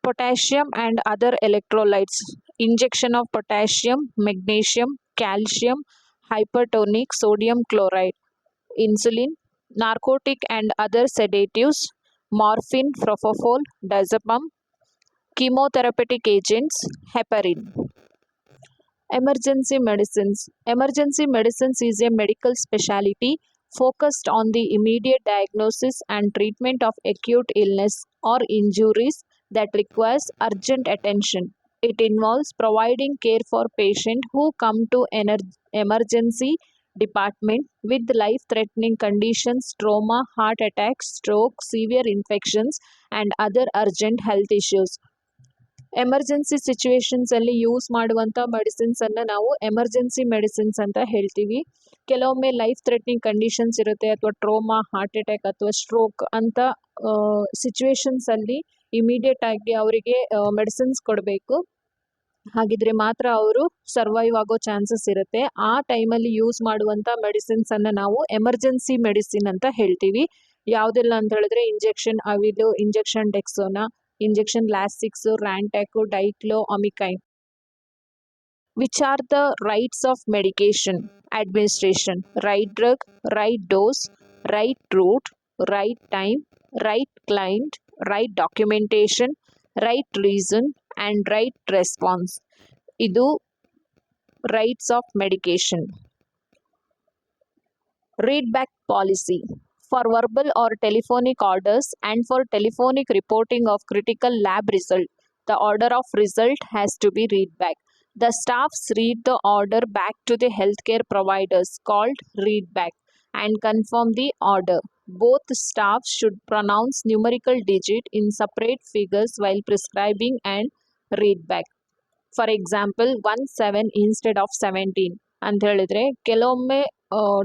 A: Potassium and other electrolytes, injection of potassium, magnesium, calcium, hypertonic sodium chloride, insulin, narcotic and other sedatives, morphine, propofol, diazepam, chemotherapeutic agents, heparin. Emergency medicines. Emergency medicines is a medical specialty focused on the immediate diagnosis and treatment of acute illness or injuries that requires urgent attention. It involves providing care for patients who come to emergency department with life-threatening conditions, trauma, heart attack, stroke, severe infections, and other urgent health issues. Emergency ಸಿಚುವೇಶನ್ಸಲ್ಲಿ use ಮಾಡುವಂಥ ಮೆಡಿಸಿನ್ಸನ್ನು ನಾವು emergency medicines ಅಂತ ಹೇಳ್ತೀವಿ. ಕೆಲವೊಮ್ಮೆ life threatening conditions ಇರುತ್ತೆ, ಅಥವಾ trauma, heart attack ಅಥವಾ ಸ್ಟ್ರೋಕ್ ಅಂತ ಸಿಚುವೇಶನ್ಸಲ್ಲಿ ಇಮಿಡಿಯೇಟ್ ಆಗಿ ಅವರಿಗೆ ಮೆಡಿಸಿನ್ಸ್ ಕೊಡಬೇಕು. ಹಾಗಿದ್ರೆ ಮಾತ್ರ ಅವರು ಸರ್ವೈವ್ ಆಗೋ ಚಾನ್ಸಸ್ ಇರುತ್ತೆ. ಆ ಟೈಮಲ್ಲಿ ಯೂಸ್ ಮಾಡುವಂಥ ಮೆಡಿಸಿನ್ಸನ್ನು ನಾವು ಎಮರ್ಜೆನ್ಸಿ ಮೆಡಿಸಿನ್ ಅಂತ ಹೇಳ್ತೀವಿ. ಯಾವುದೆಲ್ಲ ಅಂತ ಹೇಳಿದ್ರೆ injection Avil, injection Dexona, injection Lasix, Rantac, Diclo, Amikin. Which are the rights of medication administration? Right drug, right dose, right route, right time, right client, right documentation, right reason and right response. ಇದು rights of medication. Read back policy. For verbal or telephonic orders and for telephonic reporting of critical lab result, the order of result has to be read back. The staffs read the order back to the healthcare providers called read back and confirm the order. Both staffs should pronounce numerical digit in separate figures while prescribing and read back. For example 17 instead of 17 ಅಂತ ಹೇಳಿದ್ರೆ ಕೆಲವೊಮ್ಮೆ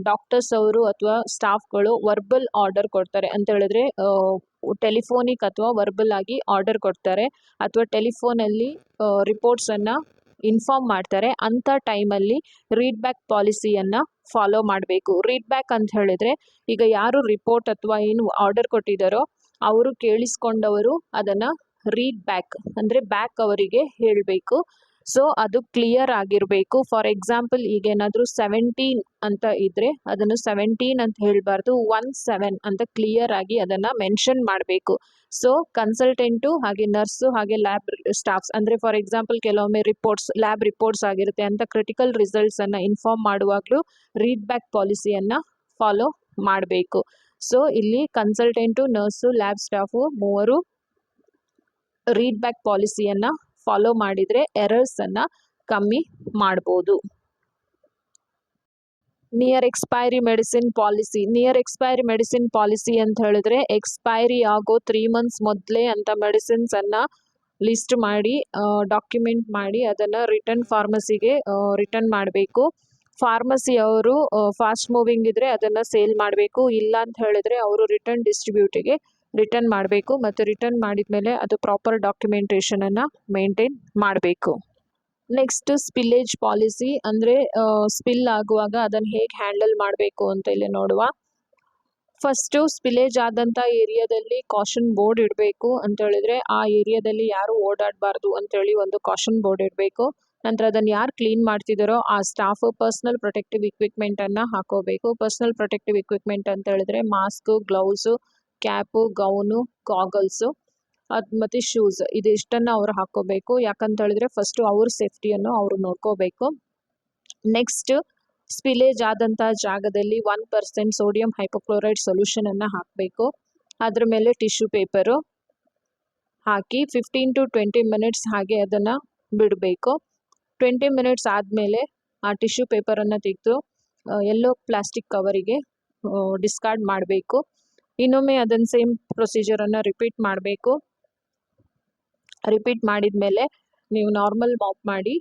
A: doctors ಅವರು ಅಥವಾ ಸ್ಟಾಫ್ಗಳು verbal order ಕೊಡ್ತಾರೆ ಅಂತ ಹೇಳಿದ್ರೆ telephonic ಅಥವಾ verbal ಆಗಿ ಆರ್ಡರ್ ಕೊಡ್ತಾರೆ ಅಥವಾ ಟೆಲಿಫೋನಲ್ಲಿ ರಿಪೋರ್ಟ್ಸನ್ನು ಇನ್ಫಾರ್ಮ್ ಮಾಡ್ತಾರೆ. ಅಂಥ ಟೈಮಲ್ಲಿ ರೀಡ್ ಬ್ಯಾಕ್ ಪಾಲಿಸಿಯನ್ನು ಫಾಲೋ ಮಾಡಬೇಕು. ರೀಡ್ ಬ್ಯಾಕ್ ಅಂತ ಹೇಳಿದ್ರೆ ಈಗ ಯಾರು ರಿಪೋರ್ಟ್ ಅಥವಾ ಏನು ಆರ್ಡರ್ ಕೊಟ್ಟಿದ್ದಾರೋ ಅವರು ಕೇಳಿಸ್ಕೊಂಡವರು ಅದನ್ನು ರೀಡ್ ಬ್ಯಾಕ್ ಅಂದರೆ ಬ್ಯಾಕ್ ಅವರಿಗೆ ಹೇಳಬೇಕು. ಸೊ ಅದು ಕ್ಲಿಯರ್ ಆಗಿರಬೇಕು. ಫಾರ್ ಎಕ್ಸಾಂಪಲ್ ಈಗ ಏನಾದರೂ 17 ಅಂತ ಇದ್ದರೆ ಅದನ್ನು 17 ಅಂತ ಹೇಳಬಾರ್ದು, 17 ಅಂತ ಕ್ಲಿಯರ್ ಆಗಿ ಅದನ್ನು ಮೆನ್ಷನ್ ಮಾಡಬೇಕು. ಸೊ ಕನ್ಸಲ್ಟೆಂಟು ಹಾಗೆ ನರ್ಸು ಹಾಗೆ ಲ್ಯಾಬ್ ಸ್ಟಾಫ್ಸ್ ಅಂದರೆ ಫಾರ್ ಎಕ್ಸಾಂಪಲ್ ಕೆಲವೊಮ್ಮೆ ರಿಪೋರ್ಟ್ಸ್ ಲ್ಯಾಬ್ ರಿಪೋರ್ಟ್ಸ್ ಆಗಿರುತ್ತೆ ಅಂತ ಕ್ರಿಟಿಕಲ್ ರಿಸಲ್ಟ್ಸನ್ನು ಇನ್ಫಾರ್ಮ್ ಮಾಡುವಾಗಲೂ ರೀಡ್ ಬ್ಯಾಕ್ ಪಾಲಿಸಿಯನ್ನು ಫಾಲೋ ಮಾಡಬೇಕು. ಸೊ ಇಲ್ಲಿ ಕನ್ಸಲ್ಟೆಂಟು, ನರ್ಸು, ಲ್ಯಾಬ್ ಸ್ಟಾಫು ಮೂವರು ರೀಡ್ ಬ್ಯಾಕ್ ಪಾಲಿಸಿಯನ್ನು ಫಾಲೋ ಮಾಡಿದರೆ ಎರರ್ಸನ್ನು ಕಮ್ಮಿ ಮಾಡ್ಬೋದು. Near expiry medicine policy. Near expiry medicine policy ಅಂತ ಹೇಳಿದ್ರೆ ಎಕ್ಸ್ಪೈರಿ ಆಗೋ 3 months ಮೊದಲೇ ಅಂತ ಮೆಡಿಸಿನ್ಸನ್ನು ಲಿಸ್ಟ್ ಮಾಡಿ ಡಾಕ್ಯುಮೆಂಟ್ ಮಾಡಿ ಅದನ್ನು ರಿಟರ್ನ್ ಫಾರ್ಮಸಿಗೆ ರಿಟರ್ನ್ ಮಾಡಬೇಕು. ಫಾರ್ಮಸಿ ಅವರು ಫಾಸ್ಟ್ ಮೂವಿಂಗ್ ಇದ್ದರೆ ಅದನ್ನು ಸೇಲ್ ಮಾಡಬೇಕು, ಇಲ್ಲ ಅಂತ ಹೇಳಿದ್ರೆ ಅವರು ರಿಟರ್ನ್ ಡಿಸ್ಟ್ರಿಬ್ಯೂಟಿಗೆ ರಿಟರ್ನ್ ಮಾಡಬೇಕು. ಮತ್ತು ರಿಟರ್ನ್ ಮಾಡಿದ ಮೇಲೆ ಅದು ಪ್ರಾಪರ್ ಡಾಕ್ಯುಮೆಂಟೇಷನನ್ನು ಮೇಂಟೈನ್ ಮಾಡಬೇಕು. ನೆಕ್ಸ್ಟ್ ಸ್ಪಿಲ್ಲೇಜ್ ಪಾಲಿಸಿ ಅಂದರೆ ಸ್ಪಿಲ್ ಆಗುವಾಗ ಅದನ್ನು ಹೇಗೆ ಹ್ಯಾಂಡಲ್ ಮಾಡಬೇಕು ಅಂತ ಇಲ್ಲಿ ನೋಡುವ. ಫಸ್ಟು ಸ್ಪಿಲೇಜ್ ಆದಂಥ ಏರಿಯಾದಲ್ಲಿ ಕಾಷನ್ ಬೋರ್ಡ್ ಇಡಬೇಕು ಅಂತ ಹೇಳಿದ್ರೆ ಆ ಏರಿಯಾದಲ್ಲಿ ಯಾರು ಓಡಾಡಬಾರ್ದು ಅಂತೇಳಿ ಒಂದು ಕಾಷನ್ ಬೋರ್ಡ್ ಇಡಬೇಕು. ನಂತರ ಅದನ್ನು ಯಾರು ಕ್ಲೀನ್ ಮಾಡ್ತಿದ್ದಾರೋ ಆ ಸ್ಟಾಫು ಪರ್ಸ್ನಲ್ ಪ್ರೊಟೆಕ್ಟಿವ್ ಇಕ್ವಿಪ್ಮೆಂಟನ್ನು ಹಾಕೋಬೇಕು. ಪರ್ಸ್ನಲ್ ಪ್ರೊಟೆಕ್ಟಿವ್ ಇಕ್ವಿಪ್ಮೆಂಟ್ ಅಂತ ಹೇಳಿದ್ರೆ mask, gloves, cap, gown, goggles ಮತ್ತು ಶೂಸ್ ಇದಿಷ್ಟನ್ನು ಅವರು ಹಾಕೋಬೇಕು. ಯಾಕಂತ ಹೇಳಿದ್ರೆ ಫಸ್ಟು ಅವ್ರ ಸೇಫ್ಟಿಯನ್ನು ಅವರು ನೋಡ್ಕೋಬೇಕು. ನೆಕ್ಸ್ಟ್ ಸ್ಪಿಲೇಜ್ ಆದಂಥ ಜಾಗದಲ್ಲಿ 1% ಸೋಡಿಯಂ ಹೈಪೋಕ್ಲೋರೈಡ್ ಸೊಲ್ಯೂಷನನ್ನು ಹಾಕಬೇಕು. ಅದ್ರ ಮೇಲೆ tissue paper hockey 15 to 20 minutes ಹಾಗೆ ಅದನ್ನು ಬಿಡಬೇಕು. 20 minutes ಆದಮೇಲೆ ಆ ಟಿಶ್ಯೂ ಪೇಪರನ್ನು ತೆಗೆದು ಎಲ್ಲೋ ಪ್ಲಾಸ್ಟಿಕ್ ಕವರಿಗೆ ಡಿಸ್ಕಾರ್ಡ್ ಮಾಡಬೇಕು. ಇನ್ನೊಮ್ಮೆ ಅದನ್ನು ಸೇಮ್ ಪ್ರೊಸೀಜರನ್ನು ರಿಪೀಟ್ ಮಾಡಬೇಕು. ರಿಪೀಟ್ ಮಾಡಿದ ಮೇಲೆ ನೀವು ನಾರ್ಮಲ್ ಮಾಪ್ ಮಾಡಿ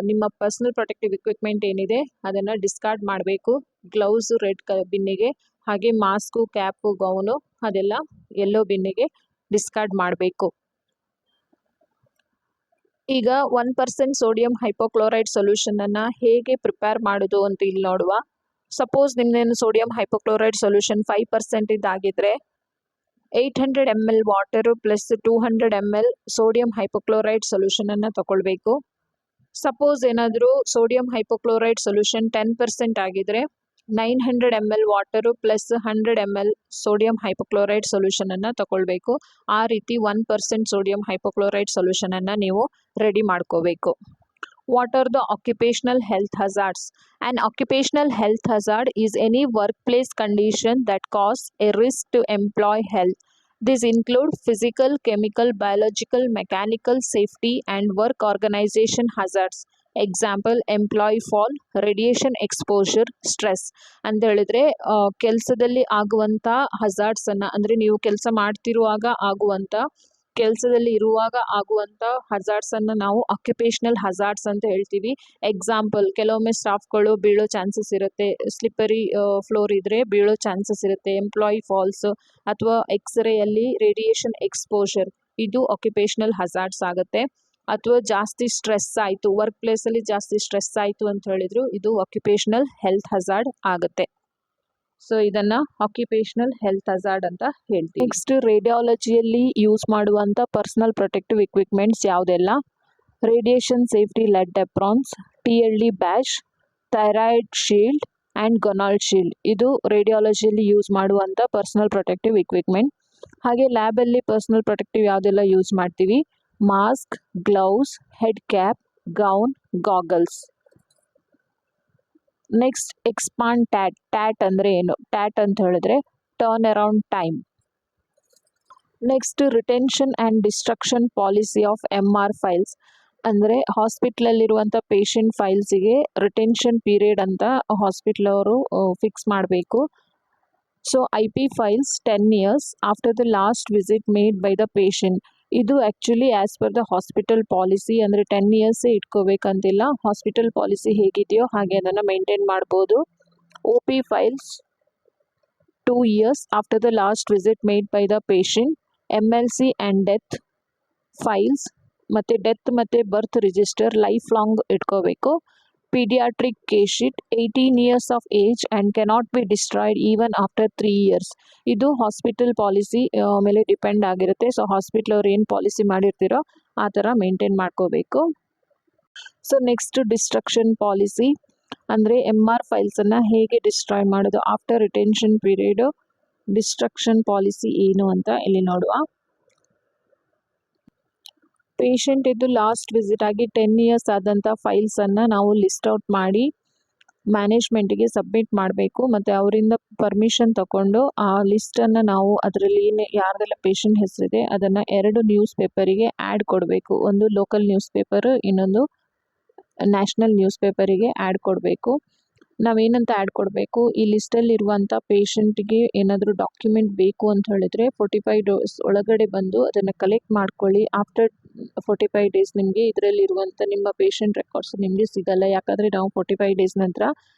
A: ನಿಮ್ಮ ಪರ್ಸನಲ್ ಪ್ರೊಟೆಕ್ಟಿವ್ ಇಕ್ವಿಪ್ಮೆಂಟ್ ಏನಿದೆ ಅದನ್ನು ಡಿಸ್ಕಾರ್ಡ್ ಮಾಡಬೇಕು. ಗ್ಲೌಸು ರೆಡ್ ಬಿನ್ನಿಗೆ, ಹಾಗೆ ಮಾಸ್ಕು, ಕ್ಯಾಪು, ಗೌನು ಅದೆಲ್ಲ ಯೆಲ್ಲೋ ಬಿನ್ನಿಗೆ ಡಿಸ್ಕಾರ್ಡ್ ಮಾಡಬೇಕು. ಈಗ 1% ಸೋಡಿಯಂ ಹೈಪೋಕ್ಲೋರೈಡ್ ಸೊಲ್ಯೂಷನನ್ನು ಹೇಗೆ ಪ್ರಿಪೇರ್ ಮಾಡೋದು ಅಂತ ಇಲ್ಲಿ ನೋಡುವ. ಸಪೋಸ್ ನಿಮ್ಮದೇನು ಸೋಡಿಯಂ ಹೈಪೋಕ್ಲೋರೈಡ್ ಸೊಲ್ಯೂಷನ್ 5% ಇದ್ದಾಗಿದ್ದರೆ 800 ml water plus 200 ml sodium hypochlorite ಸೊಲ್ಯೂಷನನ್ನು ತಗೊಳ್ಬೇಕು. ಸಪೋಸ್ ಏನಾದರೂ ಸೋಡಿಯಂ ಹೈಪೋಕ್ಲೋರೈಡ್ ಸೊಲ್ಯೂಷನ್ 10% ಆಗಿದ್ರೆ 900 ml water plus 100 ml sodium hypochlorite ಸೊಲ್ಯೂಷನನ್ನು ತಗೊಳ್ಬೇಕು. ಆ ರೀತಿ 1% ಸೋಡಿಯಂ ಹೈಪೋಕ್ಲೋರೈಡ್ ಸೊಲ್ಯೂಷನನ್ನು ನೀವು ರೆಡಿ ಮಾಡ್ಕೋಬೇಕು. What are the occupational health hazards? An occupational health hazard is any workplace condition that causes a risk to employee health. These include physical, chemical, biological, mechanical, safety, and work organization hazards. Example employee fall, radiation exposure, stress ಅಂತ ಹೇಳಿದ್ರೆ ಕೆಲಸದಲ್ಲಿ ಆಗುವಂಥ ಹಜಾರ್ಡ್ಸನ್ನು, ಅಂದರೆ ನೀವು ಕೆಲಸ ಮಾಡ್ತಿರುವಾಗ ಆಗುವಂಥ, ಕೆಲಸದಲ್ಲಿ ಇರುವಾಗ ಆಗುವಂಥ ಹಜಾರ್ಡ್ಸನ್ನು ನಾವು ಆಕ್ಯುಪೇಷನಲ್ ಹಜಾರ್ಡ್ಸ್ ಅಂತ ಹೇಳ್ತೀವಿ. ಎಕ್ಸಾಂಪಲ್, ಕೆಲವೊಮ್ಮೆ ಸ್ಟಾಫ್ಗಳು ಬೀಳೋ ಚಾನ್ಸಸ್ ಇರುತ್ತೆ, ಸ್ಲಿಪ್ಪರಿ ಫ್ಲೋರ್ ಇದ್ದರೆ ಬೀಳೋ ಚಾನ್ಸಸ್ ಇರುತ್ತೆ, ಎಂಪ್ಲಾಯಿ ಫಾಲ್ಸ್ ಅಥವಾ ಎಕ್ಸ್ರೇಯಲ್ಲಿ ರೇಡಿಯೇಷನ್ ಎಕ್ಸ್ಪೋಜರ್, ಇದು ಆಕ್ಯುಪೇಷನಲ್ ಹಜಾರ್ಡ್ಸ್ ಆಗುತ್ತೆ. ಅಥವಾ ಜಾಸ್ತಿ ಸ್ಟ್ರೆಸ್ ಆಯಿತು, ವರ್ಕ್ ಪ್ಲೇಸಲ್ಲಿ ಜಾಸ್ತಿ ಸ್ಟ್ರೆಸ್ ಆಯಿತು ಅಂತ ಹೇಳಿದ್ರು ಇದು ಆಕ್ಯುಪೇಷನಲ್ ಹೆಲ್ತ್ ಹಜಾರ್ಡ್ ಆಗುತ್ತೆ. ಸೊ ಇದನ್ನು ಆಕ್ಯುಪೇಷನಲ್ ಹೆಲ್ತ್ ಹಜಾರ್ಡ್ ಅಂತ ಹೇಳ್ತೀವಿ. ನೆಕ್ಸ್ಟ್, ರೇಡಿಯಾಲಜಿಯಲ್ಲಿ ಯೂಸ್ ಮಾಡುವಂಥ ಪರ್ಸನಲ್ ಪ್ರೊಟೆಕ್ಟಿವ್ ಇಕ್ವಿಪ್ಮೆಂಟ್ಸ್ ಯಾವುದೆಲ್ಲ? Radiation safety lead aprons, TLD badge, thyroid shield and gonad shield, ಇದು ರೇಡಿಯಾಲಜಿಯಲ್ಲಿ ಯೂಸ್ ಮಾಡುವಂಥ ಪರ್ಸನಲ್ ಪ್ರೊಟೆಕ್ಟಿವ್ ಇಕ್ವಿಪ್ಮೆಂಟ್. ಹಾಗೆ ಲ್ಯಾಬಲ್ಲಿ ಪರ್ಸನಲ್ ಪ್ರೊಟೆಕ್ಟಿವ್ ಯಾವುದೆಲ್ಲ ಯೂಸ್ ಮಾಡ್ತೀವಿ? Mask, gloves, head cap, gown, goggles. Next, expand TAT. TAT ಅಂದರೆ ಏನು? ಟ್ಯಾಟ್ ಅಂತ ಹೇಳಿದ್ರೆ turn around time. Next, retention and destruction policy of MR files. ಅಂದರೆ ಹಾಸ್ಪಿಟ್ಲಲ್ಲಿರುವಂಥ ಪೇಷಂಟ್ ಫೈಲ್ಸಿಗೆ ರಿಟೆನ್ಷನ್ ಪೀರಿಯಡ್ ಅಂತ ಹಾಸ್ಪಿಟ್ಲ್ ಅವರು ಫಿಕ್ಸ್ ಮಾಡಬೇಕು. So IP files 10 years after the last visit made by the patient. ಇದು actually as per the hospital policy, ಅಂದರೆ 10 years ಇಟ್ಕೋಬೇಕಂತಿಲ್ಲ, hospital policy ಹೇಗಿದೆಯೋ ಹಾಗೆ ಅದನ್ನು ಮೇಂಟೈನ್ ಮಾಡ್ಬೋದು. OP files 2 years after the last visit made by the patient. MLC and death files ಮತ್ತು death ಮತ್ತು ಬರ್ತ್ register life long ಇಟ್ಕೋಬೇಕು. Paediatric case sheet 18 years of age and cannot be destroyed even after 3 years. ಇದು hospital policy ಮೇಲೆ depend ಆಗಿರುತ್ತೆ. So hospital ಅವ್ರು ಏನು policy ಮಾಡಿರ್ತೀರೋ ಆ ಥರ ಮೇಂಟೈನ್ ಮಾಡ್ಕೋಬೇಕು. ಸೊ ನೆಕ್ಸ್ಟ್, ಡಿಸ್ಟ್ರಕ್ಷನ್ ಪಾಲಿಸಿ ಅಂದರೆ MR ಫೈಲ್ಸನ್ನು ಹೇಗೆ ಡಿಸ್ಟ್ರಾಯ್ ಮಾಡೋದು after retention period. Destruction policy ಏನು ಅಂತ ಇಲ್ಲಿ ನೋಡುವ. ಪೇಷಂಟ್ ಇದ್ದು ಲಾಸ್ಟ್ ವಿಸಿಟ್ ಆಗಿ 10 years ಆದಂಥ ಫೈಲ್ಸನ್ನು ನಾವು ಲಿಸ್ಟ್ ಔಟ್ ಮಾಡಿ ಮ್ಯಾನೇಜ್ಮೆಂಟಿಗೆ ಸಬ್ಮಿಟ್ ಮಾಡಬೇಕು. ಮತ್ತು ಅವರಿಂದ ಪರ್ಮಿಷನ್ ತಗೊಂಡು ಆ ಲಿಸ್ಟನ್ನು ನಾವು ಅದರಲ್ಲಿ ಯಾರ್ದೆಲ್ಲ ಪೇಷಂಟ್ ಹೆಸರಿದೆ ಅದನ್ನು 2 ನ್ಯೂಸ್ ಪೇಪರಿಗೆ ಆ್ಯಡ್ ಕೊಡಬೇಕು. ಒಂದು ಲೋಕಲ್ ನ್ಯೂಸ್ ಪೇಪರು, ಇನ್ನೊಂದು ನ್ಯಾಷನಲ್ ನ್ಯೂಸ್ ಪೇಪರಿಗೆ ಆ್ಯಡ್ ಕೊಡಬೇಕು. ನಾವೇನಂತ ಆ್ಯಡ್ ಕೊಡಬೇಕು? ಈ ಲಿಸ್ಟಲ್ಲಿರುವಂಥ ಪೇಷಂಟ್ಗೆ ಏನಾದರೂ ಡಾಕ್ಯುಮೆಂಟ್ ಬೇಕು ಅಂತ ಹೇಳಿದ್ರೆ 45 days ಒಳಗಡೆ ಬಂದು ಅದನ್ನು ಕಲೆಕ್ಟ್ ಮಾಡ್ಕೊಳ್ಳಿ. ಆಫ್ಟರ್ 45 days ನಿಮಗೆ ಇದರಲ್ಲಿರುವಂಥ ನಿಮ್ಮ ಪೇಷಂಟ್ ರೆಕಾರ್ಡ್ಸ್ ನಿಮಗೆ ಸಿಗಲ್ಲ, ಯಾಕಂದರೆ ನಾವು 45 days ನಂತರ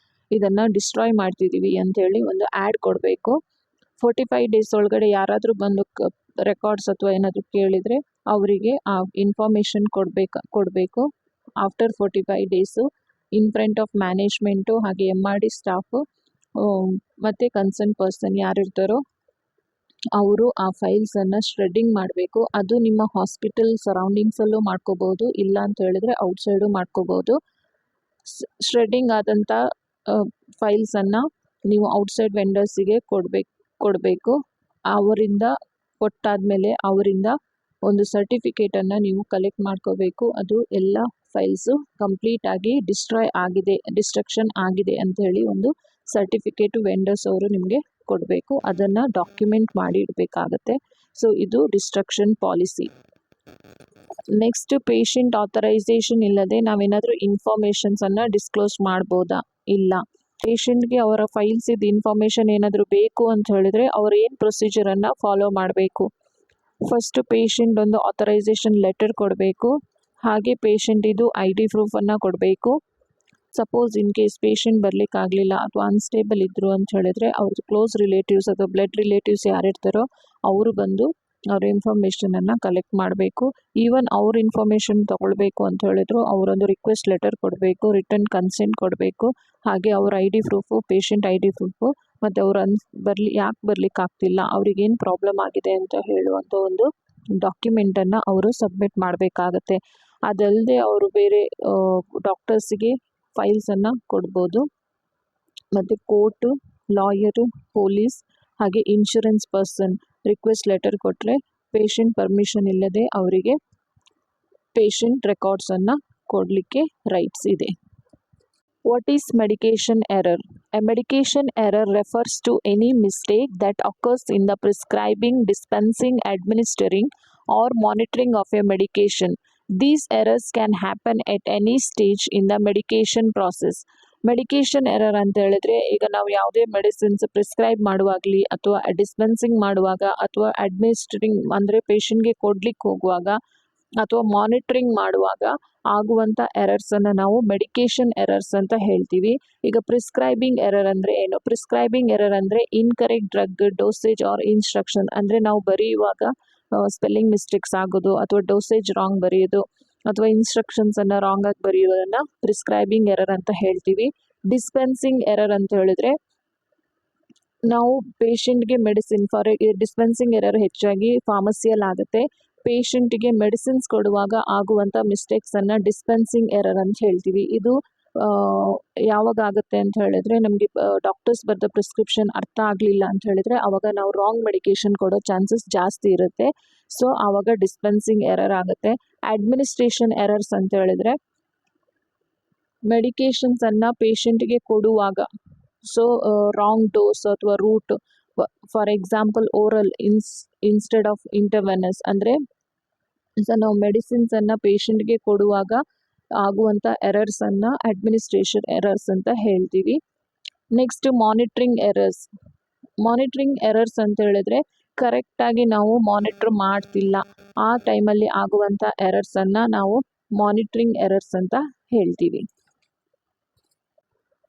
A: ಇದನ್ನು ಡಿಸ್ಟ್ರಾಯ್ ಮಾಡ್ತಿದ್ದೀವಿ ಅಂಥೇಳಿ ಒಂದು ಆ್ಯಡ್ ಕೊಡಬೇಕು. 45 days ಒಳಗಡೆ ಯಾರಾದರೂ ಬಂದು ರೆಕಾರ್ಡ್ಸ್ ಅಥವಾ ಏನಾದರೂ ಕೇಳಿದರೆ ಅವರಿಗೆ ಆ ಇನ್ಫಾರ್ಮೇಷನ್ ಕೊಡಬೇಕು. After 45 days in front of management, ಹಾಗೆ MRD ಸ್ಟಾಫು ಮತ್ತು ಕನ್ಸರ್ನ್ ಪರ್ಸನ್ ಯಾರಿರ್ತಾರೋ ಅವರು ಆ ಫೈಲ್ಸನ್ನು ಶ್ರೆಡ್ಡಿಂಗ್ ಮಾಡಬೇಕು. ಅದು ನಿಮ್ಮ ಹಾಸ್ಪಿಟಲ್ ಸರೌಂಡಿಂಗ್ಸಲ್ಲೂ ಮಾಡ್ಕೋಬೋದು, ಇಲ್ಲ ಅಂತ ಹೇಳಿದ್ರೆ ಔಟ್ಸೈಡು ಮಾಡ್ಕೋಬೋದು. ಶ್ರೆಡ್ಡಿಂಗ್ ಆದಂಥ ಫೈಲ್ಸನ್ನು ನೀವು ಔಟ್ಸೈಡ್ ವೆಂಡರ್ಸಿಗೆ ಕೊಡಬೇಕು. ಅವರಿಂದ ಕೊಟ್ಟಾದಮೇಲೆ ಅವರಿಂದ ಒಂದು ಸರ್ಟಿಫಿಕೇಟನ್ನು ನೀವು ಕಲೆಕ್ಟ್ ಮಾಡ್ಕೋಬೇಕು. ಅದು ಎಲ್ಲ ಫೈಲ್ಸು ಕಂಪ್ಲೀಟಾಗಿ ಡಿಸ್ಟ್ರಕ್ಷನ್ ಆಗಿದೆ ಅಂತ ಹೇಳಿ ಒಂದು ಸರ್ಟಿಫಿಕೇಟು ವೆಂಡರ್ಸ್ ಅವರು ನಿಮಗೆ ಕೊಡಬೇಕು. ಅದನ್ನು ಡಾಕ್ಯುಮೆಂಟ್ ಮಾಡಿ ಇಡಬೇಕಾಗತ್ತೆ. ಸೊ ಇದು destruction policy. Next, patient authorisation ಇಲ್ಲದೆ ನಾವೇನಾದರೂ ಇನ್ಫಾರ್ಮೇಷನ್ಸನ್ನು ಡಿಸ್ಕ್ಲೋಸ್ ಮಾಡ್ಬೋದಾ? ಇಲ್ಲ. ಪೇಷಂಟ್ಗೆ ಅವರ ಫೈಲ್ಸ್ ಇದು ಇನ್ಫಾರ್ಮೇಷನ್ ಏನಾದರೂ ಬೇಕು ಅಂತ ಹೇಳಿದ್ರೆ ಅವ್ರು ಏನು ಪ್ರೊಸೀಜರನ್ನು ಫಾಲೋ ಮಾಡಬೇಕು? ಫಸ್ಟು ಪೇಷಂಟ್ ಒಂದು ಆಥರೈಸೇಷನ್ ಲೆಟರ್ ಕೊಡಬೇಕು. ಹಾಗೆ ಪೇಷಂಟ್ ಇದು ID ಪ್ರೂಫನ್ನು ಕೊಡಬೇಕು. ಸಪೋಸ್ ಇನ್ ಕೇಸ್ ಪೇಷಂಟ್ ಬರಲಿಕ್ಕಾಗಲಿಲ್ಲ ಅಥವಾ ಅನ್ಸ್ಟೇಬಲ್ ಇದ್ದರು ಅಂತ ಹೇಳಿದ್ರೆ ಅವ್ರದ್ದು ಕ್ಲೋಸ್ ರಿಲೇಟಿವ್ಸ್ ಅಥವಾ ಬ್ಲಡ್ ರಿಲೇಟಿವ್ಸ್ ಯಾರಿರ್ತಾರೋ ಅವರು ಬಂದು ಅವ್ರ ಇನ್ಫಾರ್ಮೇಷನನ್ನು ಕಲೆಕ್ಟ್ ಮಾಡಬೇಕು. ಈವನ್ ಅವ್ರ ಇನ್ಫಾರ್ಮೇಷನ್ ತೊಗೊಳ್ಬೇಕು ಅಂತ ಹೇಳಿದ್ರು ಅವರೊಂದು ರಿಕ್ವೆಸ್ಟ್ ಲೆಟರ್ ಕೊಡಬೇಕು, ರಿಟರ್ನ್ ಕನ್ಸೆಂಟ್ ಕೊಡಬೇಕು. ಹಾಗೆ ಅವ್ರ ID proof, patient ID proof ಮತ್ತು ಅವ್ರು ಯಾಕೆ ಬರ್ಲಿಕ್ಕೆ ಆಗ್ತಿಲ್ಲ, ಅವ್ರಿಗೇನು ಪ್ರಾಬ್ಲಮ್ ಆಗಿದೆ ಅಂತ ಹೇಳುವಂಥ ಒಂದು ಡಾಕ್ಯುಮೆಂಟನ್ನು ಅವರು ಸಬ್ಮಿಟ್ ಮಾಡಬೇಕಾಗತ್ತೆ. ಅದಲ್ಲದೆ ಅವರು ಬೇರೆ ಡಾಕ್ಟರ್ಸಿಗೆ ಫೈಲ್ಸನ್ನು ಕೊಡ್ಬೋದು. ಮತ್ತು ಕೋರ್ಟು, ಲಾಯರು, ಪೊಲೀಸ್ ಹಾಗೆ ಇನ್ಶೂರೆನ್ಸ್ ಪರ್ಸನ್ ರಿಕ್ವೆಸ್ಟ್ ಲೆಟರ್ ಕೊಟ್ಟರೆ ಪೇಷಂಟ್ ಪರ್ಮಿಷನ್ ಇಲ್ಲದೆ ಅವರಿಗೆ ಪೇಷಂಟ್ ರೆಕಾರ್ಡ್ಸನ್ನು ಕೊಡಲಿಕ್ಕೆ ರೈಟ್ಸ್ ಇದೆ. What is medication error? A medication error refers to any mistake that occurs in the prescribing, dispensing, administering, or monitoring of a medication. These errors can happen at any stage in the medication process. Medication error ಅಂತ ಹೇಳಿದ್ರೆ ಈಗ ನಾವು ಯಾವುದೇ medicines prescribe ಮಾಡುವಾಗಲಿ ಅಥವಾ dispensing ಮಾಡುವಾಗ ಅಥವಾ administering ಅಂದರೆ ಪೇಷಂಟ್ಗೆ ಕೊಡ್ಲಿಕ್ಕೆ ಹೋಗುವಾಗ ಅಥವಾ ಮಾನಿಟ್ರಿಂಗ್ ಮಾಡುವಾಗ ಆಗುವಂಥ ಎರರ್ಸನ್ನು ನಾವು ಮೆಡಿಕೇಷನ್ ಎರರ್ಸ್ ಅಂತ ಹೇಳ್ತೀವಿ. ಈಗ ಪ್ರಿಸ್ಕ್ರೈಬಿಂಗ್ ಎರರ್ ಅಂದರೆ ಏನು? ಪ್ರಿಸ್ಕ್ರೈಬಿಂಗ್ ಎರರ್ ಅಂದರೆ incorrect drug dosage or instruction, ಅಂದರೆ ನಾವು ಬರೆಯುವಾಗ ಸ್ಪೆಲ್ಲಿಂಗ್ ಮಿಸ್ಟೇಕ್ಸ್ ಆಗೋದು ಅಥವಾ ಡೋಸೇಜ್ ರಾಂಗ್ ಬರೆಯೋದು ಅಥವಾ ಇನ್ಸ್ಟ್ರಕ್ಷನ್ಸನ್ನು ರಾಂಗ್ ಆಗಿ ಬರೆಯೋದನ್ನು ಪ್ರಿಸ್ಕ್ರೈಬಿಂಗ್ ಎರರ್ ಅಂತ ಹೇಳ್ತೀವಿ. ಡಿಸ್ಪೆನ್ಸಿಂಗ್ ಎರರ್ ಅಂತ ಹೇಳಿದ್ರೆ ನಾವು ಪೇಷಂಟ್ಗೆ ಮೆಡಿಸಿನ್ ಡಿಸ್ಪೆನ್ಸಿಂಗ್ ಎರರ್ ಹೆಚ್ಚಾಗಿ ಫಾರ್ಮಸಿಯಲ್ಲಿ ಆಗುತ್ತೆ. ಪೇಷಂಟಿಗೆ ಮೆಡಿಸಿನ್ಸ್ ಕೊಡುವಾಗ ಆಗುವಂಥ ಮಿಸ್ಟೇಕ್ಸನ್ನು ಡಿಸ್ಪೆನ್ಸಿಂಗ್ ಎರರ್ ಅಂತ ಹೇಳ್ತೀವಿ. ಇದು ಯಾವಾಗ ಆಗುತ್ತೆ ಅಂತ ಹೇಳಿದ್ರೆ ನಮಗೆ ಡಾಕ್ಟರ್ಸ್ ಬರೆದ ಪ್ರಿಸ್ಕ್ರಿಪ್ಷನ್ ಅರ್ಥ ಆಗಲಿಲ್ಲ ಅಂತ ಹೇಳಿದ್ರೆ ಆವಾಗ ನಾವು ರಾಂಗ್ ಮೆಡಿಕೇಷನ್ ಕೊಡೋ ಚಾನ್ಸಸ್ ಜಾಸ್ತಿ ಇರುತ್ತೆ. ಸೊ ಆವಾಗ ಡಿಸ್ಪೆನ್ಸಿಂಗ್ ಎರರ್ ಆಗುತ್ತೆ. ಅಡ್ಮಿನಿಸ್ಟ್ರೇಷನ್ ಎರರ್ಸ್ ಅಂತ ಹೇಳಿದ್ರೆ ಮೆಡಿಕೇಷನ್ಸನ್ನು ಪೇಷಂಟ್ಗೆ ಕೊಡುವಾಗ ರಾಂಗ್ ಡೋಸ್ ಅಥವಾ route, for example oral instead of intravenous, ಅಂದರೆ ನಾವು ಮೆಡಿಸಿನ್ಸನ್ನು ಪೇಷಂಟ್ಗೆ ಕೊಡುವಾಗ ಆಗುವಂಥ ಎರರ್ಸನ್ನು ಅಡ್ಮಿನಿಸ್ಟ್ರೇಷನ್ ಎರರ್ಸ್ ಅಂತ ಹೇಳ್ತೀವಿ. Next monitoring errors. Monitoring errors ಅಂತ ಹೇಳಿದ್ರೆ ಕರೆಕ್ಟಾಗಿ ನಾವು ಮಾನಿಟ್ರ್ ಮಾಡ್ತಿಲ್ಲ, ಆ ಟೈಮಲ್ಲಿ ಆಗುವಂಥ ಎರರ್ಸನ್ನು ನಾವು ಮಾನಿಟ್ರಿಂಗ್ ಎರರ್ಸ್ ಅಂತ ಹೇಳ್ತೀವಿ.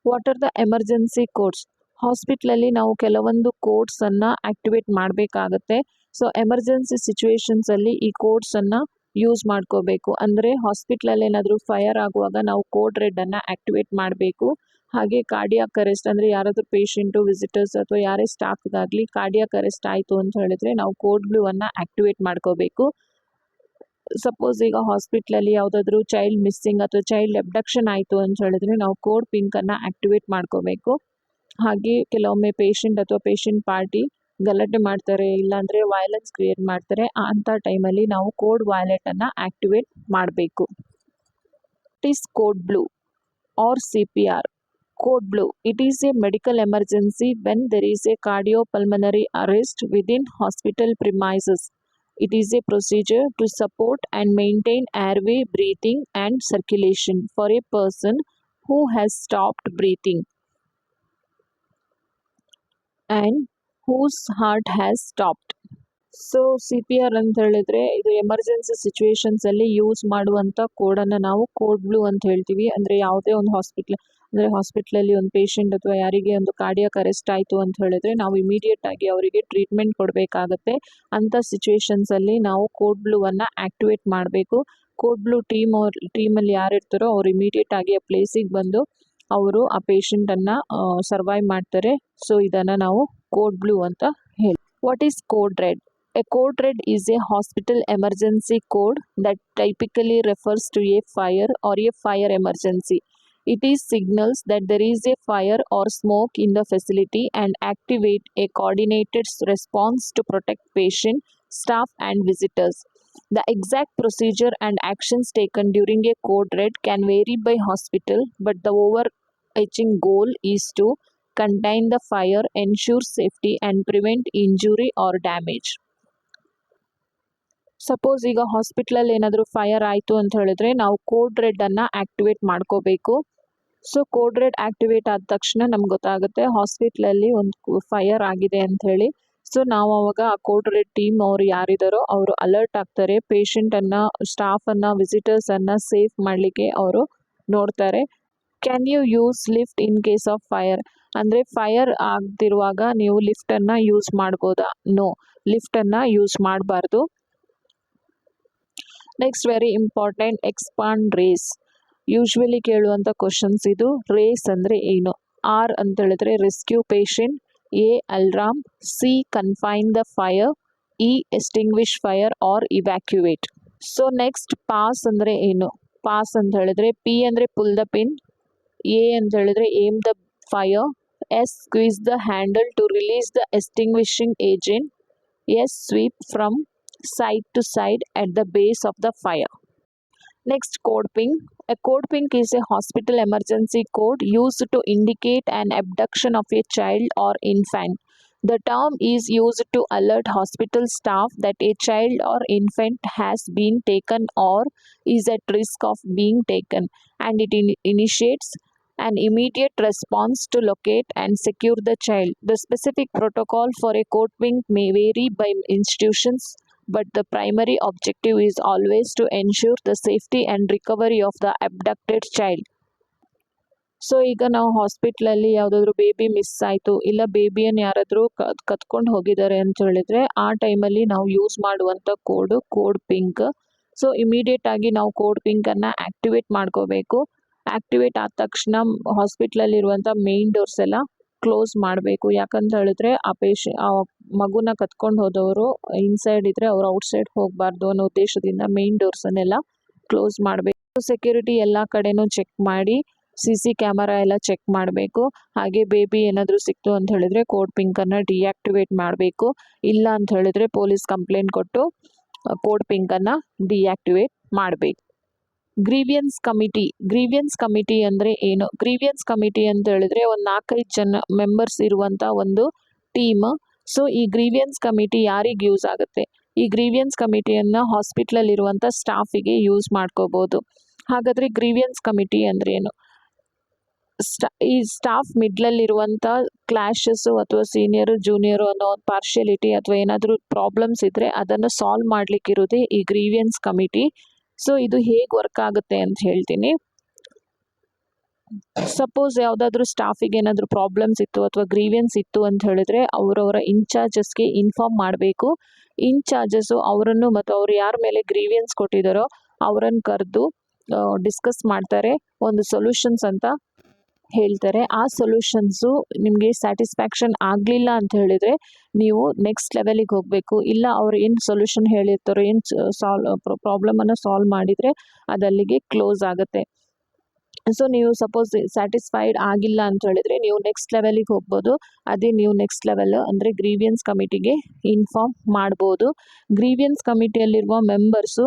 A: What are the emergency codes? ಹಾಸ್ಪಿಟ್ಲಲ್ಲಿ ನಾವು ಕೆಲವೊಂದು ಕೋಡ್ಸನ್ನು ಆ್ಯಕ್ಟಿವೇಟ್ ಮಾಡಬೇಕಾಗತ್ತೆ. ಸೊ ಎಮರ್ಜೆನ್ಸಿ ಸಿಚುವೇಶನ್ಸಲ್ಲಿ ಈ ಕೋಡ್ಸನ್ನು ಯೂಸ್ ಮಾಡ್ಕೋಬೇಕು. ಅಂದರೆ ಹಾಸ್ಪಿಟ್ಲಲ್ಲಿ ಏನಾದರೂ ಫೈರ್ ಆಗುವಾಗ ನಾವು ಕೋಡ್ ರೆಡ್ಡನ್ನು ಆ್ಯಕ್ಟಿವೇಟ್ ಮಾಡಬೇಕು. ಹಾಗೆ ಕಾರ್ಡಿಯಾಕ್ ಅರೆಸ್ಟ್ ಅಂದರೆ ಯಾರಾದರೂ ಪೇಷಂಟು, ವಿಸಿಟರ್ಸ್ ಅಥವಾ ಯಾರೇ ಸ್ಟಾಫ್ಗಾಗಲಿ ಕಾರ್ಡಿಯಾಕ್ ಅರೆಸ್ಟ್ ಆಯಿತು ಅಂತ ಹೇಳಿದ್ರೆ ನಾವು ಕೋಡ್ ಬ್ಲೂವನ್ನು ಆ್ಯಕ್ಟಿವೇಟ್ ಮಾಡ್ಕೋಬೇಕು. ಸಪೋಸ್ ಈಗ ಹಾಸ್ಪಿಟ್ಲಲ್ಲಿ ಯಾವುದಾದ್ರೂ ಚೈಲ್ಡ್ ಮಿಸ್ಸಿಂಗ್ ಅಥವಾ ಚೈಲ್ಡ್ ಅಬ್ಡಕ್ಷನ್ ಆಯಿತು ಅಂತ ಹೇಳಿದ್ರೆ ನಾವು ಕೋಡ್ ಪಿಂಕನ್ನು ಆ್ಯಕ್ಟಿವೇಟ್ ಮಾಡ್ಕೋಬೇಕು. ಹಾಗೆ ಕೆಲವೊಮ್ಮೆ ಪೇಷಂಟ್ ಅಥವಾ ಪೇಷಂಟ್ ಪಾರ್ಟಿ ಗಲಾಟೆ ಮಾಡ್ತಾರೆ, ಇಲ್ಲಾಂದರೆ ವೈಲೆನ್ಸ್ ಕ್ರಿಯೇಟ್ ಮಾಡ್ತಾರೆ, ಅಂಥ ಟೈಮಲ್ಲಿ ನಾವು ಕೋಡ್ ವಾಲೆಟನ್ನು ಆ್ಯಕ್ಟಿವೇಟ್ ಮಾಡಬೇಕು. It is code blue R CPR. Code Blue. It is a medical emergency when there is a cardiopulmonary arrest within hospital premises. It is a procedure to support and maintain airway, breathing and circulation for a person who has stopped breathing and whose heart has stopped. So CPR ಅಂತ ಹೇಳಿದ್ರೆ ಇದು emergency ಸಿಚುವೇಶನ್ಸಲ್ಲಿ use ಮಾಡುವಂಥ ಕೋಡನ್ನು ನಾವು code blue ಅಂತ ಹೇಳ್ತೀವಿ. ಅಂದರೆ ಯಾವುದೇ ಒಂದು ಹಾಸ್ಪಿಟ್ಲಲ್ಲಿ ಒಂದು ಪೇಷಂಟ್ ಅಥವಾ ಯಾರಿಗೆ ಒಂದು ಕಾರ್ಡಿಯಾಕ್ ಅರೆಸ್ಟ್ ಆಯಿತು ಅಂತ ಹೇಳಿದ್ರೆ ನಾವು ಇಮಿಡಿಯೇಟಾಗಿ ಅವರಿಗೆ ಟ್ರೀಟ್ಮೆಂಟ್ ಕೊಡಬೇಕಾಗತ್ತೆ. ಅಂಥ ಸಿಚುವೇಶನ್ಸಲ್ಲಿ ನಾವು ಕೋಡ್ ಬ್ಲೂವನ್ನು ಆ್ಯಕ್ಟಿವೇಟ್ ಮಾಡಬೇಕು. ಕೋಡ್ ಬ್ಲೂ ಟೀಮಲ್ಲಿ ಯಾರಿರ್ತಾರೋ ಅವ್ರು ಇಮಿಡಿಯೇಟಾಗಿ ಆ ಪ್ಲೇಸಿಗೆ ಬಂದು ಅವರು ಆ ಪೇಷಂಟನ್ನು ಸರ್ವೈವ್ ಮಾಡ್ತಾರೆ. ಸೊ ಇದನ್ನು ನಾವು ಕೋಡ್ ಬ್ಲೂ ಅಂತ ಹೇಳಿ. What is code red? A code red is a hospital emergency code that typically refers to a fire or a fire emergency. It is signals that there is a fire or smoke in the facility and activate a coordinated response to protect patient, staff and visitors. The exact procedure and actions taken during a code red can vary by hospital, but the overarching goal is to contain the fire, ensure safety and prevent injury or damage. Suppose ಈಗ ಹಾಸ್ಪಿಟ್ಲಲ್ಲಿ ಏನಾದರೂ fire ಆಯಿತು ಅಂತ ಹೇಳಿದ್ರೆ ನಾವು code ರೆಡ್ಡನ್ನು activate ಮಾಡ್ಕೋಬೇಕು. So code red activate ಆದ ತಕ್ಷಣ ನಮ್ಗೆ ಗೊತ್ತಾಗುತ್ತೆ ಹಾಸ್ಪಿಟ್ಲಲ್ಲಿ ಒಂದು ಫೈರ್ ಆಗಿದೆ ಅಂತ ಹೇಳಿ. ಸೊ ನಾವು ಅವಾಗ ಆ ಕೋಡ್ ರೆಡ್ ಟೀಮ್ ಅವರು ಯಾರಿದ್ದಾರೋ ಅವರು ಅಲರ್ಟ್ ಆಗ್ತಾರೆ, ಪೇಷಂಟನ್ನು, ಸ್ಟಾಫನ್ನು, ವಿಸಿಟರ್ಸನ್ನು ಸೇಫ್ ಮಾಡಲಿಕ್ಕೆ ಅವರು ನೋಡ್ತಾರೆ. Can you use lift in case of fire? ಅಂದರೆ ಫೈರ್ ಆಗ್ತಿರುವಾಗ ನೀವು ಲಿಫ್ಟನ್ನು ಯೂಸ್ ಮಾಡ್ಬೋದಾ? ನೋ, ಲಿಫ್ಟನ್ನು ಯೂಸ್ ಮಾಡಬಾರ್ದು. Next very important, expand RACE. Usually ಕೇಳುವಂಥ ಕ್ವಶನ್ಸ್ ಇದು. ರೇಸ್ ಅಂದರೆ ಏನು? ಆರ್ ಅಂತ ಹೇಳಿದ್ರೆ rescue patient, A alarm, C confine the fire, E extinguish fire or evacuate. So next PASS ಅಂದರೆ ಏನು? ಪಾಸ್ ಅಂತ ಹೇಳಿದ್ರೆ ಪಿ ಅಂದರೆ ಪುಲ್ ದ ಪಿನ್, ಎ ಅಂತ ಹೇಳಿದ್ರೆ aim the fire, S squeeze the handle to release the extinguishing agent, S sweep from side to side at the base of the fire. Next, code pink. A code pink is a hospital emergency code used to indicate an abduction of a child or infant. The term is used to alert hospital staff that a child or infant has been taken or is at risk of being taken, and it initiates an immediate response to locate and secure the child. The specific protocol for a code pink may vary by institutions, but the primary objective is always to ensure the safety and recovery of the abducted child. So ಈಗ ನಾವು ಹಾಸ್ಪಿಟ್ಲಲ್ಲಿ ಯಾವುದಾದ್ರೂ baby miss ಆಯಿತು, ಇಲ್ಲ ಬೇಬಿಯನ್ನು ಯಾರಾದರೂ ಕತ್ಕೊಂಡು ಹೋಗಿದ್ದಾರೆ ಅಂತ ಹೇಳಿದ್ರೆ ಆ ಟೈಮಲ್ಲಿ ನಾವು ಯೂಸ್ ಮಾಡುವಂಥ ಕೋಡ್ ಪಿಂಕ್. ಸೊ ಇಮಿಡಿಯೇಟ್ ಆಗಿ ನಾವು ಕೋಡ್ ಪಿಂಕನ್ನು ಆ್ಯಕ್ಟಿವೇಟ್ ಮಾಡ್ಕೋಬೇಕು. ಆ್ಯಕ್ಟಿವೇಟ್ ಆದ ತಕ್ಷಣ ಹಾಸ್ಪಿಟ್ಲಲ್ಲಿರುವಂಥ ಮೇನ್ ಡೋರ್ಸ್ ಎಲ್ಲ ಕ್ಲೋಸ್ ಮಾಡಬೇಕು. ಯಾಕಂತ ಹೇಳಿದ್ರೆ ಆ ಮಗುನ ಕತ್ಕೊಂಡು ಹೋದವರು ಇನ್ಸೈಡ್ ಇದ್ದರೆ ಅವರು ಔಟ್ಸೈಡ್ ಹೋಗಬಾರ್ದು ಅನ್ನೋ ಉದ್ದೇಶದಿಂದ ಮೇನ್ ಡೋರ್ಸನ್ನೆಲ್ಲ ಕ್ಲೋಸ್ ಮಾಡಬೇಕು. ಸೆಕ್ಯೂರಿಟಿ ಎಲ್ಲ ಕಡೆನೂ ಚೆಕ್ ಮಾಡಿ, CC ಕ್ಯಾಮರಾ ಎಲ್ಲ ಚೆಕ್ ಮಾಡಬೇಕು. ಹಾಗೆ ಬೇಬಿ ಏನಾದರೂ ಸಿಕ್ತು ಅಂತ ಹೇಳಿದ್ರೆ ಕೋಡ್ ಪಿಂಕನ್ನು ಡಿಆಕ್ಟಿವೇಟ್ ಮಾಡಬೇಕು. ಇಲ್ಲ ಅಂತ ಹೇಳಿದ್ರೆ ಪೊಲೀಸ್ ಕಂಪ್ಲೇಂಟ್ ಕೊಟ್ಟು ಕೋಡ್ ಪಿಂಕನ್ನು ಡಿಆಕ್ಟಿವೇಟ್ ಮಾಡಬೇಕು. ಗ್ರೀವಿಯನ್ಸ್ ಕಮಿಟಿ ಅಂದರೆ ಏನು? ಗ್ರೀವಿಯನ್ಸ್ ಕಮಿಟಿ ಅಂತ ಹೇಳಿದ್ರೆ ಒಂದು 4-5 ಜನ ಮೆಂಬರ್ಸ್ ಇರುವಂಥ ಒಂದು ಟೀಮ್. ಸೊ ಈ ಗ್ರೀವಿಯನ್ಸ್ ಕಮಿಟಿ ಯಾರಿಗೆ ಯೂಸ್ ಆಗುತ್ತೆ? ಈ ಗ್ರೀವಿಯನ್ಸ್ ಕಮಿಟಿಯನ್ನು ಹಾಸ್ಪಿಟ್ಲಲ್ಲಿರುವಂಥ ಸ್ಟಾಫಿಗೆ ಯೂಸ್ ಮಾಡ್ಕೋಬೋದು. ಹಾಗಾದರೆ ಗ್ರೀವಿಯನ್ಸ್ ಕಮಿಟಿ ಅಂದರೆ ಏನು? ಈ ಸ್ಟಾಫ್ ಮಿಡ್ಲಲ್ಲಿರುವಂಥ ಕ್ಲಾಶಸ್ಸು ಅಥವಾ ಸೀನಿಯರು ಜೂನಿಯರು ಅನ್ನೋ ಒಂದು ಪಾರ್ಶಿಯಲಿಟಿ ಅಥವಾ ಏನಾದರೂ ಪ್ರಾಬ್ಲಮ್ಸ್ ಇದ್ದರೆ ಅದನ್ನು ಸಾಲ್ವ್ ಮಾಡಲಿಕ್ಕಿರೋದೇ ಈ ಗ್ರೀವಿಯನ್ಸ್ ಕಮಿಟಿ. ಸೊ ಇದು ಹೇಗೆ ವರ್ಕ್ ಆಗುತ್ತೆ ಅಂತ ಹೇಳ್ತೀನಿ. ಸಪೋಸ್ ಯಾವುದಾದ್ರೂ ಸ್ಟಾಫಿಗೆ ಏನಾದರೂ ಪ್ರಾಬ್ಲಮ್ಸ್ ಇತ್ತು ಅಥವಾ ಗ್ರೀವಿಯನ್ಸ್ ಇತ್ತು ಅಂತ ಹೇಳಿದ್ರೆ ಅವರವರ ಇನ್ಚಾರ್ಜಸ್ಗೆ ಇನ್ಫಾರ್ಮ್ ಮಾಡಬೇಕು. ಇನ್ಚಾರ್ಜಸ್ಸು ಅವರನ್ನು ಮತ್ತು ಅವ್ರು ಯಾರ ಮೇಲೆ ಗ್ರೀವಿಯನ್ಸ್ ಕೊಟ್ಟಿದ್ದಾರೋ ಅವರನ್ನು ಕರೆದು ಡಿಸ್ಕಸ್ ಮಾಡ್ತಾರೆ, ಒಂದು ಸೊಲ್ಯೂಷನ್ಸ್ ಅಂತ ಹೇಳ್ತಾರೆ. ಆ ಸೊಲ್ಯೂಷನ್ಸು ನಿಮಗೆ ಸ್ಯಾಟಿಸ್ಫ್ಯಾಕ್ಷನ್ ಆಗಲಿಲ್ಲ ಅಂತ ಹೇಳಿದರೆ ನೀವು ನೆಕ್ಸ್ಟ್ ಲೆವೆಲಿಗೆ ಹೋಗಬೇಕು. ಇಲ್ಲ ಅವ್ರು ಏನು ಸೊಲ್ಯೂಷನ್ ಹೇಳಿರ್ತಾರೋ, ಏನು ಪ್ರಾಬ್ಲಮನ್ನು ಸಾಲ್ವ್ ಮಾಡಿದರೆ ಅದಲ್ಲಿಗೆ ಕ್ಲೋಸ್ ಆಗುತ್ತೆ. ಸೊ ನೀವು ಸಪೋಸ್ ಸ್ಯಾಟಿಸ್ಫೈಡ್ ಆಗಿಲ್ಲ ಅಂತ ಹೇಳಿದ್ರೆ ನೀವು ನೆಕ್ಸ್ಟ್ ಲೆವೆಲಿಗೆ ಹೋಗ್ಬೋದು. ಅದೇ ನೀವು ನೆಕ್ಸ್ಟ್ ಲೆವೆಲ್ ಅಂದರೆ ಗ್ರೀವಿಯನ್ಸ್ ಕಮಿಟಿಗೆ ಇನ್ಫಾರ್ಮ್ ಮಾಡ್ಬೋದು. ಗ್ರೀವಿಯನ್ಸ್ ಕಮಿಟಿಯಲ್ಲಿರುವ ಮೆಂಬರ್ಸು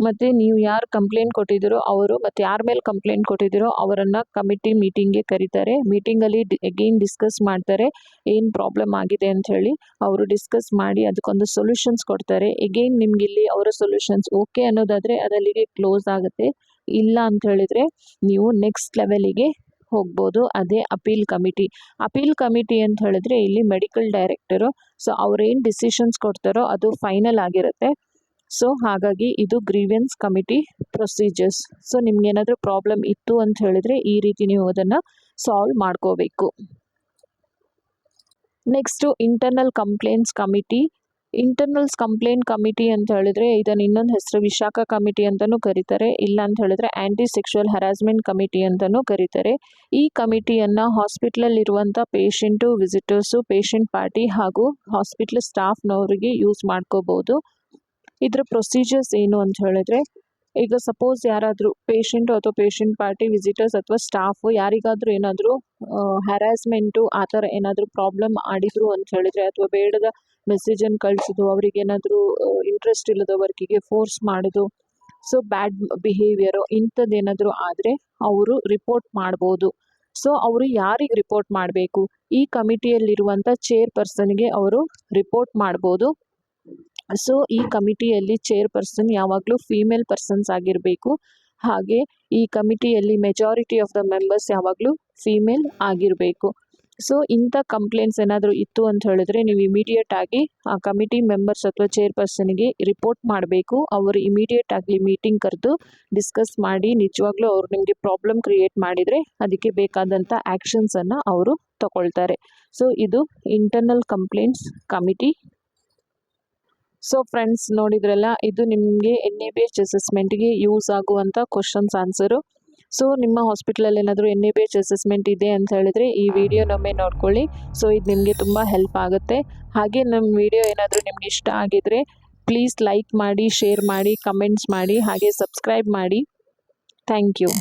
A: ಮತ್ತು ನೀವು ಯಾರು ಕಂಪ್ಲೇಂಟ್ ಕೊಟ್ಟಿದ್ದೀರೋ ಅವರು ಮತ್ತು ಯಾರ ಮೇಲೆ ಕಂಪ್ಲೇಂಟ್ ಕೊಟ್ಟಿದ್ದೀರೋ ಅವರನ್ನು ಕಮಿಟಿ ಮೀಟಿಂಗ್ಗೆ ಕರೀತಾರೆ. ಮೀಟಿಂಗಲ್ಲಿ ಅಗೇನ್ ಡಿಸ್ಕಸ್ ಮಾಡ್ತಾರೆ ಏನು ಪ್ರಾಬ್ಲಮ್ ಆಗಿದೆ ಅಂತ ಹೇಳಿ. ಅವರು ಡಿಸ್ಕಸ್ ಮಾಡಿ ಅದಕ್ಕೊಂದು ಸೊಲ್ಯೂಷನ್ಸ್ ಕೊಡ್ತಾರೆ. ಎಗೇನ್ ನಿಮ್ಗೆ ಇಲ್ಲಿ ಅವರ ಸೊಲ್ಯೂಷನ್ಸ್ ಓಕೆ ಅನ್ನೋದಾದರೆ ಅದಲ್ಲಿಗೆ ಕ್ಲೋಸ್ ಆಗುತ್ತೆ. ಇಲ್ಲ ಅಂತ ಹೇಳಿದರೆ ನೀವು ನೆಕ್ಸ್ಟ್ ಲೆವೆಲಿಗೆ ಹೋಗ್ಬೋದು. ಅದೇ ಅಪೀಲ್ ಕಮಿಟಿ ಅಂತ ಹೇಳಿದ್ರೆ ಇಲ್ಲಿ ಮೆಡಿಕಲ್ ಡೈರೆಕ್ಟರು. ಸೊ ಅವ್ರೇನು ಡಿಸಿಷನ್ಸ್ ಕೊಡ್ತಾರೋ ಅದು ಫೈನಲ್ ಆಗಿರುತ್ತೆ. ಸೊ ಹಾಗಾಗಿ ಇದು ಗ್ರೀವಿಯನ್ಸ್ ಕಮಿಟಿ ಪ್ರೊಸೀಜರ್ಸ್. ಸೊ ನಿಮ್ಗೇನಾದರೂ ಪ್ರಾಬ್ಲಮ್ ಇತ್ತು ಅಂತ ಹೇಳಿದ್ರೆ ಈ ರೀತಿ ನೀವು ಅದನ್ನು ಸಾಲ್ವ್ ಮಾಡ್ಕೋಬೇಕು. ನೆಕ್ಸ್ಟು ಇಂಟರ್ನಲ್ ಕಂಪ್ಲೇಂಟ್ಸ್ ಕಮಿಟಿ ಅಂತ ಹೇಳಿದ್ರೆ ಇದನ್ನು ಇನ್ನೊಂದು ಹೆಸರು ವಿಶಾಖ ಕಮಿಟಿ ಅಂತಲೂ ಕರೀತಾರೆ. ಇಲ್ಲ ಅಂತ ಹೇಳಿದ್ರೆ ಆ್ಯಂಟಿ ಸೆಕ್ಷುವಲ್ ಹರಾಸ್ಮೆಂಟ್ ಕಮಿಟಿ ಅಂತಲೂ ಕರೀತಾರೆ. ಈ ಕಮಿಟಿಯನ್ನು ಹಾಸ್ಪಿಟ್ಲಲ್ಲಿರುವಂಥ ಪೇಷಂಟು, ವಿಸಿಟರ್ಸು, ಪೇಷಂಟ್ ಪಾರ್ಟಿ ಹಾಗೂ ಹಾಸ್ಪಿಟ್ಲ್ ಸ್ಟಾಫ್ನವರಿಗೆ ಯೂಸ್ ಮಾಡ್ಕೋಬೋದು. ಇದರ ಪ್ರೊಸೀಜರ್ಸ್ ಏನು ಅಂತ ಹೇಳಿದ್ರೆ, ಈಗ ಸಪೋಸ್ ಯಾರಾದರೂ ಪೇಷಂಟು ಅಥವಾ ಪೇಷಂಟ್ ಪಾರ್ಟಿ, ವಿಸಿಟರ್ಸ್ ಅಥವಾ ಸ್ಟಾಫು ಯಾರಿಗಾದರೂ ಏನಾದರೂ ಹ್ಯಾರಾಸ್ಮೆಂಟು ಆ ಥರ ಏನಾದರೂ ಪ್ರಾಬ್ಲಮ್ ಆಡಿದ್ರು ಅಂತ ಹೇಳಿದ್ರೆ ಅಥವಾ ಬೇಡದ ಮೆಸೇಜನ್ನು ಕಳಿಸೋದು, ಅವ್ರಿಗೇನಾದರೂ ಇಂಟ್ರೆಸ್ಟ್ ಇಲ್ಲದ ವರ್ಕಿಗೆ ಫೋರ್ಸ್ ಮಾಡೋದು, ಸೊ ಬ್ಯಾಡ್ ಬಿಹೇವಿಯರು ಇಂಥದ್ದೇನಾದರೂ ಆದರೆ ಅವರು ರಿಪೋರ್ಟ್ ಮಾಡ್ಬೋದು. ಸೊ ಅವರು ಯಾರಿಗೆ ರಿಪೋರ್ಟ್ ಮಾಡಬೇಕು? ಈ ಕಮಿಟಿಯಲ್ಲಿರುವಂಥ ಚೇರ್ಪರ್ಸನ್ಗೆ ಅವರು ರಿಪೋರ್ಟ್ ಮಾಡ್ಬೋದು. ಸೊ ಈ ಕಮಿಟಿಯಲ್ಲಿ ಚೇರ್ಪರ್ಸನ್ ಯಾವಾಗಲೂ ಫೀಮೇಲ್ ಪರ್ಸನ್ಸ್ ಆಗಿರಬೇಕು. ಹಾಗೆ ಈ ಕಮಿಟಿಯಲ್ಲಿ ಮೆಜಾರಿಟಿ ಆಫ್ ದ ಮೆಂಬರ್ಸ್ ಯಾವಾಗಲೂ ಫೀಮೇಲ್ ಆಗಿರಬೇಕು. ಸೊ ಇಂಥ ಕಂಪ್ಲೇಂಟ್ಸ್ ಏನಾದರೂ ಇತ್ತು ಅಂತ ಹೇಳಿದ್ರೆ ನೀವು ಇಮಿಡಿಯೇಟ್ ಆಗಿ ಆ ಕಮಿಟಿ ಮೆಂಬರ್ಸ್ ಅಥವಾ ಚೇರ್ಪರ್ಸನ್ಗೆ ರಿಪೋರ್ಟ್ ಮಾಡಬೇಕು. ಅವರು ಇಮಿಡಿಯೇಟ್ ಆಗಿ ಮೀಟಿಂಗ್ ಕರೆದು ಡಿಸ್ಕಸ್ ಮಾಡಿ ನಿಜವಾಗ್ಲೂ ಅವ್ರು ನಿಮಗೆ ಪ್ರಾಬ್ಲಮ್ ಕ್ರಿಯೇಟ್ ಮಾಡಿದರೆ ಅದಕ್ಕೆ ಬೇಕಾದಂಥ ಆ್ಯಕ್ಷನ್ಸನ್ನು ಅವರು ತಗೊಳ್ತಾರೆ. ಸೊ ಇದು internal complaints committee. So friends ನೋಡಿದ್ರಲ್ಲ, ಇದು ನಿಮಗೆ NABH ಅಸೆಸ್ಮೆಂಟ್ಗೆ ಯೂಸ್ ಆಗುವಂಥ ಕ್ವಶನ್ಸ್ ಆನ್ಸರು. ಸೊ ನಿಮ್ಮ ಹಾಸ್ಪಿಟಲಲ್ಲಿ ಏನಾದರೂ NABH ಅಸೆಸ್ಮೆಂಟ್ ಇದೆ ಅಂತ ಹೇಳಿದ್ರೆ ಈ ವಿಡಿಯೋನೊಮ್ಮೆ ನೋಡ್ಕೊಳ್ಳಿ. ಸೊ ಇದು ನಿಮಗೆ ತುಂಬ ಹೆಲ್ಪ್ ಆಗುತ್ತೆ. ಹಾಗೆ ನಮ್ಮ ವಿಡಿಯೋ ಏನಾದರೂ ನಿಮ್ಗೆ ಇಷ್ಟ ಆಗಿದ್ರೆ ಪ್ಲೀಸ್ ಲೈಕ್ ಮಾಡಿ, ಶೇರ್ ಮಾಡಿ, ಕಮೆಂಟ್ಸ್ ಮಾಡಿ, ಹಾಗೆ ಸಬ್ಸ್ಕ್ರೈಬ್ ಮಾಡಿ. Thank you.